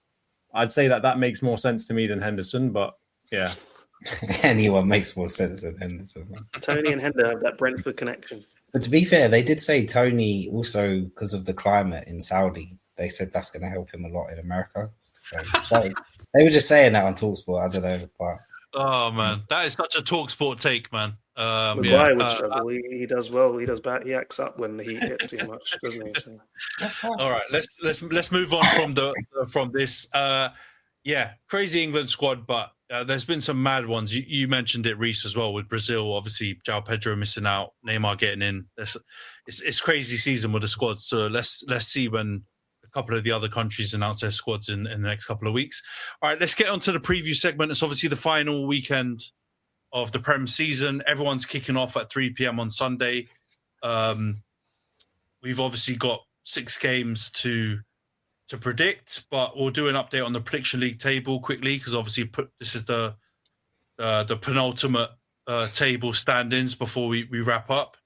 I'd say that makes more sense to me than Henderson, but yeah.
Anyone makes more sense than Henderson.
Tony and Hender have that Brentford connection.
But to be fair, they did say Tony also, because of the climate in Saudi, they said that's going to help him a lot in America. So they were just saying that on TalkSport. I don't know. But...
Oh, man. That is such a TalkSport take, man.
Maguire would struggle. He does well. He does bad. He acts up when the heat gets too much, doesn't he? So.
All right, let's move on from this. Crazy England squad, but there's been some mad ones. You mentioned it, Rhys, as well, with Brazil. Obviously, João Pedro missing out, Neymar getting in. It's crazy season with the squads. So let's see when a couple of the other countries announce their squads in the next couple of weeks. All right, let's get on to the preview segment. It's obviously the final weekend of the Prem season. Everyone's kicking off at 3 p.m. on Sunday. We've obviously got 6 games to predict, but we'll do an update on the Prediction League table quickly because obviously this is the penultimate table standings before we wrap up.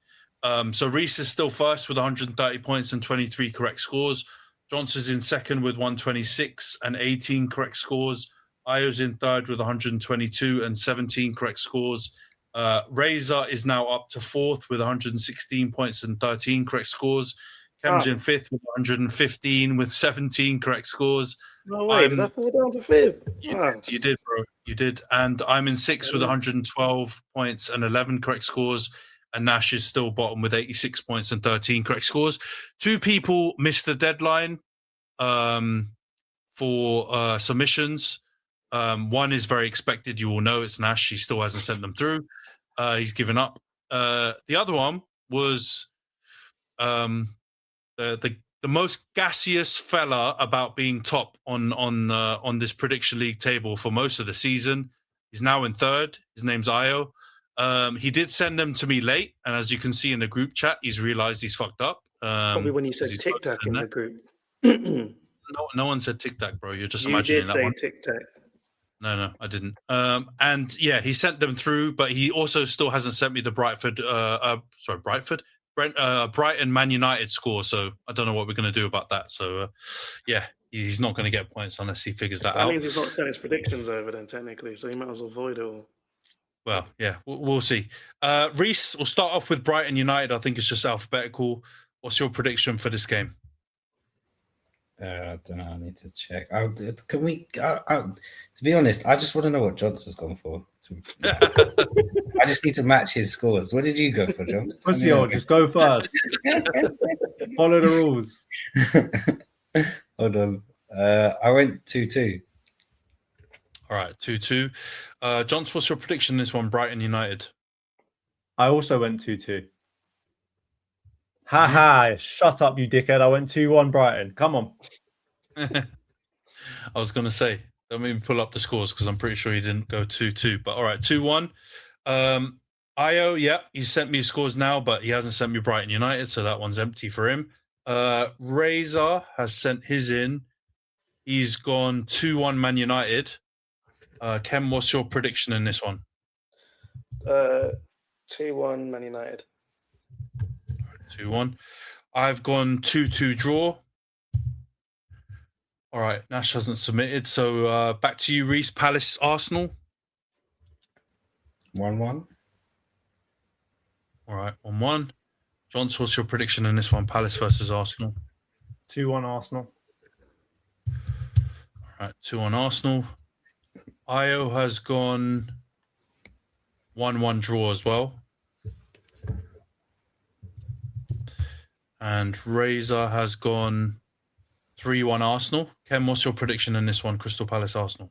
So Rhys is still first with 130 points and 23 correct scores. Johnson's in second with 126 and 18 correct scores. Ayo's in third with 122 and 17 correct scores. Razor is now up to fourth with 116 points and 13 correct scores. Khem's in fifth with 115 with 17 correct scores.
No way, did I fall down to fifth?
You did, bro. You did. And I'm in sixth with 112 points and 11 correct scores. And Nash is still bottom with 86 points and 13 correct scores. 2 people missed the deadline for submissions. One is very expected. You all know it's Nash. He still hasn't sent them through. He's given up. The other one was the most gaseous fella about being top on this Prediction League table for most of the season. He's now in third. His name's Ayo. He did send them to me late, and as you can see in the group chat, he's realised he's fucked up.
Probably when you said Tic Tac in the group.
No one said Tic Tac, bro. You're just imagining that one.
You did say Tic Tac.
No, I didn't. And yeah, he sent them through, but he also still hasn't sent me the Brighton Man United score. So I don't know what we're going to do about that. So yeah, he's not going to get points unless he figures that out.
That means he's not sent his predictions over then, technically. So he might as well avoid it all.
Well, yeah, we'll see. Rhys, we'll start off with Brighton United. I think it's just alphabetical. What's your prediction for this game?
I don't know. I need to check. Can we? To be honest, I just want to know what Johnson's gone for. I just need to match his scores. What did you go for, John?
Pussy old, just go first. Follow the rules.
Hold on. I went 2-2.
All right, 2-2. Johns, what's your prediction in this one, Brighton United?
I also went 2-2. Ha! Shut up, you dickhead. I went 2-1 Brighton. Come on.
I was going to say, don't maybe pull up the scores because I'm pretty sure he didn't go 2-2. But all right, 2-1. Ayo, yeah, he sent me scores now, but he hasn't sent me Brighton United, so that one's empty for him. Razor has sent his in. He's gone 2-1 Man United. Khem, what's your prediction in this one?
2-1 Man United.
2-1. I've gone 2-2 draw. All right, Nash hasn't submitted. So back to you, Rhys. Palace, Arsenal.
1-1.
All right, 1-1. Johns, what's your prediction in this one? Palace versus Arsenal.
2-1 Arsenal.
All right, 2-1 Arsenal. Ayo has gone 1-1 draw as well. And Razor has gone 3-1 Arsenal. Khem, what's your prediction in this one, Crystal Palace Arsenal?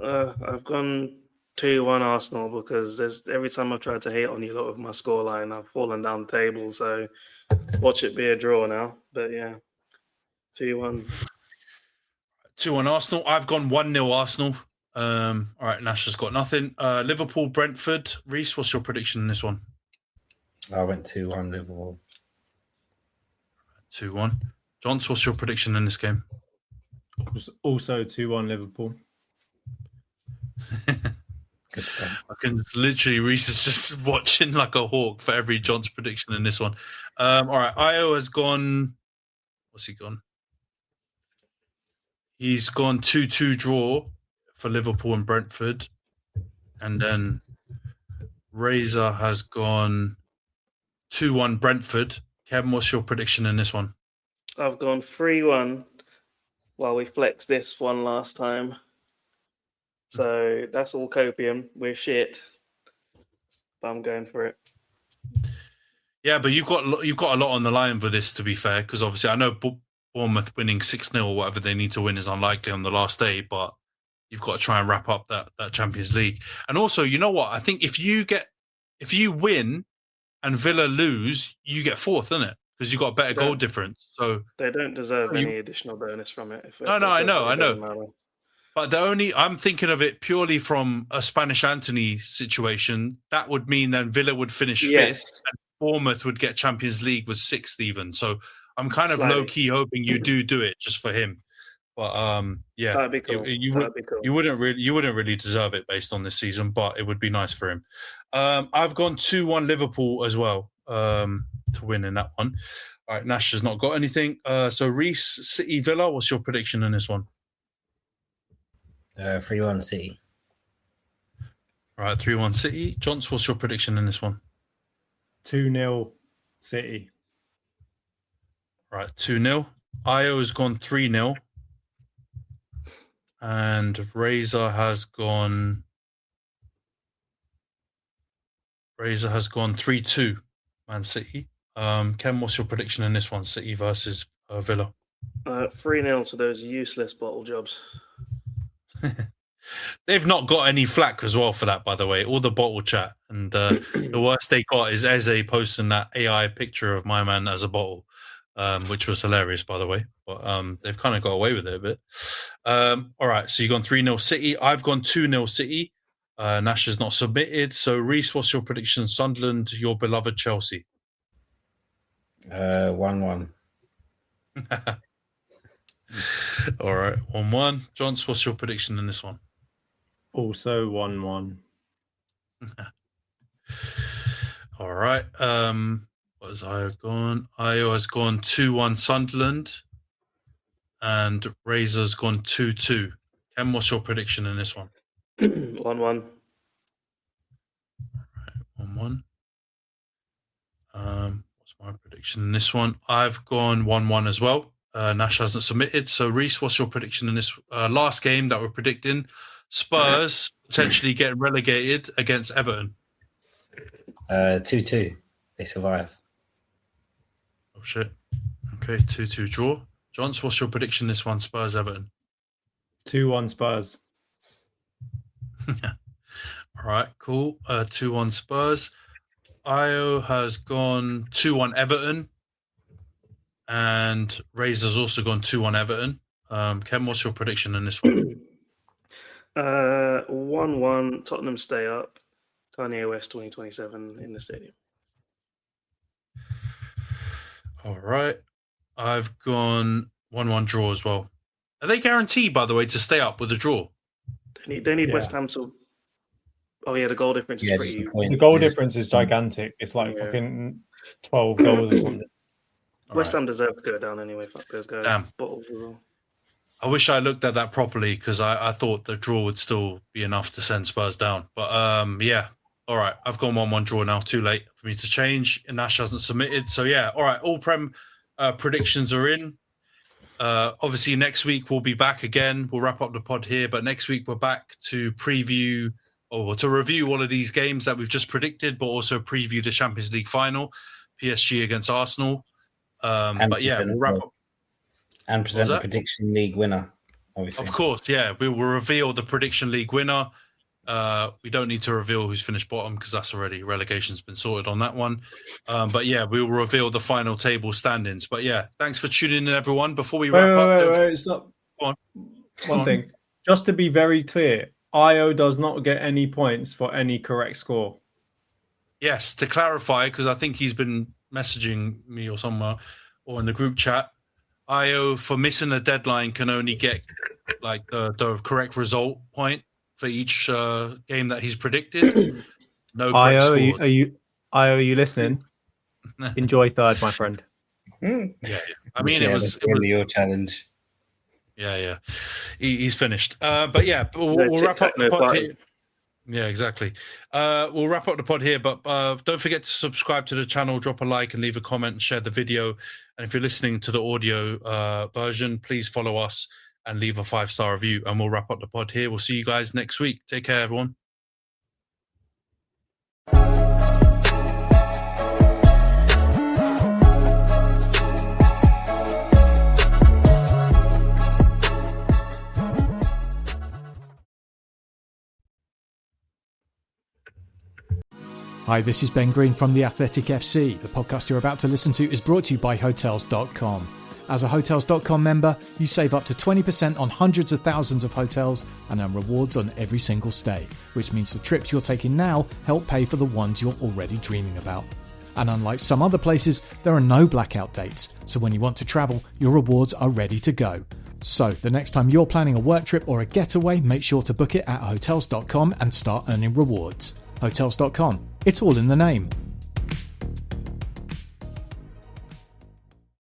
I've gone 2-1 Arsenal because every time I've tried to hate on you lot with my scoreline, I've fallen down the table. So watch it be a draw now. But yeah, 2-1.
2-1 Arsenal. I've gone 1-0 Arsenal. All right, Nash has got nothing. Liverpool, Brentford. Rhys, what's your prediction in this one?
I went 2-1 Liverpool.
2-1. Johns, what's your prediction in this game?
Also 2-1 Liverpool.
Good stuff.
I can literally, Reese is just watching like a hawk for every John's prediction in this one. All right, Io has gone. What's he gone? He's gone 2-2 draw for Liverpool and Brentford, and then Razor has gone 2-1 Brentford. Kevin, what's your prediction in this one?
I've gone 3-1 while we flexed this one last time. So that's all copium. We're shit. But I'm going for it.
Yeah, but you've got a lot on the line for this, to be fair, because obviously I know Bournemouth winning 6-0 or whatever they need to win is unlikely on the last day, but you've got to try and wrap up that Champions League. And also, you know what? I think if you win and Villa lose, you get fourth, isn't it? Because you've got a better goal difference. So
they don't deserve any additional bonus from it.
No, I know. But I'm thinking of it purely from a Spanish Antony situation. That would mean then Villa would finish fifth and Bournemouth would get Champions League with sixth even. So I'm kind of low-key hoping you do it just for him. But yeah,
that'd be cool.
You wouldn't really deserve it based on this season, but it would be nice for him. I've gone 2-1 Liverpool as well to win in that one. All right, Nash has not got anything. So Rhys, City, Villa, what's your prediction in this one?
3-1 City.
All right, 3-1 City. Johns, what's your prediction in this one?
2-0 City.
All right, 2-0. Io has gone 3-0. And Razor has gone 3-2 Man City. Ken, what's your prediction in this one? City versus Villa.
3-0 to those useless bottle jobs.
They've not got any flack as well for that, by the way. All the bottle chat. And the worst they got is Eze posting that AI picture of my man as a bottle, which was hilarious, by the way. But they've kind of got away with it a bit. All right, so you've gone 3-0 City. I've gone 2-0 City. Nash has not submitted. So, Reese, what's your prediction? Sunderland, your beloved Chelsea.
1-1.
All right, 1-1. Johns, what's your prediction in this one?
Also 1-1.
All right. What has Io gone? Io has gone 2-1 Sunderland. And Razor's gone 2-2. Ken, what's your prediction in this one?
1-1.
All right, 1-1. What's my prediction in this one? I've gone 1-1 as well. Nash hasn't submitted. So, Reese, what's your prediction in this last game that we're predicting? Spurs potentially getting relegated against Everton.
2-2. They survive.
Oh, shit. Okay, 2-2 draw. Johns, what's your prediction this one? Spurs, Everton.
2-1 Spurs.
All right, cool. 2-1 Spurs. Io has gone 2-1 Everton. And Razor's also gone 2-1 Everton. Ken, what's your prediction in this one?
1-1 Tottenham stay up. Kanye West 2027 in the stadium.
All right. I've gone 1-1 draw as well. Are they guaranteed, by the way, to stay up with a draw?
They need West Ham to... Oh, yeah, the goal difference is pretty...
The goal difference is gigantic. It's like fucking 12 goals or something.
West Ham deserve to go down anyway. Fuck those guys.
Damn.
Bottles as well.
I wish I looked at that properly because I thought the draw would still be enough to send Spurs down. But yeah. All right. I've gone 1-1 draw now. Too late for me to change. And Nash hasn't submitted. So yeah. All right. All Prem predictions are in. Obviously, next week we'll be back again. We'll wrap up the pod here. But next week we're back to preview or to review all of these games that we've just predicted, but also preview the Champions League final, PSG against Arsenal. But yeah, we'll wrap up.
And present the prediction league winner, obviously. Of
course, yeah. We will reveal the prediction league winner. We don't need to reveal who's finished bottom because that's already relegation's been sorted on that one. But yeah, we will reveal the final table standings. But yeah, thanks for tuning in, everyone. Before we wrap up,
wait, stop. One thing, just to be very clear, Io does not get any points for any correct score.
Yes, to clarify, because I think he's been messaging me or somewhere or in the group chat. Io, for missing a deadline, can only get like the correct result point for each game that he's predicted. No correct
Io,
scores.
are you listening? Enjoy third, my friend.
Yeah. I mean, it was
your challenge.
Yeah. He's finished. But yeah, we'll wrap up the pod here. Yeah, exactly. We'll wrap up the pod here, but don't forget to subscribe to the channel, drop a like, and leave a comment, and share the video. And if you're listening to the audio version, please follow us and leave a 5-star review. And we'll wrap up the pod here. We'll see you guys next week. Take care, everyone.
Hi, this is Ben Green from The Athletic FC. The podcast you're about to listen to is brought to you by Hotels.com. As a Hotels.com member, you save up to 20% on hundreds of thousands of hotels and earn rewards on every single stay, which means the trips you're taking now help pay for the ones you're already dreaming about. And unlike some other places, there are no blackout dates, so when you want to travel, your rewards are ready to go. So, the next time you're planning a work trip or a getaway, make sure to book it at Hotels.com and start earning rewards. Hotels.com. It's all in the name.